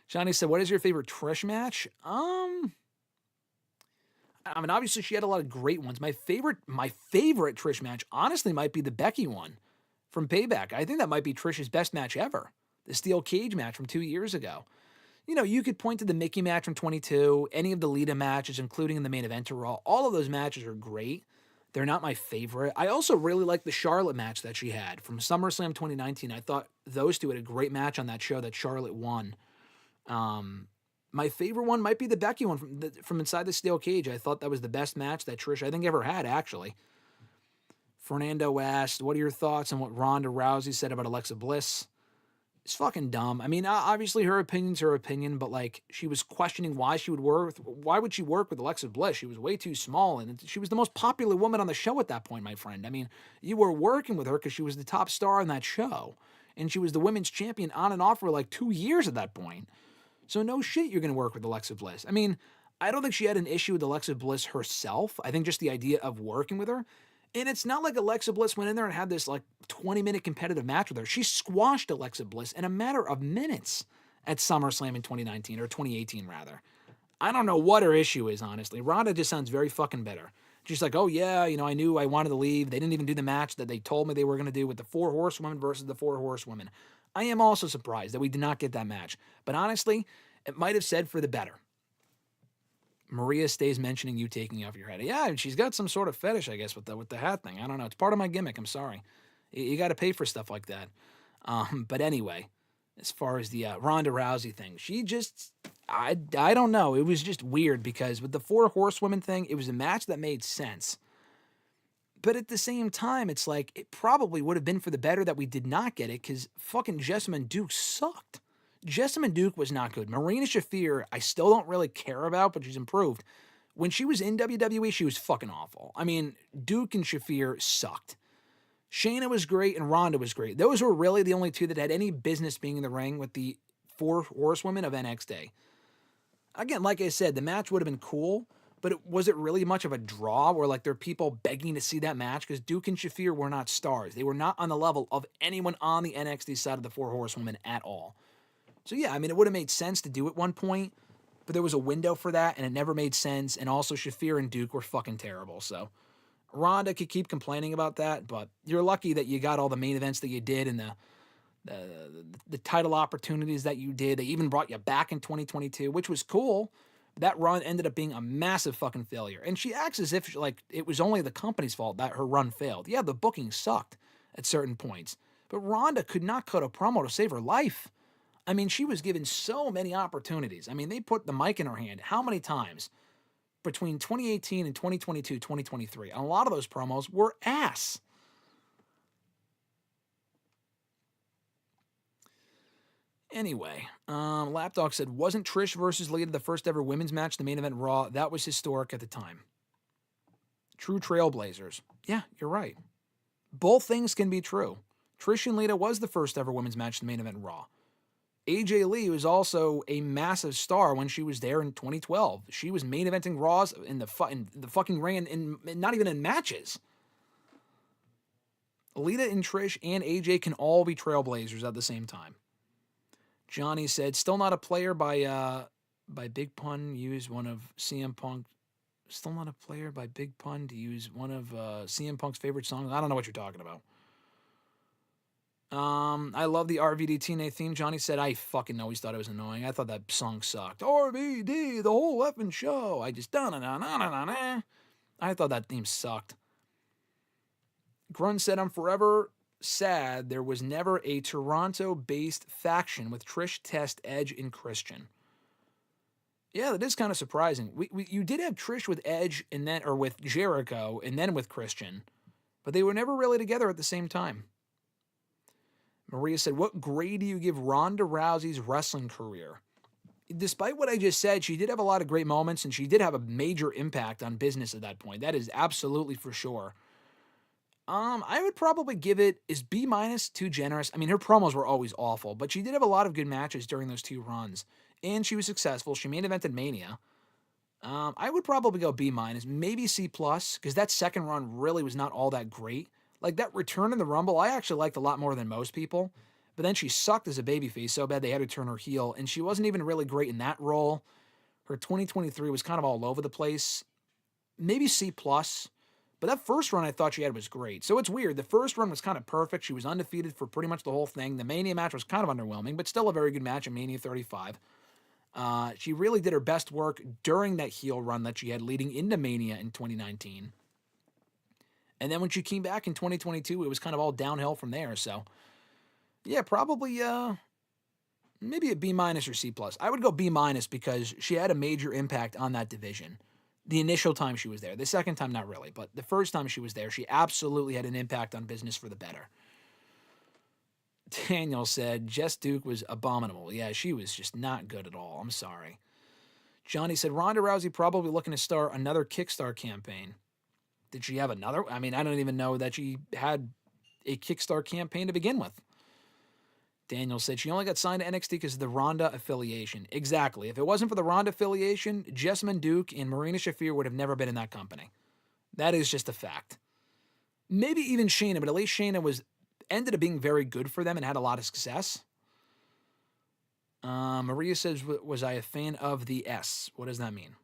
Johnny said, what is your favorite Trish match? I mean, obviously she had a lot of great ones. My favorite Trish match, honestly, might be the Becky one from Payback. I think that might be Trish's best match ever. The steel cage match from 2 years ago. You know, you could point to the Mickey match from 22, any of the Lita matches, including in the main event to Raw. All of those matches are great. They're not my favorite. I also really like the Charlotte match that she had from SummerSlam 2019. I thought those two had a great match on that show that Charlotte won. My favorite one might be the Becky one from inside the steel cage. I thought that was the best match that Trish, I think, ever had, actually. Fernando asked, what are your thoughts on what Ronda Rousey said about Alexa Bliss? It's fucking dumb. I mean, obviously her opinion's her opinion, but she was questioning why would she work with Alexa Bliss? She was way too small, and she was the most popular woman on the show at that point, my friend. I mean, you were working with her because she was the top star on that show, and she was the women's champion on and off for 2 years at that point. So no shit you're going to work with Alexa Bliss. I mean, I don't think she had an issue with Alexa Bliss herself. I think just the idea of working with her. And it's not like Alexa Bliss went in there and had this 20-minute competitive match with her. She squashed Alexa Bliss in a matter of minutes at SummerSlam in 2019, or 2018 rather. I don't know what her issue is, honestly. Ronda just sounds very fucking bitter. She's like, oh yeah, I knew I wanted to leave. They didn't even do the match that they told me they were going to do with the 4 Horsewomen versus the 4 Horsewomen. I am also surprised that we did not get that match. But honestly, it might have said for the better. Maria stays mentioning you taking off your head. Yeah, she's got some sort of fetish, I guess, with the hat thing. I don't know. It's part of my gimmick. I'm sorry. You got to pay for stuff like that. But anyway, as far as the Ronda Rousey thing, she just, I don't know. It was just weird because with the 4 Horsewomen thing, it was a match that made sense. But at the same time, it's it probably would have been for the better that we did not get it because fucking Jessamine Duke sucked. Jessamine Duke was not good. Marina Shafir, I still don't really care about, but she's improved. When she was in WWE, she was fucking awful. I mean, Duke and Shafir sucked. Shayna was great and Ronda was great. Those were really the only two that had any business being in the ring with the 4 Horsewomen of NXT. Again, like I said, the match would have been cool, but was it really much of a draw where there are people begging to see that match? Because Duke and Shafir were not stars. They were not on the level of anyone on the NXT side of the 4 Horsewomen at all. So yeah, I mean, it would have made sense to do at one point, but there was a window for that, and it never made sense, and also Shafir and Duke were fucking terrible, so Ronda could keep complaining about that, but you're lucky that you got all the main events that you did and the title opportunities that you did. They even brought you back in 2022, which was cool. That run ended up being a massive fucking failure, and she acts as if it was only the company's fault that her run failed. Yeah, the booking sucked at certain points, but Ronda could not cut a promo to save her life. I mean, she was given so many opportunities. I mean, they put the mic in her hand how many times between 2018 and 2022, 2023? And a lot of those promos were ass. Anyway, Lapdog said, wasn't Trish versus Lita the first ever women's match, the main event Raw? That was historic at the time. True trailblazers. Yeah, you're right. Both things can be true. Trish and Lita was the first ever women's match in the main event in Raw. AJ Lee was also a massive star when she was there in 2012. She was main eventing Raws in the fucking ring and not even in matches. Lita and Trish and AJ can all be trailblazers at the same time. Johnny said, still not a player by Big Pun. Use one of CM Punk. Still not a player by Big Pun to use one of CM Punk's favorite songs. I don't know what you're talking about. I love the RVD TNA theme. Johnny said, I fucking always thought it was annoying. I thought that song sucked. RVD, the whole effing show. I just da-na-na-na-na-na. I thought that theme sucked. Grunt said, I'm forever sad there was never a Toronto-based faction with Trish, Test, Edge, and Christian. Yeah, that is kind of surprising. You did have Trish with Edge and then, or with Jericho and then with Christian, but they were never really together at the same time. Maria said, what grade do you give Ronda Rousey's wrestling career? Despite what I just said, she did have a lot of great moments, and she did have a major impact on business at that point. That is absolutely for sure. I would probably give it, is B- too generous? I mean, her promos were always awful, but she did have a lot of good matches during those 2 runs, and she was successful. She main evented Mania. I would probably go B-, maybe C+, because that second run really was not all that great. Like, that return in the Rumble, I actually liked a lot more than most people. But then she sucked as a babyface so bad they had to turn her heel, and she wasn't even really great in that role. Her 2023 was kind of all over the place. Maybe C+. But that first run I thought she had was great. So it's weird. The first run was kind of perfect. She was undefeated for pretty much the whole thing. The Mania match was kind of underwhelming, but still a very good match in Mania 35. She really did her best work during that heel run that she had leading into Mania in 2019. And then when she came back in 2022, it was kind of all downhill from there. So, yeah, probably maybe a B- or C+. I would go B- because she had a major impact on that division. The initial time she was there. The second time, not really. But the first time she was there, she absolutely had an impact on business for the better. Daniel said, Jess Duke was abominable. Yeah, she was just not good at all. I'm sorry. Johnny said, Ronda Rousey probably looking to start another Kickstarter campaign. Did she have another? I mean, I don't even know that she had a Kickstarter campaign to begin with. Daniel said she only got signed to NXT because of the Ronda affiliation. Exactly. If it wasn't for the Ronda affiliation, Jessamine Duke and Marina Shafir would have never been in that company. That is just a fact. Maybe even Shayna, but at least Shayna ended up being very good for them and had a lot of success. Maria says, was I a fan of the S? What does that mean?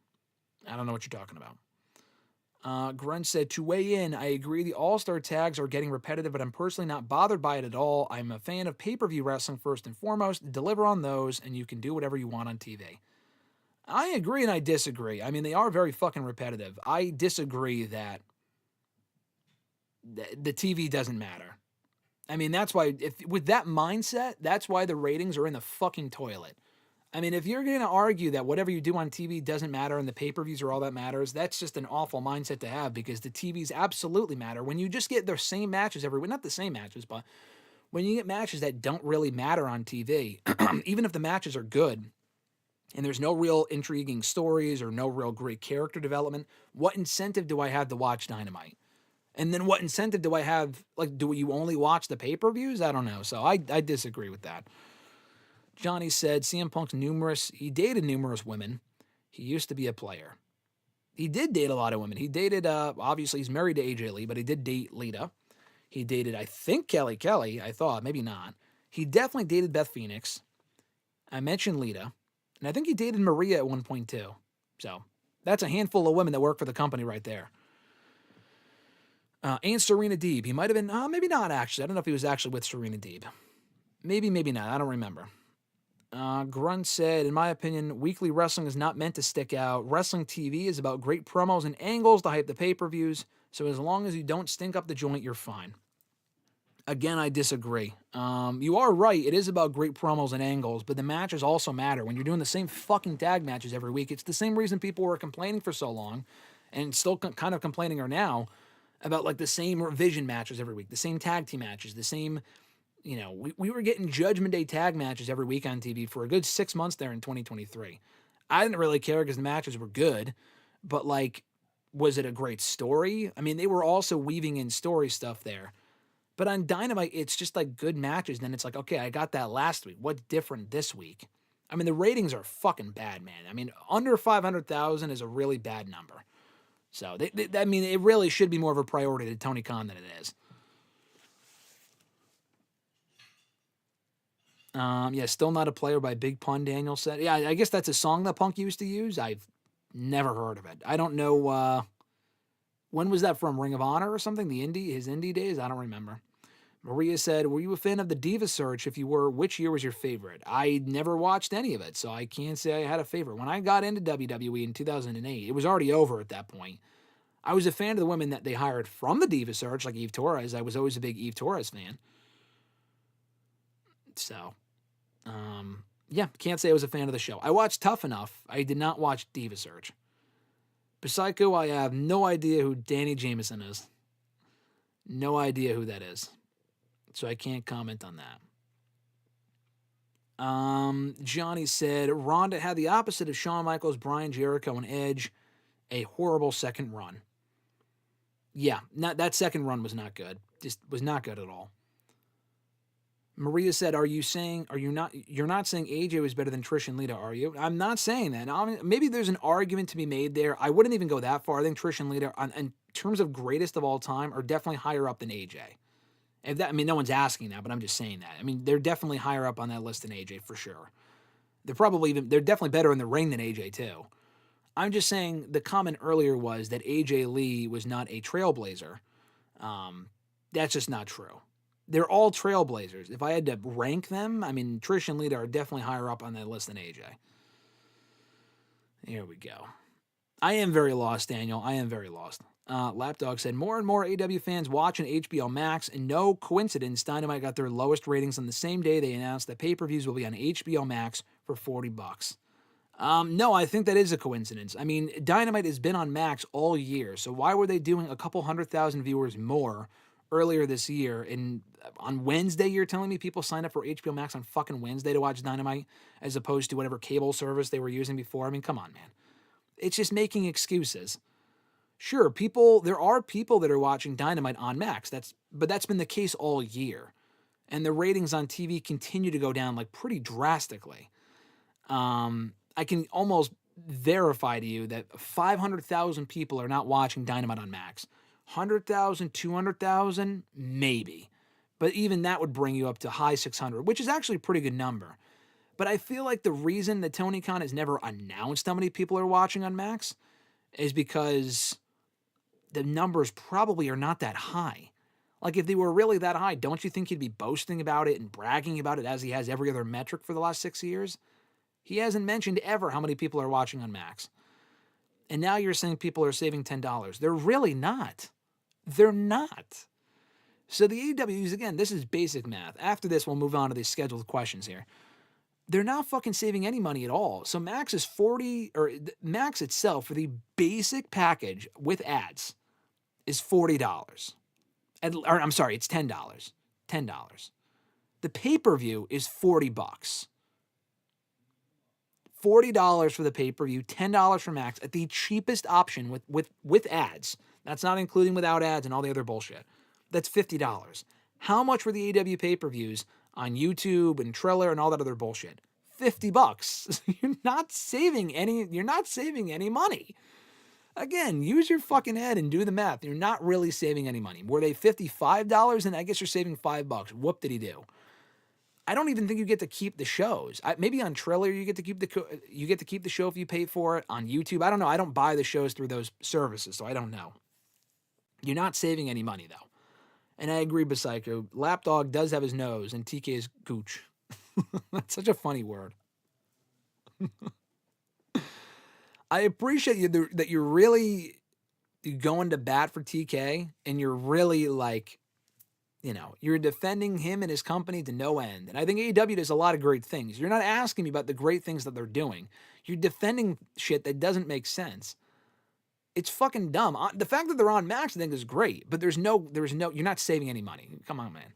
I don't know what you're talking about. Grunt said, to weigh in, I agree the All-Star tags are getting repetitive, but I'm personally not bothered by it at all. I'm a fan of pay-per-view wrestling first and foremost. Deliver on those, and you can do whatever you want on TV. I agree and I disagree. I mean, they are very fucking repetitive. I disagree that the TV doesn't matter. I mean, that's why, with that mindset, that's why the ratings are in the fucking toilet. I mean, if you're going to argue that whatever you do on TV doesn't matter and the pay-per-views are all that matters, that's just an awful mindset to have, because the TVs absolutely matter. When you just get the same matches every week, not the same matches, but when you get matches that don't really matter on TV, even if the matches are good and there's no real intriguing stories or no real great character development, what incentive do I have to watch Dynamite? And then what incentive do I have? Like, do you only watch the pay-per-views? I don't know. So I disagree with that. Johnny said, CM Punk's he dated numerous women. He used to be a player. He did date a lot of women. He dated, obviously he's married to AJ Lee, but he did date Lita. He dated, I think, Kelly, I thought, maybe not. He definitely dated Beth Phoenix. I mentioned Lita. And I think he dated Maria at one point too. So that's a handful of women that work for the company right there. And Serena Deeb. He might have been, maybe not actually. I don't know if he was actually with Serena Deeb. Maybe, maybe not. I don't remember. Grunt said, in my opinion, weekly wrestling is not meant to stick out. Wrestling TV is about great promos and angles to hype the pay-per-views. So as long as you don't stink up the joint, you're fine. Again, I disagree. You are right. It is about great promos and angles, but the matches also matter. When you're doing the same fucking tag matches every week, it's the same reason people were complaining for so long, and still kind of complaining are now, about like the same revision matches every week, the same tag team matches, the same, you know, we were getting Judgment Day tag matches every week on TV for a good 6 months there in 2023. I didn't really care because the matches were good, but like, was it a great story? I mean, they were also weaving in story stuff there. But on Dynamite, it's just like good matches. And then it's like, okay, I got that last week. What's different this week? I mean, the ratings are fucking bad, man. I mean, under 500,000 is a really bad number. So, I mean, it really should be more of a priority to Tony Khan than it is. Yeah, still not a player by Big Pun, Daniel said. Yeah, I guess that's a song that Punk used to use. I've never heard of it. I don't know, when was that from? Ring of Honor or something? His indie days? I don't remember. Maria said, were you a fan of the Diva Search? If you were, which year was your favorite? I never watched any of it, so I can't say I had a favorite. When I got into WWE in 2008, it was already over at that point. I was a fan of the women that they hired from the Diva Search, like Eve Torres. I was always a big Eve Torres fan. So, yeah, can't say I was a fan of the show. I watched Tough Enough. I did not watch Diva Search. Psycho, I have no idea who Danny Jameson is. No idea who that is. So I can't comment on that. Johnny said, Ronda had the opposite of Shawn Michaels, Bryan Jericho, and Edge. A horrible second run. Yeah, that second run was not good. Just was not good at all. Maria said, you're not saying AJ was better than Trish and Lita, are you? I'm not saying that. Now, maybe there's an argument to be made there. I wouldn't even go that far. I think Trish and Lita, in terms of greatest of all time, are definitely higher up than AJ. No one's asking that, but I'm just saying that. I mean, they're definitely higher up on that list than AJ for sure. They're definitely better in the ring than AJ too. I'm just saying the comment earlier was that AJ Lee was not a trailblazer. That's just not true. They're all trailblazers. If I had to rank them, I mean, Trish and Lita are definitely higher up on that list than AJ. Here we go. I am very lost, Daniel. I am very lost. Lapdog said, more and more AW fans watching HBO Max, and no coincidence, Dynamite got their lowest ratings on the same day they announced that pay-per-views will be on HBO Max for $40. No, I think that is a coincidence. I mean, Dynamite has been on Max all year, so why were they doing a couple 100,000 viewers more earlier this year? And on Wednesday, you're telling me people signed up for HBO Max on fucking Wednesday to watch Dynamite as opposed to whatever cable service they were using before? I mean, come on, man. It's just making excuses. Sure, there are people that are watching Dynamite on Max. But that's been the case all year. And the ratings on TV continue to go down like pretty drastically. I can almost verify to you that 500,000 people are not watching Dynamite on Max. 100,000, 200,000, maybe. But even that would bring you up to high 600, which is actually a pretty good number. But I feel like the reason that Tony Khan has never announced how many people are watching on Max is because the numbers probably are not that high. Like, if they were really that high, don't you think he'd be boasting about it and bragging about it as he has every other metric for the last 6 years? He hasn't mentioned ever how many people are watching on Max. And now you're saying people are saving $10. They're really not. They're not. So the AEWs, again, this is basic math. After this, we'll move on to these scheduled questions here. They're not fucking saving any money at all. So Max is Max itself for the basic package with ads is $40. I'm sorry, it's $10. $10. The pay-per-view is $40. $40 for the pay-per-view, $10 for Max at the cheapest option with ads. That's not including without ads and all the other bullshit. That's $50. How much were the AEW pay-per-views on YouTube and Triller and all that other bullshit? $50. You're not saving any money. Again, use your fucking head and do the math. You're not really saving any money. Were they $55? And I guess you're saving $5. Whoop did he do? I don't even think you get to keep the shows. Maybe on Triller you get to keep the show if you pay for it. On YouTube, I don't know. I don't buy the shows through those services, so I don't know. You're not saving any money though. And I agree with Psycho. Lapdog does have his nose, and TK is gooch. That's such a funny word. I appreciate that you're really going to bat for TK, and you're really you're defending him and his company to no end. And I think AEW does a lot of great things. You're not asking me about the great things that they're doing. You're defending shit that doesn't make sense. It's fucking dumb. The fact that they're on Max, I think, is great, but you're not saving any money. Come on, man.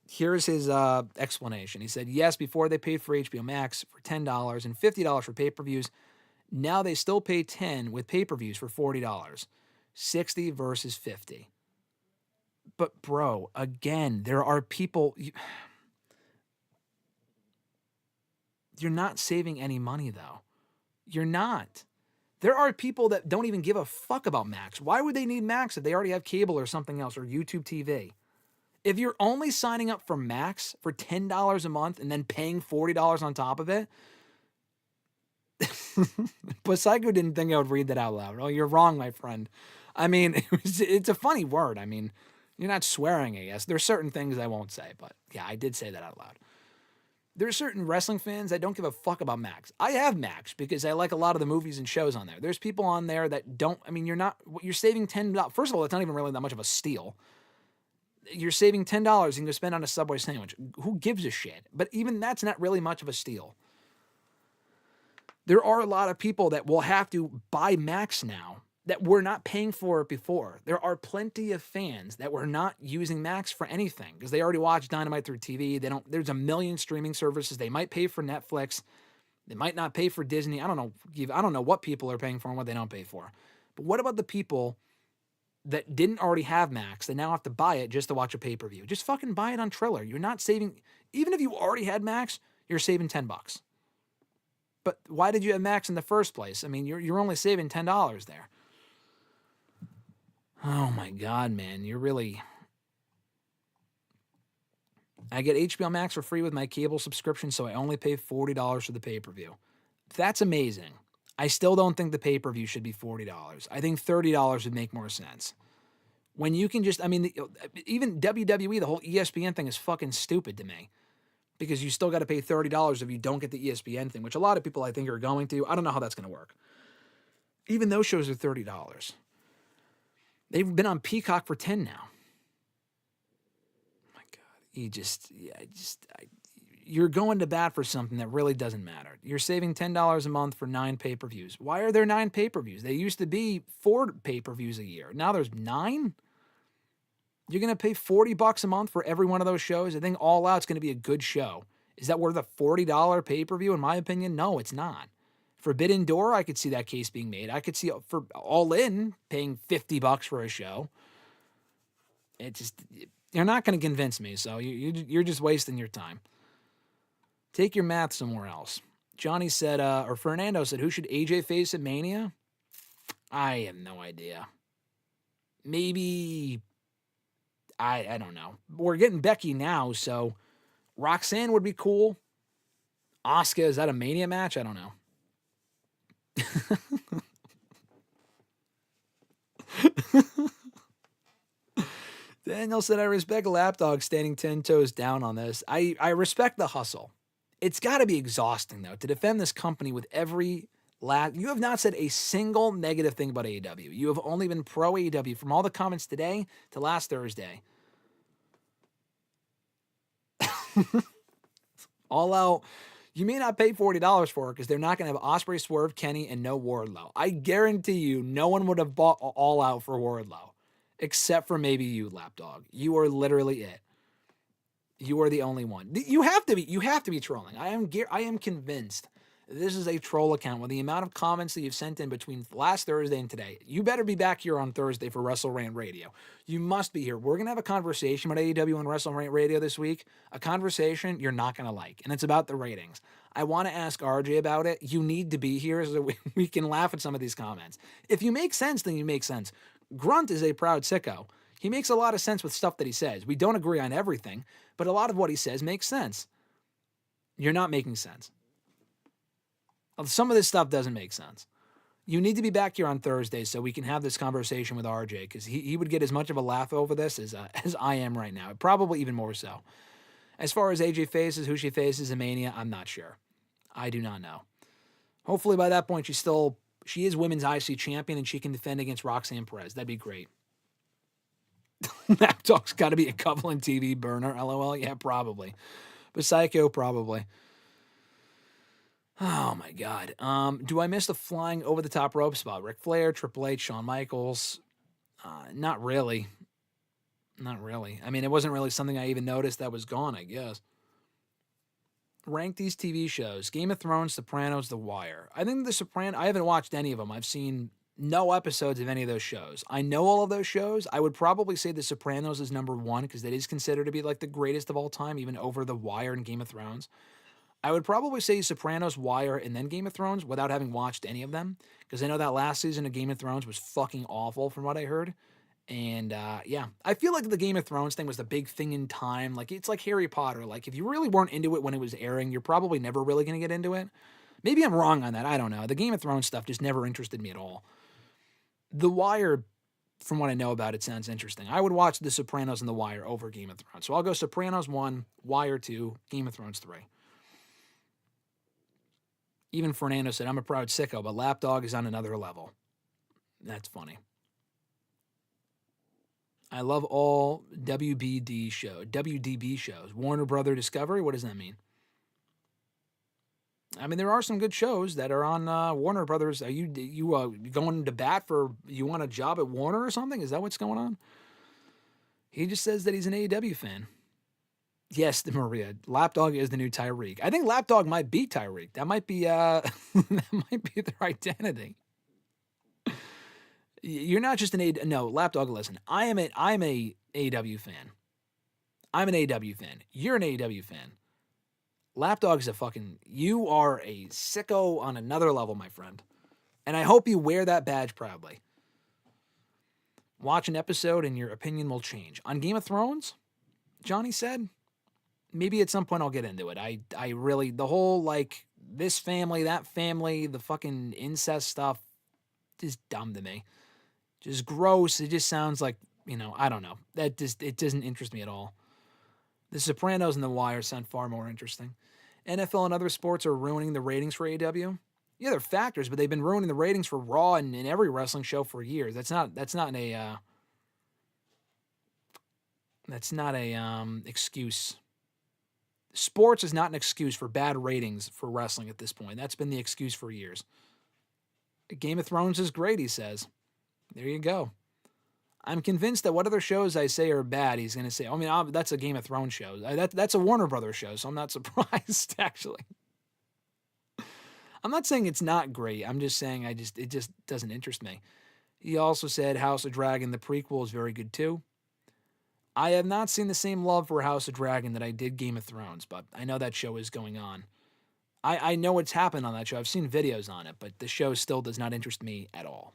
Here's his explanation. He said, yes, before they paid for HBO Max for $10 and $50 for pay-per-views. Now they still pay $10 with pay-per-views for $40. $60 versus $50. But bro, again, there are people. You're not saving any money though. You're not. There are people that don't even give a fuck about Max. Why would they need Max if they already have cable or something else or YouTube TV? If you're only signing up for Max for $10 a month and then paying $40 on top of it, but Psycho didn't think I would read that out loud. Oh, you're wrong, my friend. I mean, it's a funny word. I mean, you're not swearing, I guess. There's certain things I won't say, but yeah, I did say that out loud. There are certain wrestling fans that don't give a fuck about Max. I have Max because I like a lot of the movies and shows on there. There's people on there that don't. I mean, you're saving $10. First of all, it's not even really that much of a steal. You're saving $10 you can go spend on a Subway sandwich. Who gives a shit? But even that's not really much of a steal. There are a lot of people that will have to buy Max now that were not paying for it before. There are plenty of fans that were not using Max for anything because they already watch Dynamite through TV. They don't. There's a million streaming services. They might pay for Netflix. They might not pay for Disney. I don't know. I don't know what people are paying for and what they don't pay for. But what about the people that didn't already have Max that now have to buy it just to watch a pay-per-view? Just fucking buy it on Triller. You're not saving. Even if you already had Max, you're saving $10. But why did you have Max in the first place? I mean, you're only saving $10 there. Oh my God, man. You're really... I get HBO Max for free with my cable subscription, so I only pay $40 for the pay-per-view. That's amazing. I still don't think the pay-per-view should be $40. I think $30 would make more sense. When you can just... I mean, even WWE, the whole ESPN thing is fucking stupid to me. Because you still got to pay $30 if you don't get the ESPN thing, which a lot of people I think are going to. I don't know how that's going to work. Even those shows are $30. They've been on Peacock for $10 now. My God, you're going to bat for something that really doesn't matter. You're saving $10 a month for 9 pay-per-views. Why are there 9 pay-per-views? They used to be 4 pay-per-views a year. Now there's 9? You're going to pay $40 a month for every one of those shows? I think All Out's going to be a good show. Is that worth a $40 pay-per-view? In my opinion, no, it's not. Forbidden Door, I could see that case being made. I could see for All In paying $50 for a show. You're not going to convince me, so you're just wasting your time. Take your math somewhere else. Johnny said, or Fernando said, who should AJ face at Mania? I have no idea. Maybe, I don't know. We're getting Becky now, so Roxanne would be cool. Asuka, is that a Mania match? I don't know. Daniel said, I respect Lapdog standing 10 toes down on this. I respect the hustle. It's got to be exhausting, though, to defend this company with every You have not said a single negative thing about AEW. You have only been pro AEW from all the comments today to last Thursday. All Out. You may not pay $40 for it because they're not going to have Ospreay, Swerve, Kenny, and no Wardlow. I guarantee you no one would have bought All Out for Wardlow. Except for maybe you, Lapdog. You are literally it. You are the only one. You have to be trolling. I am convinced this is a troll account with the amount of comments that you've sent in between last Thursday and today. You better be back here on Thursday for WrestleRant Radio. You must be here. We're going to have a conversation about AEW and WrestleRant Radio this week. A conversation you're not going to like. And it's about the ratings. I want to ask RJ about it. You need to be here so we can laugh at some of these comments. If you make sense, then you make sense. Grunt is a proud sicko. He makes a lot of sense with stuff that he says. We don't agree on everything, but a lot of what he says makes sense. You're not making sense. Some of this stuff doesn't make sense. You need to be back here on Thursday so we can have this conversation with RJ because he would get as much of a laugh over this as I am right now. Probably even more so. As far as AJ faces, who she faces in Mania, I'm not sure. I do not know. Hopefully by that point she is women's IC champion and she can defend against Roxanne Perez. That'd be great. That talk's got to be a Covenant TV burner. LOL. Yeah, probably. But Psycho, probably. Oh, my God. Do I miss the flying over-the-top rope spot? Ric Flair, Triple H, Shawn Michaels? Not really. Not really. I mean, it wasn't really something I even noticed that was gone, I guess. Rank these TV shows. Game of Thrones, Sopranos, The Wire. I think I haven't watched any of them. I've seen No episodes of any of those shows. I know all of those shows. I would probably say The Sopranos is number one because that is considered to be like the greatest of all time, even over The Wire and Game of Thrones. I would probably say Sopranos, Wire, and then Game of Thrones without having watched any of them because I know that last season of Game of Thrones was fucking awful from what I heard. And yeah, I feel like the Game of Thrones thing was the big thing in time. Like it's like Harry Potter. Like if you really weren't into it when it was airing, you're probably never really going to get into it. Maybe I'm wrong on that. I don't know. The Game of Thrones stuff just never interested me at all. The Wire, from what I know about it, sounds interesting. I would watch The Sopranos and The Wire over Game of Thrones. So I'll go Sopranos 1, Wire 2, Game of Thrones 3. Even Fernando said, I'm a proud sicko, but Lapdog is on another level. That's funny. I love all WDB shows. Warner Brother Discovery, what does that mean? I mean, there are some good shows that are on Warner Brothers. Are you going to bat for, you want a job at Warner or something? Is that what's going on? He just says that he's an AEW fan. Yes, the Maria. Lapdog is the new Tyreek. I think Lapdog might be Tyreek. That might be that might be their identity. You're not just an no, Lapdog, listen. I'm a AEW fan. I'm an AEW fan. You're an AEW fan. Lapdog's a fucking, you are a sicko on another level, my friend. And I hope you wear that badge proudly. Watch an episode and your opinion will change. On Game of Thrones, Johnny said, maybe at some point I'll get into it. I really, the whole like this family, that family, the fucking incest stuff is dumb to me. Just gross. It just sounds like, I don't know. That just, it doesn't interest me at all. The Sopranos and The Wire sound far more interesting. NFL and other sports are ruining the ratings for AEW. Yeah, they're factors, but they've been ruining the ratings for Raw and in every wrestling show for years. That's not a excuse. Sports is not an excuse for bad ratings for wrestling at this point. That's been the excuse for years. Game of Thrones is great, he says. There you go. I'm convinced that what other shows I say are bad, he's going to say, I mean, that's a Game of Thrones show. That's a Warner Brothers show, so I'm not surprised, actually. I'm not saying it's not great. I'm just saying it just doesn't interest me. He also said House of Dragon, the prequel, is very good, too. I have not seen the same love for House of Dragon that I did Game of Thrones, but I know that show is going on. I know what's happened on that show. I've seen videos on it, but the show still does not interest me at all.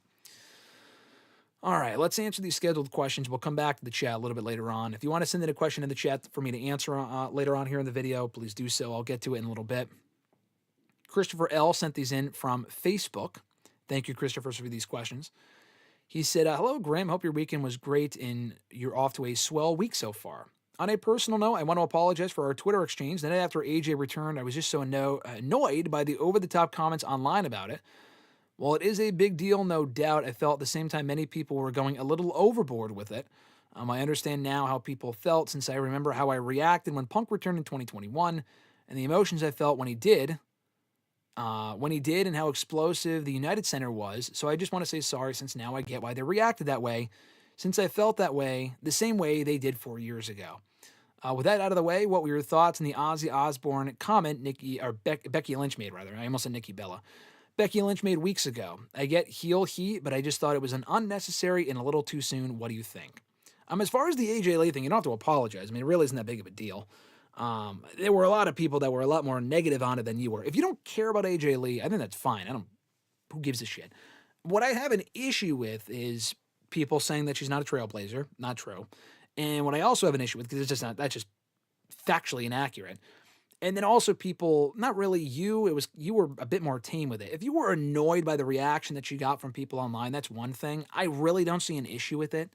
All right, let's answer these scheduled questions. We'll come back to the chat a little bit later on. If you want to send in a question in the chat for me to answer later on here in the video, please do so. I'll get to it in a little bit. Christopher L. sent these in from Facebook. Thank you, Christopher, for these questions. He said, hello, Graham. Hope your weekend was great and you're off to a swell week so far. On a personal note, I want to apologize for our Twitter exchange. The night after AJ returned, I was just so annoyed by the over-the-top comments online about it. While it is a big deal, no doubt, I felt at the same time many people were going a little overboard with it. I understand now how people felt since I remember how I reacted when Punk returned in 2021 and the emotions I felt when he did and how explosive the United Center was. So I just want to say sorry since now I get why they reacted that way, since I felt that way the same way they did 4 years ago. With that out of the way, what were your thoughts on the Ozzy Osbourne comment Becky Lynch made, rather? I almost said Nikki Bella. Becky Lynch made weeks ago. I get heel heat, but I just thought it was an unnecessary and a little too soon. What do you think? As far as the AJ Lee thing, you don't have to apologize. I mean, it really isn't that big of a deal. There were a lot of people that were a lot more negative on it than you were. If you don't care about AJ Lee, I think that's fine. Who gives a shit? What I have an issue with is people saying that she's not a trailblazer. Not true. And what I also have an issue with, because that's just factually inaccurate. And then also people, not really you were a bit more tame with it. If you were annoyed by the reaction that you got from people online, that's one thing. I really don't see an issue with it.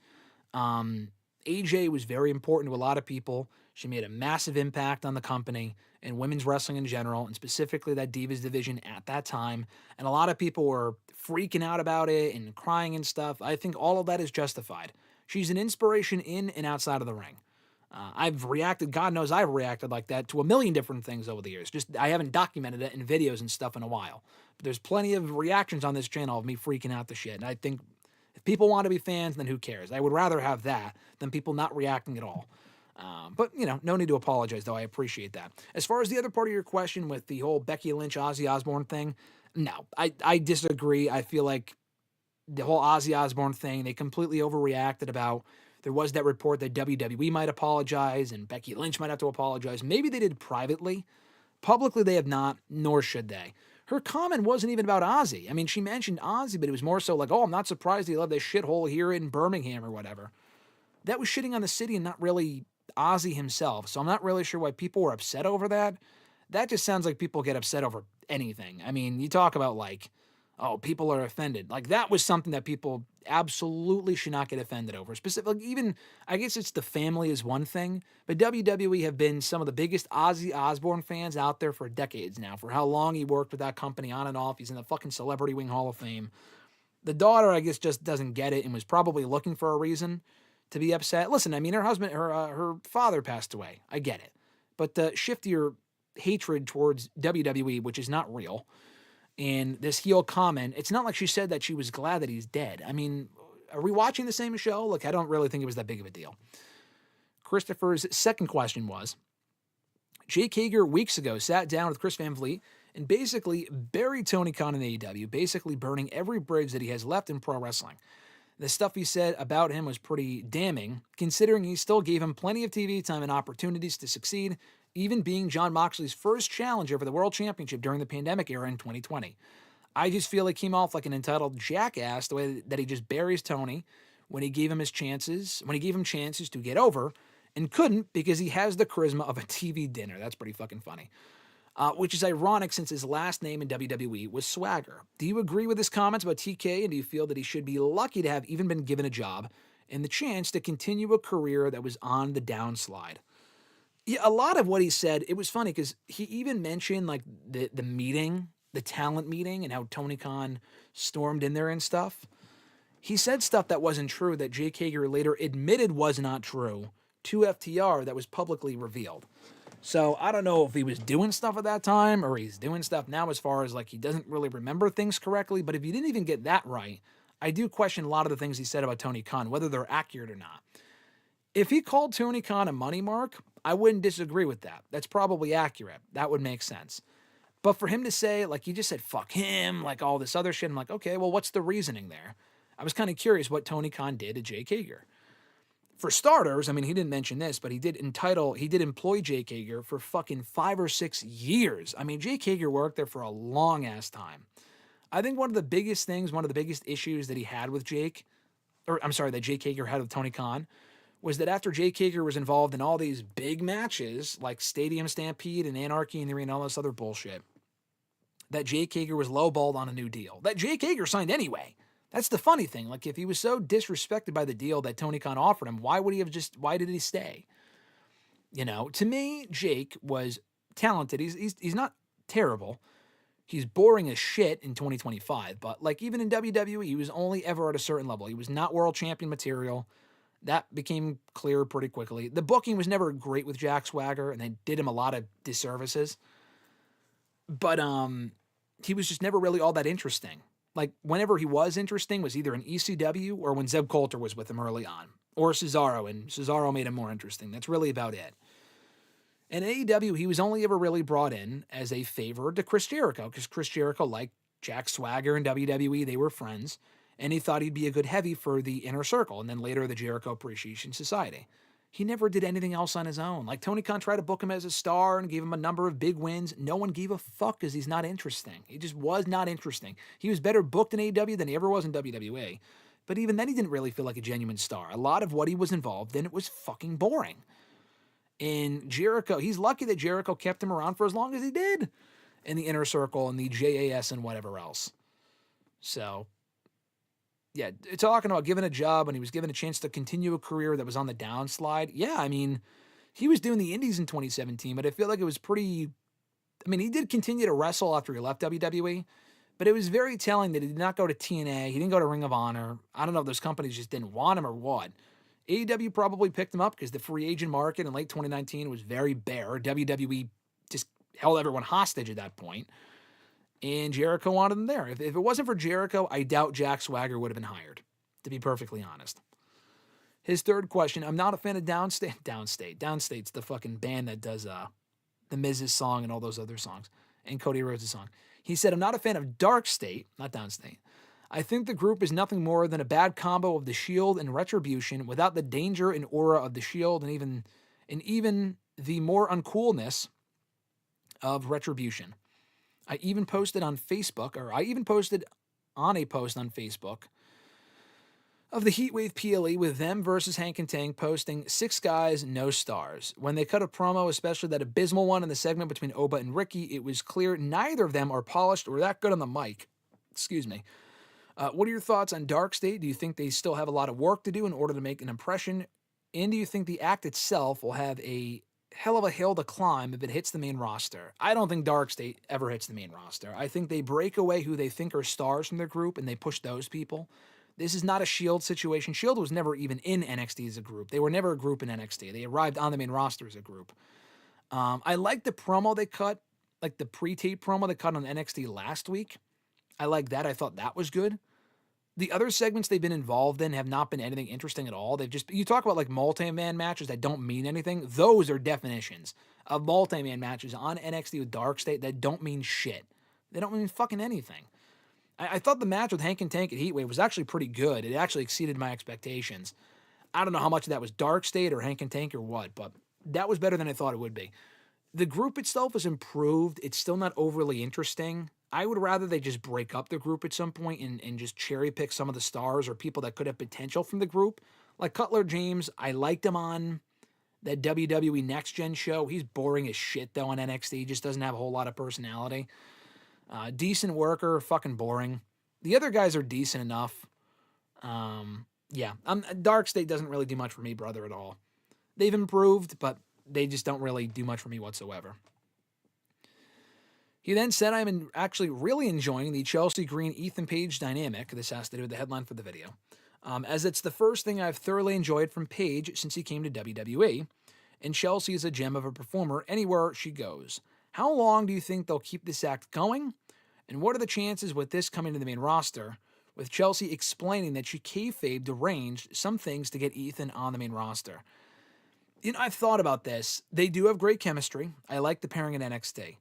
AJ was very important to a lot of people. She made a massive impact on the company and women's wrestling in general, and specifically that Divas division at that time. And a lot of people were freaking out about it and crying and stuff. I think all of that is justified. She's an inspiration in and outside of the ring. I've reacted, God knows I've reacted like that to a million different things over the years. Just I haven't documented it in videos and stuff in a while. But there's plenty of reactions on this channel of me freaking out to shit. And I think if people want to be fans, then who cares? I would rather have that than people not reacting at all. But, no need to apologize, though. I appreciate that. As far as the other part of your question with the whole Becky Lynch, Ozzy Osbourne thing, no, I disagree. I feel like the whole Ozzy Osbourne thing, they completely overreacted about. There was that report that WWE might apologize and Becky Lynch might have to apologize. Maybe they did privately. Publicly, they have not, nor should they. Her comment wasn't even about Ozzy. I mean, she mentioned Ozzy, but it was more so like, oh, I'm not surprised he left this shithole here in Birmingham or whatever. That was shitting on the city and not really Ozzy himself. So I'm not really sure why people were upset over that. That just sounds like people get upset over anything. I mean, you talk about like, oh, people are offended. Like that was something that people absolutely should not get offended over. Specifically, even I guess it's the family is one thing, but WWE have been some of the biggest Ozzy Osbourne fans out there for decades now. For how long he worked with that company on and off, he's in the fucking Celebrity Wing Hall of Fame. The daughter, I guess, just doesn't get it and was probably looking for a reason to be upset. Listen, I mean, her father passed away. I get it, but shift your hatred towards WWE, which is not real. And this heel comment, it's not like she said that she was glad that he's dead. I mean, are we watching the same show? Look, I don't really think it was that big of a deal. Christopher's second question was, Jake Hager weeks ago sat down with Chris Van Vliet and basically buried Tony Khan in AEW, basically burning every bridge that he has left in pro wrestling. The stuff he said about him was pretty damning, considering he still gave him plenty of TV time and opportunities to succeed, even being Jon Moxley's first challenger for the World Championship during the pandemic era in 2020. I just feel he came off like an entitled jackass the way that he just buries Tony when he gave him chances to get over, and couldn't because he has the charisma of a TV dinner. That's pretty fucking funny. Which is ironic since his last name in WWE was Swagger. Do you agree with his comments about TK, and do you feel that he should be lucky to have even been given a job and the chance to continue a career that was on the downslide? Yeah, a lot of what he said, it was funny because he even mentioned like the meeting, the talent meeting, and how Tony Khan stormed in there and stuff. He said stuff that wasn't true that Jake Hager later admitted was not true to FTR that was publicly revealed. So I don't know if he was doing stuff at that time or he's doing stuff now as far as like he doesn't really remember things correctly. But if he didn't even get that right, I do question a lot of the things he said about Tony Khan, whether they're accurate or not. If he called Tony Khan a money mark, I wouldn't disagree with that. That's probably accurate. That would make sense. But for him to say, like, he just said, fuck him, like all this other shit, I'm like, okay, well, what's the reasoning there? I was kind of curious what Tony Khan did to Jake Hager. For starters, I mean, he didn't mention this, but he did employ Jake Hager for fucking 5 or 6 years. I mean, Jake Hager worked there for a long ass time. I think one of the biggest issues that he had with that Jake Hager had with Tony Khan, was that after Jake Hager was involved in all these big matches, like Stadium Stampede and Anarchy in the Arena and all this other bullshit, that Jake Hager was lowballed on a new deal. That Jake Hager signed anyway. That's the funny thing. Like, if he was so disrespected by the deal that Tony Khan offered him, why did he stay? You know, to me, Jake was talented. He's not terrible. He's boring as shit in 2025, but like even in WWE, he was only ever at a certain level. He was not world champion material. That became clear pretty quickly. The booking was never great with Jack Swagger, and they did him a lot of disservices. But he was just never really all that interesting. Like, whenever he was interesting was either in ECW or when Zeb Coulter was with him early on. Or Cesaro, and Cesaro made him more interesting. That's really about it. In AEW, he was only ever really brought in as a favor to Chris Jericho, because Chris Jericho liked Jack Swagger in WWE. They were friends, and he thought he'd be a good heavy for the Inner Circle, and then later the Jericho Appreciation Society. He never did anything else on his own. Like, Tony Khan tried to book him as a star and gave him a number of big wins. No one gave a fuck because he's not interesting. He just was not interesting. He was better booked in AEW than he ever was in WWE. But even then, he didn't really feel like a genuine star. A lot of what he was involved in, it was fucking boring. And Jericho, he's lucky that Jericho kept him around for as long as he did in the Inner Circle and the JAS and whatever else. So, yeah, talking about giving a job and he was given a chance to continue a career that was on the downslide. Yeah, I mean, he was doing the indies in 2017, but I feel like it was pretty... I mean, he did continue to wrestle after he left WWE, but it was very telling that he did not go to TNA. He didn't go to Ring of Honor. I don't know if those companies just didn't want him or what. AEW probably picked him up because the free agent market in late 2019 was very bare. WWE just held everyone hostage at that point. And Jericho wanted him there. If it wasn't for Jericho, I doubt Jack Swagger would have been hired, to be perfectly honest. His third question, I'm not a fan of Downstate. Downstate's the fucking band that does the Miz's song and all those other songs, and Cody Rhodes' song. He said, I'm not a fan of Dark State, not Downstate. I think the group is nothing more than a bad combo of the Shield and Retribution without the danger and aura of the Shield and even the more uncoolness of Retribution. I even posted on a post on Facebook of the Heatwave PLE with them versus Hank and Tank posting 6 guys, no stars. When they cut a promo, especially that abysmal one in the segment between Oba and Ricky, it was clear neither of them are polished or that good on the mic. Excuse me. What are your thoughts on Dark State? Do you think they still have a lot of work to do in order to make an impression? And do you think the act itself will have a hell of a hill to climb if it hits the main roster? I don't think Dark State ever hits the main roster. I think they break away who they think are stars from their group and they push those people. This is not a Shield situation. Shield was never even in NXT as a group. They were never a group in NXT. They arrived on the main roster as a group. I like the promo they cut, like the pre-tape promo they cut on NXT last week. I like that. I thought that was good. The other segments they've been involved in have not been anything interesting at all. You talk about like multi-man matches that don't mean anything. Those are definitions of multi-man matches on NXT with Dark State that don't mean shit. They don't mean fucking anything. I thought the match with Hank and Tank at Heatwave was actually pretty good. It actually exceeded my expectations. I don't know how much of that was Dark State or Hank and Tank or what, but that was better than I thought it would be. The group itself is improved. It's still not overly interesting. I would rather they just break up the group at some point and just cherry pick some of the stars or people that could have potential from the group. Like Cutler James, I liked him on that WWE Next Gen show. He's boring as shit though on NXT. He just doesn't have a whole lot of personality. Decent worker, fucking boring. The other guys are decent enough. Dark State doesn't really do much for me, brother, at all. They've improved, but they just don't really do much for me whatsoever. He then said, I'm actually really enjoying the Chelsea Green-Ethan Page dynamic. This has to do with the headline for the video. As it's the first thing I've thoroughly enjoyed from Page since he came to WWE. And Chelsea is a gem of a performer anywhere she goes. How long do you think they'll keep this act going? And what are the chances with this coming to the main roster? With Chelsea explaining that she kayfabed arranged some things to get Ethan on the main roster. I've thought about this. They do have great chemistry. I like the pairing in NXT.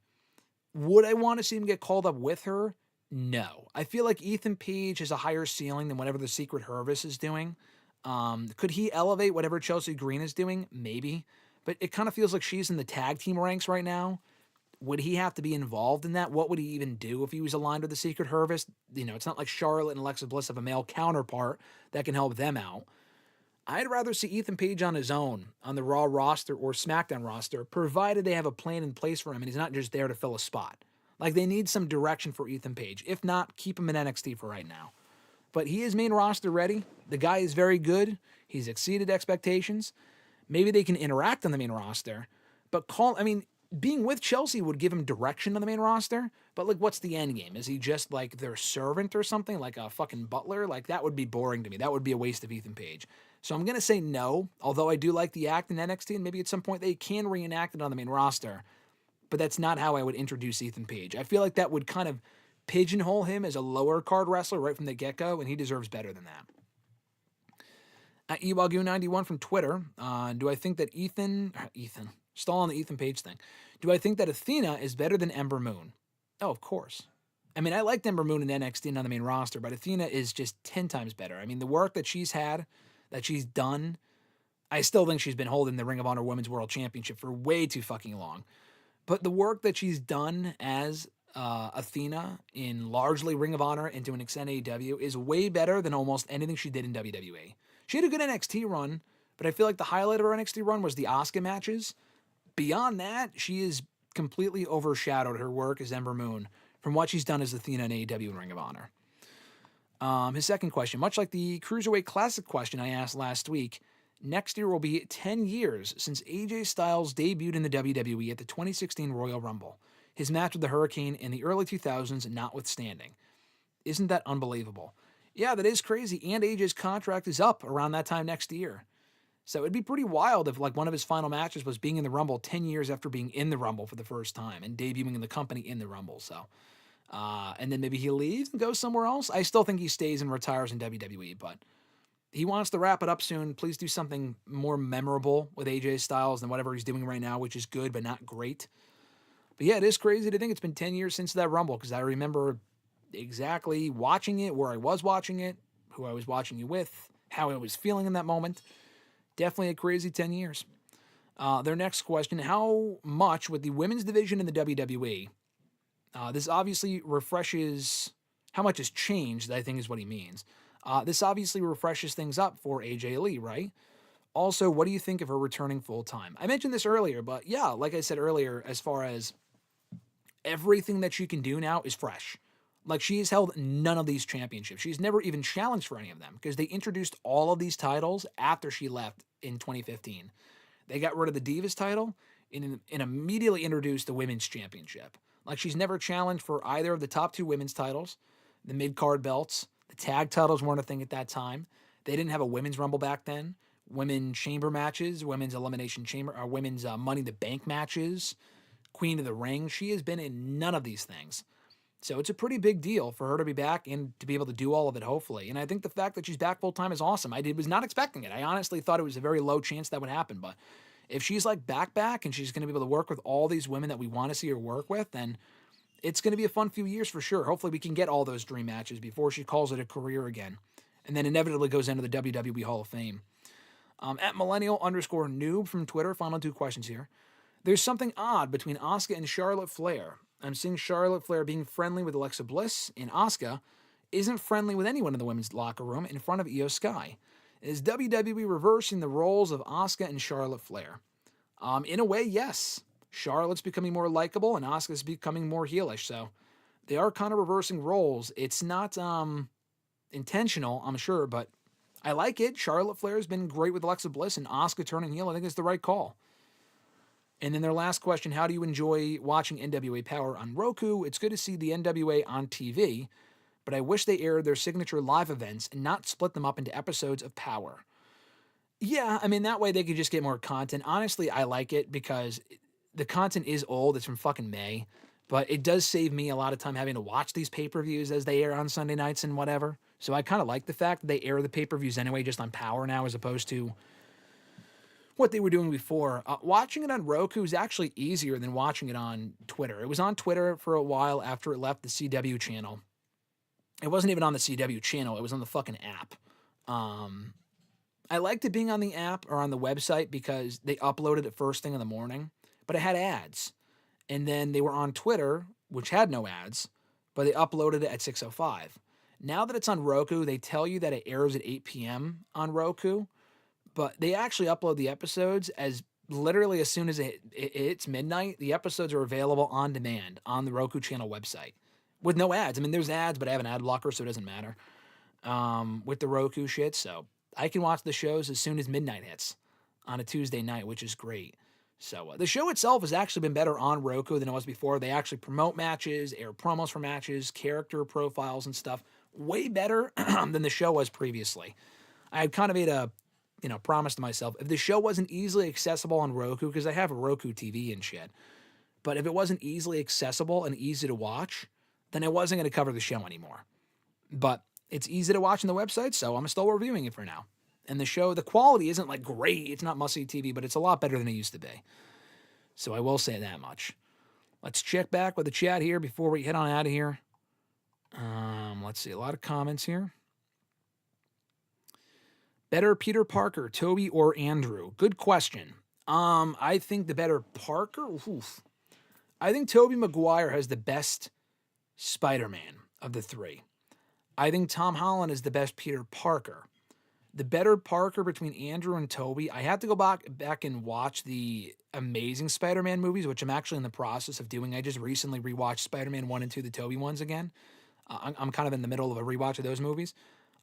Would I want to see him get called up with her? No. I feel like Ethan Page has a higher ceiling than whatever the Secret Hervis is doing. Could he elevate whatever Chelsea Green is doing? Maybe. But it kind of feels like she's in the tag team ranks right now. Would he have to be involved in that? What would he even do if he was aligned with the Secret Hervis? It's not like Charlotte and Alexa Bliss have a male counterpart that can help them out. I'd rather see Ethan Page on his own on the Raw roster or SmackDown roster, provided they have a plan in place for him and he's not just there to fill a spot. Like, they need some direction for Ethan Page. If not, keep him in NXT for right now. But he is main roster ready. The guy is very good. He's exceeded expectations. Maybe they can interact on the main roster, but being with Chelsea would give him direction on the main roster, but like, what's the end game? Is he just like their servant or something, like a fucking butler? Like, that would be boring to me. That would be a waste of Ethan Page. So I'm going to say no, although I do like the act in NXT, and maybe at some point they can reenact it on the main roster, but that's not how I would introduce Ethan Page. I feel like that would kind of pigeonhole him as a lower card wrestler right from the get-go, and he deserves better than that. At Ewagoo91 from Twitter, do I think that Stall on the Ethan Page thing. Do I think that Athena is better than Ember Moon? Oh, of course. I mean, I liked Ember Moon in NXT and on the main roster, but Athena is just 10 times better. I mean, the work that she's had, that she's done, I still think she's been holding the Ring of Honor Women's World Championship for way too fucking long. But the work that she's done as Athena in largely Ring of Honor and to an extent AEW is way better than almost anything she did in WWE. She had a good NXT run, but I feel like the highlight of her NXT run was the Asuka matches. Beyond that, she has completely overshadowed her work as Ember Moon from what she's done as Athena in AEW and Ring of Honor. His second question, much like the Cruiserweight Classic question I asked last week, next year will be 10 years since AJ Styles debuted in the WWE at the 2016 Royal Rumble. His match with the Hurricane in the early 2000s notwithstanding. Isn't that unbelievable? Yeah, that is crazy, and AJ's contract is up around that time next year. So it'd be pretty wild if like one of his final matches was being in the Rumble 10 years after being in the Rumble for the first time and debuting in the company in the Rumble. So, and then maybe he leaves and goes somewhere else. I still think he stays and retires in WWE, but he wants to wrap it up soon. Please do something more memorable with AJ Styles than whatever he's doing right now, which is good, but not great. But yeah, it is crazy to think it's been 10 years since that Rumble, because I remember exactly watching it, where I was watching it, who I was watching it with, how I was feeling in that moment. Definitely a crazy 10 years. Their next question: how much with the women's division in the WWE? This obviously refreshes how much has changed, I think is what he means. This obviously refreshes things up for AJ Lee, right? Also, what do you think of her returning full time? I mentioned this earlier, but yeah, like I said earlier, as far as everything that she can do now is fresh. Like, she has held none of these championships. She's never even challenged for any of them because they introduced all of these titles after she left in 2015. They got rid of the Divas title and immediately introduced the Women's Championship. Like, she's never challenged for either of the top two women's titles, the mid card belts. The tag titles weren't a thing at that time. They didn't have a women's rumble back then. Women chamber matches, women's elimination chamber, or women's Money in the Bank matches, Queen of the Ring. She has been in none of these things. So it's a pretty big deal for her to be back and to be able to do all of it, hopefully. And I think the fact that she's back full time is awesome. Was not expecting it. I honestly thought it was a very low chance that would happen. But if she's like back and she's going to be able to work with all these women that we want to see her work with, then it's going to be a fun few years for sure. Hopefully we can get all those dream matches before she calls it a career again. And then inevitably goes into the WWE Hall of Fame. At millennial_noob from Twitter, final two questions here. There's something odd between Asuka and Charlotte Flair. I'm seeing Charlotte Flair being friendly with Alexa Bliss, and Asuka isn't friendly with anyone in the women's locker room in front of Io Sky. Is WWE reversing the roles of Asuka and Charlotte Flair? In a way, yes. Charlotte's becoming more likable, and Asuka's becoming more heelish, so they are kind of reversing roles. It's not intentional, I'm sure, but I like it. Charlotte Flair has been great with Alexa Bliss, and Asuka turning heel, I think, is the right call. And then their last question: how do you enjoy watching NWA Power on Roku? It's good to see the NWA on TV, but I wish they aired their signature live events and not split them up into episodes of Power. Yeah, I mean, that way they could just get more content. Honestly, I like it because the content is old. It's from fucking May. But it does save me a lot of time having to watch these pay-per-views as they air on Sunday nights and whatever. So I kind of like the fact that they air the pay-per-views anyway just on Power now as opposed to what they were doing before. Watching it on Roku is actually easier than watching it on Twitter. It was on Twitter for a while after it left the CW channel. It wasn't even on the CW channel. It was on the fucking app. I liked it being on the app or on the website because they uploaded it first thing in the morning, but it had ads. And then they were on Twitter, which had no ads, but they uploaded it at 6:05. Now that it's on Roku, they tell you that it airs at 8 p.m. on Roku, but they actually upload the episodes as literally as soon as it's midnight. The episodes are available on demand on the Roku channel website with no ads. I mean, there's ads, but I have an ad blocker, so it doesn't matter with the Roku shit. So I can watch the shows as soon as midnight hits on a Tuesday night, which is great. So the show itself has actually been better on Roku than it was before. They actually promote matches, air promos for matches, character profiles and stuff. Way better than the show was previously. I had kind of made a promise to myself, if the show wasn't easily accessible on Roku, because I have a Roku TV and shit, but if it wasn't easily accessible and easy to watch, then I wasn't going to cover the show anymore. But it's easy to watch on the website, so I'm still reviewing it for now. And the show, the quality isn't like great. It's not must-see TV, but it's a lot better than it used to be. So I will say that much. Let's check back with the chat here before we head on out of here. Let's see, a lot of comments here. Better Peter Parker, Toby, or Andrew? Good question. I think the better Parker. Oof. I think Tobey Maguire has the best Spider-Man of the three. I think Tom Holland is the best Peter Parker. The better Parker between Andrew and Toby, I have to go back and watch the Amazing Spider-Man movies, which I'm actually in the process of doing. I just recently rewatched Spider-Man 1 and 2, the Toby ones again. I'm kind of in the middle of a rewatch of those movies.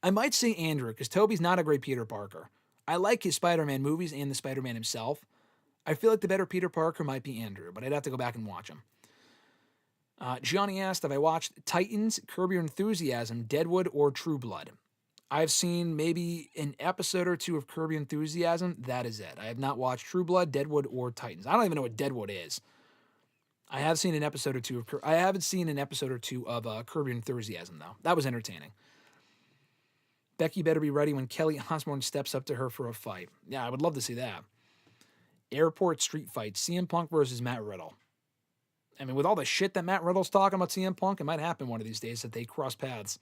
I might say Andrew, because Toby's not a great Peter Parker. I like his Spider-Man movies and the Spider-Man himself. I feel like the better Peter Parker might be Andrew, but I'd have to go back and watch him. Johnny asked, have I watched Titans, Curb Your Enthusiasm, Deadwood, or True Blood? I've seen maybe an episode or two of Curb Your Enthusiasm. That is it. I have not watched True Blood, Deadwood, or Titans. I don't even know what Deadwood is. I have seen an episode or two of I haven't seen an episode or two of Curb Your Enthusiasm, though. That was entertaining. Becky better be ready when Kelly Osbourne steps up to her for a fight. Yeah, I would love to see that. Airport street fight, CM Punk versus Matt Riddle. I mean, with all the shit that Matt Riddle's talking about CM Punk, it might happen one of these days that they cross paths.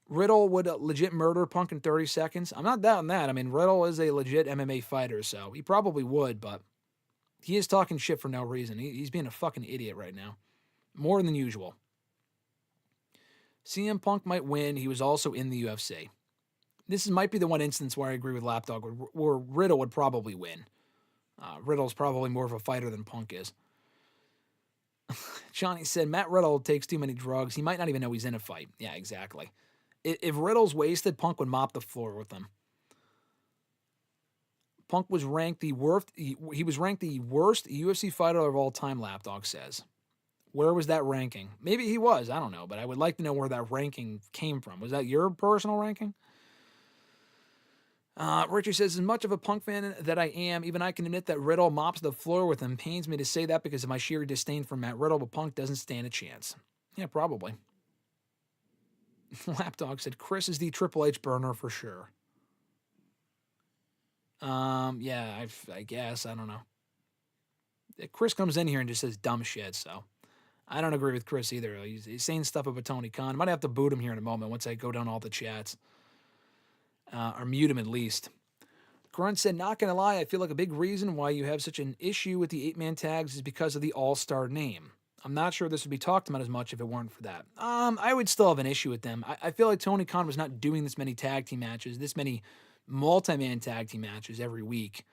Riddle would legit murder Punk in 30 seconds. I'm not doubting that. I mean, Riddle is a legit MMA fighter, so he probably would, but he is talking shit for no reason. He's being a fucking idiot right now. More than usual. CM Punk might win. He was also in the UFC. This might be the one instance where I agree with Lapdog, where Riddle would probably win. Riddle's probably more of a fighter than Punk is. Johnny said, Matt Riddle takes too many drugs. He might not even know he's in a fight. Yeah, exactly. If Riddle's wasted, Punk would mop the floor with him. Punk was ranked the worst. He was ranked the worst UFC fighter of all time, Lapdog says. Where was that ranking? Maybe he was. I don't know, but I would like to know where that ranking came from. Was that your personal ranking? Richard says, as much of a Punk fan that I am, even I can admit that Riddle mops the floor with him. Pains me to say that because of my sheer disdain for Matt Riddle, but Punk doesn't stand a chance. Yeah, probably. Lapdog said, Chris is the Triple H burner for sure. Yeah, I guess. I don't know. Chris comes in here and just says dumb shit, so I don't agree with Chris either. He's saying stuff about Tony Khan. I might have to boot him here in a moment once I go down all the chats. Or mute him at least. Grunt said, not going to lie, I feel like a big reason why you have such an issue with the 8-man tags is because of the all-star name. I'm not sure this would be talked about as much if it weren't for that. I would still have an issue with them. I feel like Tony Khan was not doing this many tag team matches, this many multi-man tag team matches every week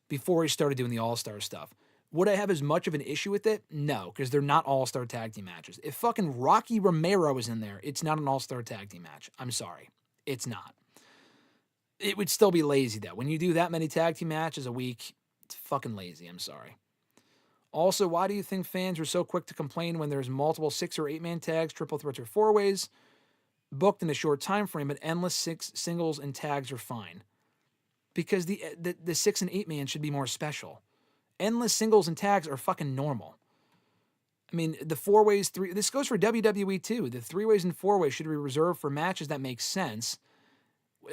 before he started doing the all-star stuff. Would I have as much of an issue with it? No, because they're not all-star tag team matches. If fucking Rocky Romero is in there, it's not an all-star tag team match. I'm sorry. It's not. It would still be lazy, though. When you do that many tag team matches a week, it's fucking lazy. I'm sorry. Also, why do you think fans are so quick to complain when there's multiple 6 or 8-man tags, triple threats, or 4-ways booked in a short time frame, but endless singles and tags are fine? Because the 6 and 8-man should be more special. Endless singles and tags are fucking normal. I mean, the 4-ways, this goes for WWE too. The 3-ways and 4-ways should be reserved for matches that make sense.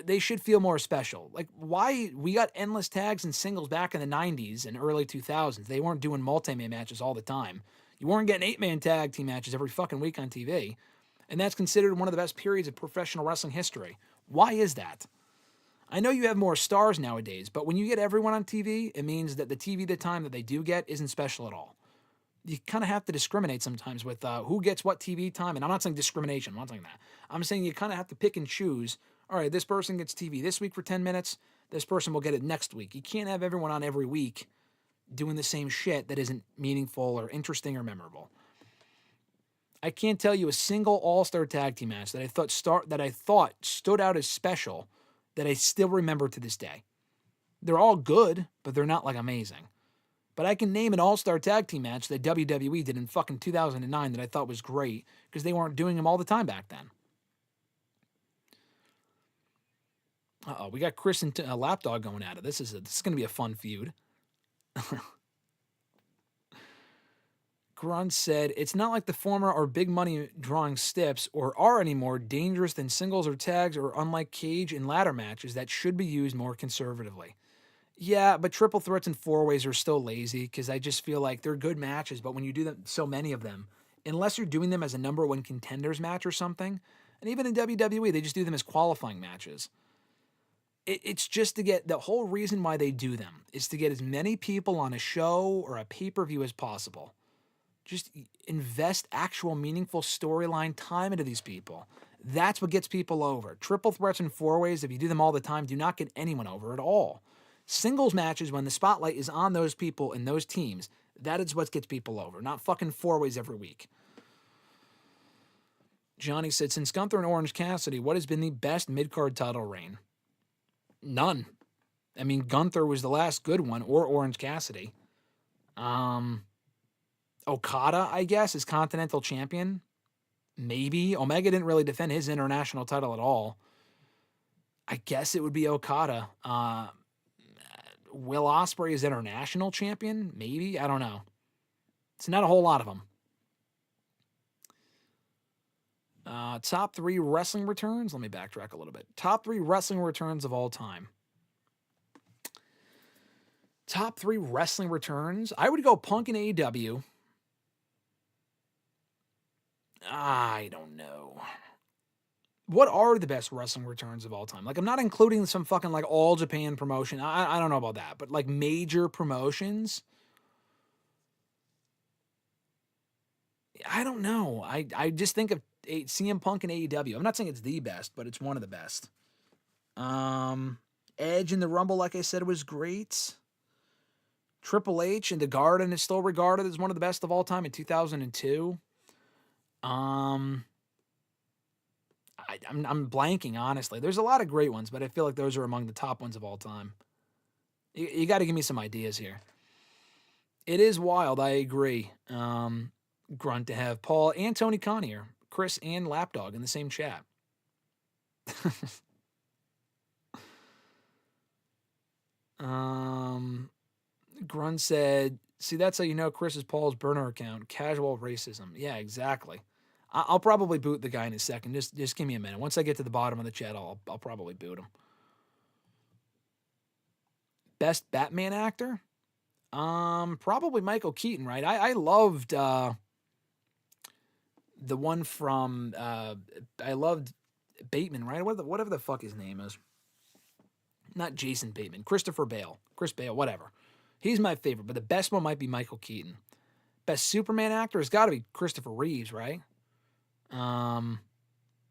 They should feel more special. Like, why we got endless tags and singles back in the 90s and early 2000s. They weren't doing multi-man matches all the time. You weren't getting 8-man tag team matches every fucking week on TV. And that's considered one of the best periods of professional wrestling history. Why is that? I know you have more stars nowadays, but when you get everyone on TV, it means that the TV the time that they do get isn't special at all. You kind of have to discriminate sometimes with who gets what TV time. And I'm not saying discrimination. I'm not saying that. I'm saying you kind of have to pick and choose. All right, this person gets TV this week for 10 minutes. This person will get it next week. You can't have everyone on every week doing the same shit that isn't meaningful or interesting or memorable. I can't tell you a single all-star tag team match that I thought stood out as special that I still remember to this day. They're all good, but they're not like amazing. But I can name an all-star tag team match that WWE did in fucking 2009 that I thought was great because they weren't doing them all the time back then. We got Chris and Lapdog going at it. This is going to be a fun feud. Grunt said, it's not like the former are big money drawing stiffs or are any more dangerous than singles or tags or unlike cage and ladder matches that should be used more conservatively. Yeah, but triple threats and 4-ways are still lazy because I just feel like they're good matches, but when you do them, so many of them, unless you're doing them as a number one contenders match or something, and even in WWE, they just do them as qualifying matches. It's just to get, the whole reason why they do them is to get as many people on a show or a pay-per-view as possible. Just invest actual meaningful storyline time into these people. That's what gets people over. Triple threats and 4-ways, if you do them all the time, do not get anyone over at all. Singles matches, when the spotlight is on those people and those teams, that is what gets people over, not fucking 4-ways every week. Johnny said, since Gunther and Orange Cassidy, what has been the best mid-card title reign? None. I mean, Gunther was the last good one, or Orange Cassidy. Okada, I guess, is Continental Champion. Maybe. Omega didn't really defend his international title at all. I guess it would be Okada. Will Ospreay is International Champion? Maybe. I don't know. It's not a whole lot of them. Top 3 wrestling returns. Let me backtrack a little bit. Top 3 wrestling returns of all time. Top 3 wrestling returns. I would go Punk in AEW. I don't know. What are the best wrestling returns of all time? Like, I'm not including some fucking like all Japan promotion. I don't know about that, but like major promotions. I don't know. I just think of CM Punk and AEW. I'm not saying it's the best, but it's one of the best. Edge in the Rumble, like I said, was great. Triple H in the Garden is still regarded as one of the best of all time in 2002. I'm blanking, honestly. There's a lot of great ones, but I feel like those are among the top ones of all time. You got to give me some ideas here. It is wild, I agree. Grunt to have Paul and Tony Khan here, Chris and Lapdog in the same chat. Grunt said, see, that's how you know Chris is Paul's burner account. Casual racism. Yeah, exactly. I'll probably boot the guy in a second. Just give me a minute. Once I get to the bottom of the chat, I'll probably boot him. Best Batman actor? Probably Michael Keaton, right? I loved the one from I loved Bateman, right? Whatever the fuck his name is. Not Jason Bateman. Christopher Bale. Chris Bale, whatever. He's my favorite, but the best one might be Michael Keaton. Best Superman actor has got to be Christopher Reeves, right?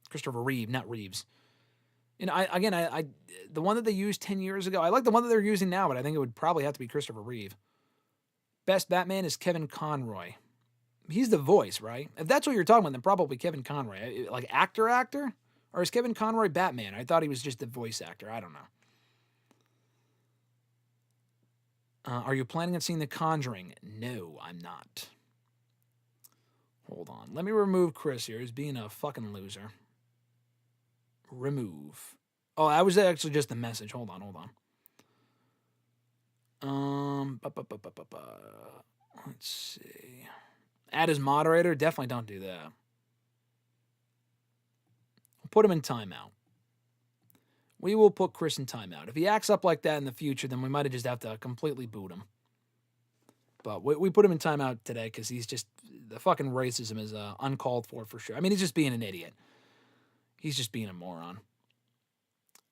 Christopher Reeve, not Reeves. You know, I the one that they used 10 years ago, I like the one that they're using now, but I think it would probably have to be Christopher Reeve. Best Batman is Kevin Conroy. He's the voice, right? If that's what you're talking about, then probably Kevin Conroy. Like actor? Or is Kevin Conroy Batman? I thought he was just the voice actor. I don't know. Are you planning on seeing The Conjuring? No, I'm not. Hold on. Let me remove Chris here. He's being a fucking loser. Remove. Oh, that was actually just a message. Hold on. Let's see. Add as moderator? Definitely don't do that. We'll put him in timeout. We will put Chris in timeout. If he acts up like that in the future, then we might just have to completely boot him. But we put him in timeout today because he's just, the fucking racism is uncalled for sure. I mean, he's just being an idiot. He's just being a moron.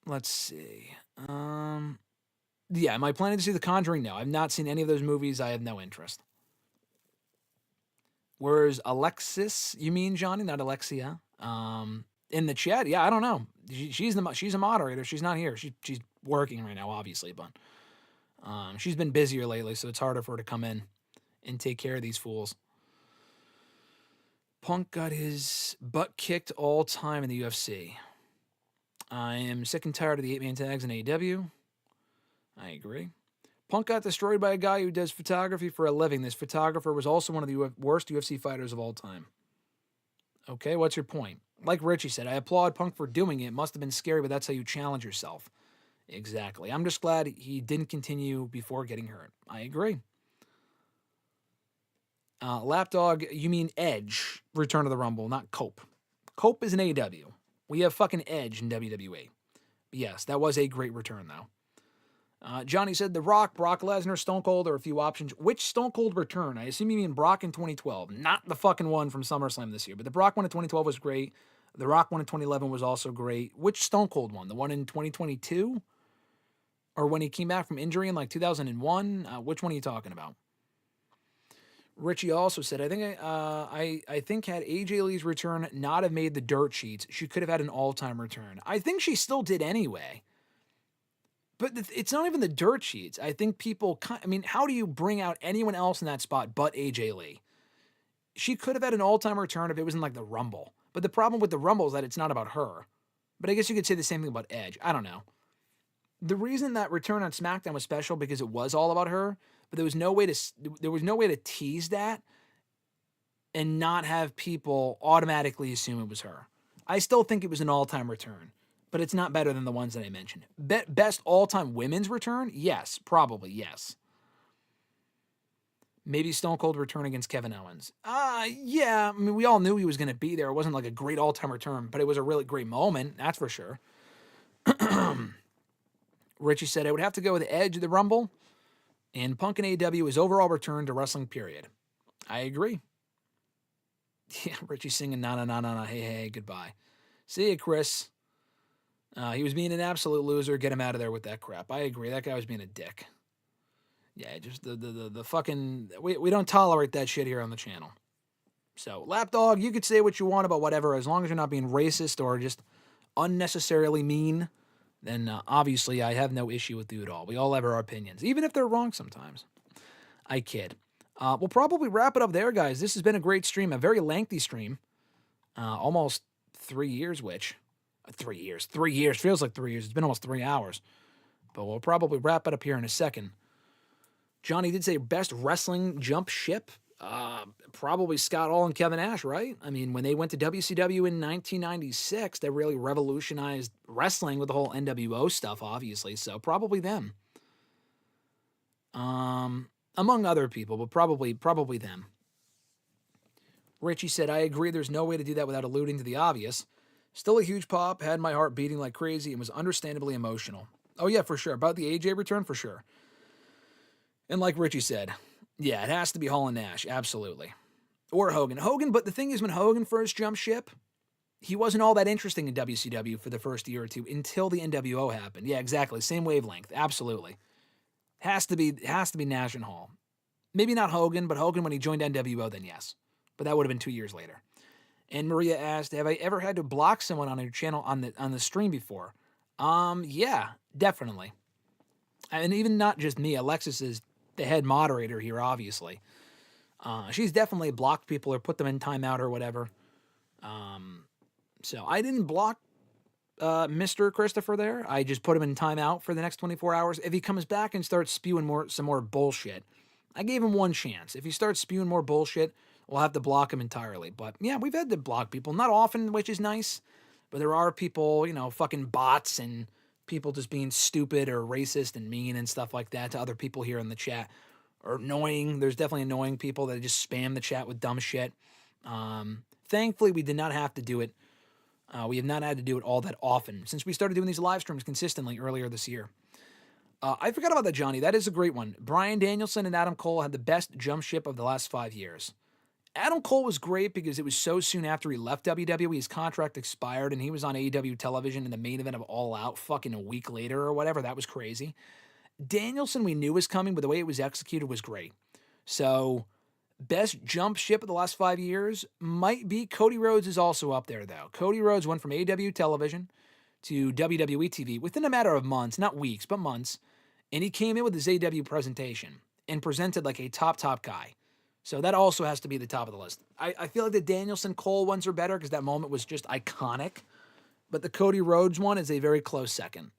Let's see. Yeah, am I planning to see The Conjuring? No, I've not seen any of those movies. I have no interest. Where's Alexis? You mean Johnny, not Alexia? In the chat, yeah, I don't know. She's a moderator. She's not here. She's working right now, obviously, but she's been busier lately, so it's harder for her to come in and take care of these fools. Punk got his butt kicked all time in the UFC. I am sick and tired of the 8-man tags in AEW. I agree. Punk got destroyed by a guy who does photography for a living. This photographer was also one of the worst UFC fighters of all time. Okay, what's your point? Like Richie said, I applaud Punk for doing it. It must have been scary, but that's how you challenge yourself. Exactly. I'm just glad he didn't continue before getting hurt. I agree. Lapdog, you mean Edge, Return of the Rumble, not Cope. Cope is an AEW. We have fucking Edge in WWE. Yes, that was a great return, though. Johnny said The Rock, Brock Lesnar, Stone Cold are a few options. Which Stone Cold return? I assume you mean Brock in 2012, not the fucking one from SummerSlam this year. But the Brock one in 2012 was great. The Rock one in 2011 was also great. Which Stone Cold one? The one in 2022? Or when he came back from injury in like 2001? Which one are you talking about? Richie also said, I think had AJ Lee's return not have made the dirt sheets, she could have had an all-time return. I think she still did anyway. But it's not even the dirt sheets. I think people, how do you bring out anyone else in that spot but AJ Lee? She could have had an all-time return if it was in like the Rumble. But the problem with the Rumble is that it's not about her. But I guess you could say the same thing about Edge. I don't know. The reason that return on SmackDown was special because it was all about her, but there was no way to tease that and not have people automatically assume it was her. I still think it was an all-time return, but it's not better than the ones that I mentioned. Best all-time women's return? Yes, probably, yes. Maybe Stone Cold return against Kevin Owens. Yeah, I mean, we all knew he was going to be there. It wasn't like a great all-time return, but it was a really great moment, that's for sure. Richie said, I would have to go with Edge of the Rumble and Punk and AEW his overall return to wrestling, period. I agree. Yeah, Richie singing na na na na na, hey, hey, goodbye. See you, Chris. He was being an absolute loser. Get him out of there with that crap. I agree. That guy was being a dick. Yeah, just the fucking. We don't tolerate that shit here on the channel. So, Lapdog, you could say what you want about whatever, as long as you're not being racist or just unnecessarily mean, then obviously I have no issue with you at all. We all have our opinions, even if they're wrong sometimes. I kid. We'll probably wrap it up there, guys. This has been a great stream, a very lengthy stream. Almost 3 years, which 3 years. 3 years feels like 3 years. It's been almost 3 hours. But we'll probably wrap it up here in a second. Johnny did say best wrestling jump ship. Probably Scott Hall and Kevin Nash, right? I mean, when they went to WCW in 1996, they really revolutionized wrestling with the whole NWO stuff, obviously. So probably them. Among other people, but probably them. Richie said, I agree, there's no way to do that without alluding to the obvious. Still a huge pop, had my heart beating like crazy, and was understandably emotional. Oh yeah, for sure. About the AJ return, for sure. And like Richie said, yeah, it has to be Hall and Nash, absolutely. Or Hogan. But the thing is, when Hogan first jumped ship, he wasn't all that interesting in WCW for the first year or two until the NWO happened. Yeah, exactly. Same wavelength. Absolutely. Has to be Nash and Hall. Maybe not Hogan, but Hogan when he joined NWO, then yes. But that would have been 2 years later. And Maria asked, have I ever had to block someone on your channel on the stream before? Yeah, definitely. And even not just me. Alexis is the head moderator here, obviously. She's definitely blocked people or put them in timeout or whatever. So I didn't block Mr. Christopher there. I just put him in timeout for the next 24 hours. If he comes back and starts spewing some more bullshit, I gave him one chance. If he starts spewing more bullshit, we'll have to block him entirely. But yeah, we've had to block people. Not often, which is nice. But there are people, fucking bots and people just being stupid or racist and mean and stuff like that to other people here in the chat. Or annoying. There's definitely annoying people that just spam the chat with dumb shit. Thankfully, we did not have to do it. We have not had to do it all that often since we started doing these live streams consistently earlier this year. I forgot about that, Johnny. That is a great one. Bryan Danielson and Adam Cole had the best jump ship of the last 5 years. Adam Cole was great because it was so soon after he left WWE. His contract expired and he was on AEW television in the main event of All Out fucking a week later or whatever. That was crazy. Danielson we knew was coming, but the way it was executed was great. So, best jump ship of the last 5 years might be Cody Rhodes is also up there, though. Cody Rhodes went from AEW television to WWE TV within a matter of months, not weeks, but months, and he came in with his AEW presentation and presented like a top guy. So that also has to be the top of the list. I feel like the Danielson-Cole ones are better because that moment was just iconic, but the Cody Rhodes one is a very close second.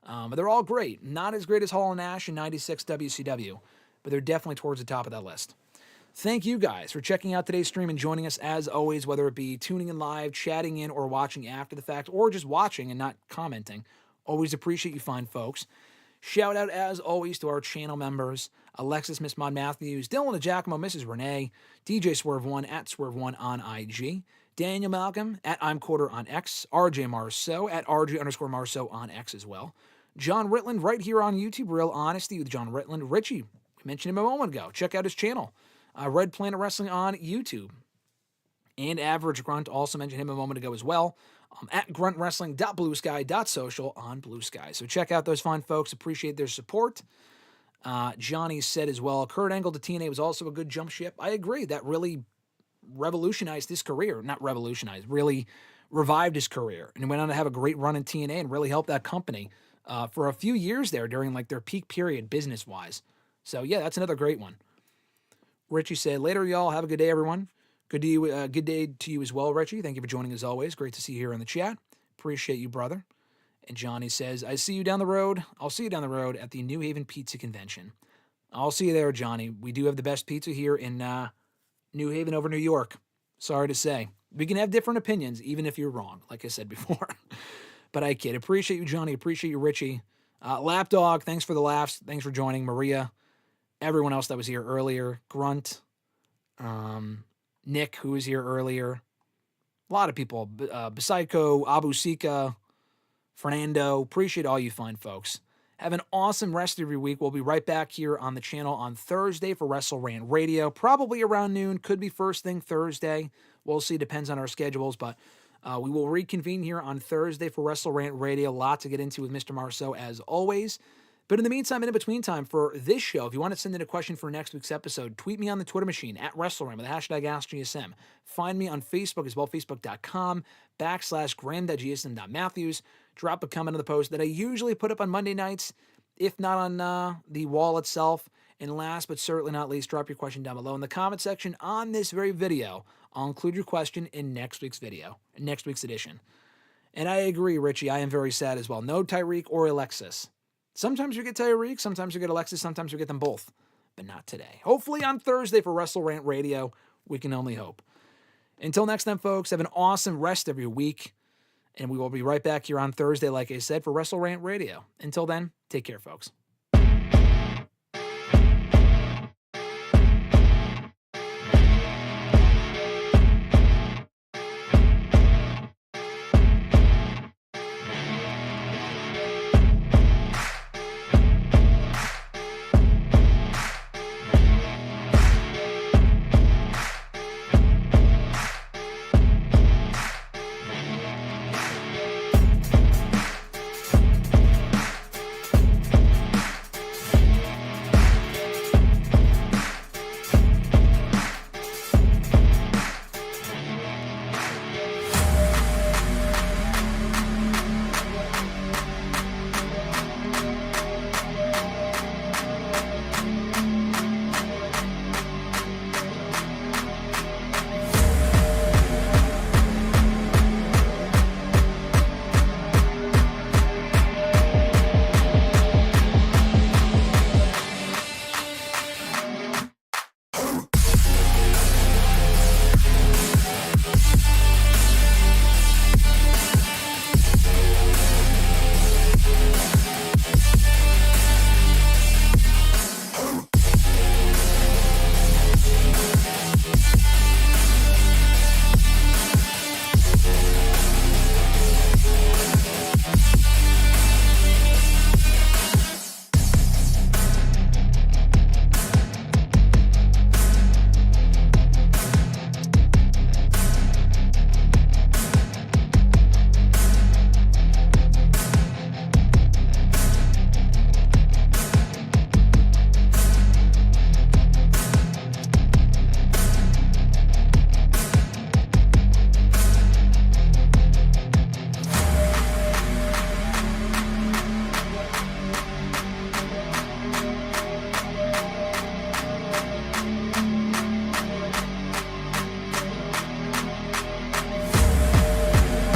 But they're all great. Not as great as Hall and Nash in 96 WCW, but they're definitely towards the top of that list. Thank you guys for checking out today's stream and joining us as always, whether it be tuning in live, chatting in, or watching after the fact, or just watching and not commenting. Always appreciate you fine folks. Shout out as always to our channel members, Alexis, Miss Mod Matthews, Dillon, DiGiacomo, Mrs. Renee, DJ Swerve1 at Swerve1 on IG, Daniel Malcolm at I'm Quarter on X, RJ Marceau at RJ_Marceau on X as well. John Ritland right here on YouTube, Real Honesty with John Ritland. Richie, we mentioned him a moment ago. Check out his channel, Red Planet Wrestling on YouTube. And Average Grunt, also mentioned him a moment ago as well, at gruntwrestling.bluesky.social on Blue Sky. So check out those fine folks. Appreciate their support. Johnny said as well, Kurt Angle to TNA was also a good jump ship. I agree. That really revolutionized his career. Not revolutionized, really revived his career. And he went on to have a great run in TNA and really helped that company for a few years there during like their peak period business-wise. So yeah, that's another great one. Richie said, later y'all. Have a good day, everyone. Good day to you as well, Richie. Thank you for joining as always. Great to see you here in the chat. Appreciate you, brother. And Johnny says, I see you down the road. I'll see you down the road at the New Haven Pizza Convention. I'll see you there, Johnny. We do have the best pizza here in New Haven over New York. Sorry to say. We can have different opinions, even if you're wrong, like I said before. But I kid. Appreciate you, Johnny. Appreciate you, Richie. Lapdog, thanks for the laughs. Thanks for joining. Maria. Everyone else that was here earlier. Grunt. Nick, who was here earlier. A lot of people. Psycho, Abu Sika, Fernando. Appreciate all you fine folks. Have an awesome rest of your week. We'll be right back here on the channel on Thursday for WrestleRant Radio. Probably around noon. Could be first thing Thursday. We'll see. Depends on our schedules, but we will reconvene here on Thursday for WrestleRant Radio. A lot to get into with Mr. Marceau, as always. But in the meantime, in between time, for this show, if you want to send in a question for next week's episode, tweet me on the Twitter machine at WrestleRant with the hashtag AskGSM. Find me on Facebook as well, facebook.com/graham.gsm.matthews. Drop a comment on the post that I usually put up on Monday nights, if not on the wall itself. And last but certainly not least, drop your question down below in the comment section on this very video. I'll include your question in next week's video, next week's edition. And I agree, Richie, I am very sad as well. No Tyreek or Alexis. Sometimes we get Tyreek, sometimes we get Alexis, sometimes we get them both. But not today. Hopefully on Thursday for WrestleRant Radio. We can only hope. Until next time, folks, have an awesome rest of your week. And we will be right back here on Thursday, like I said, for WrestleRant Radio. Until then, take care, folks.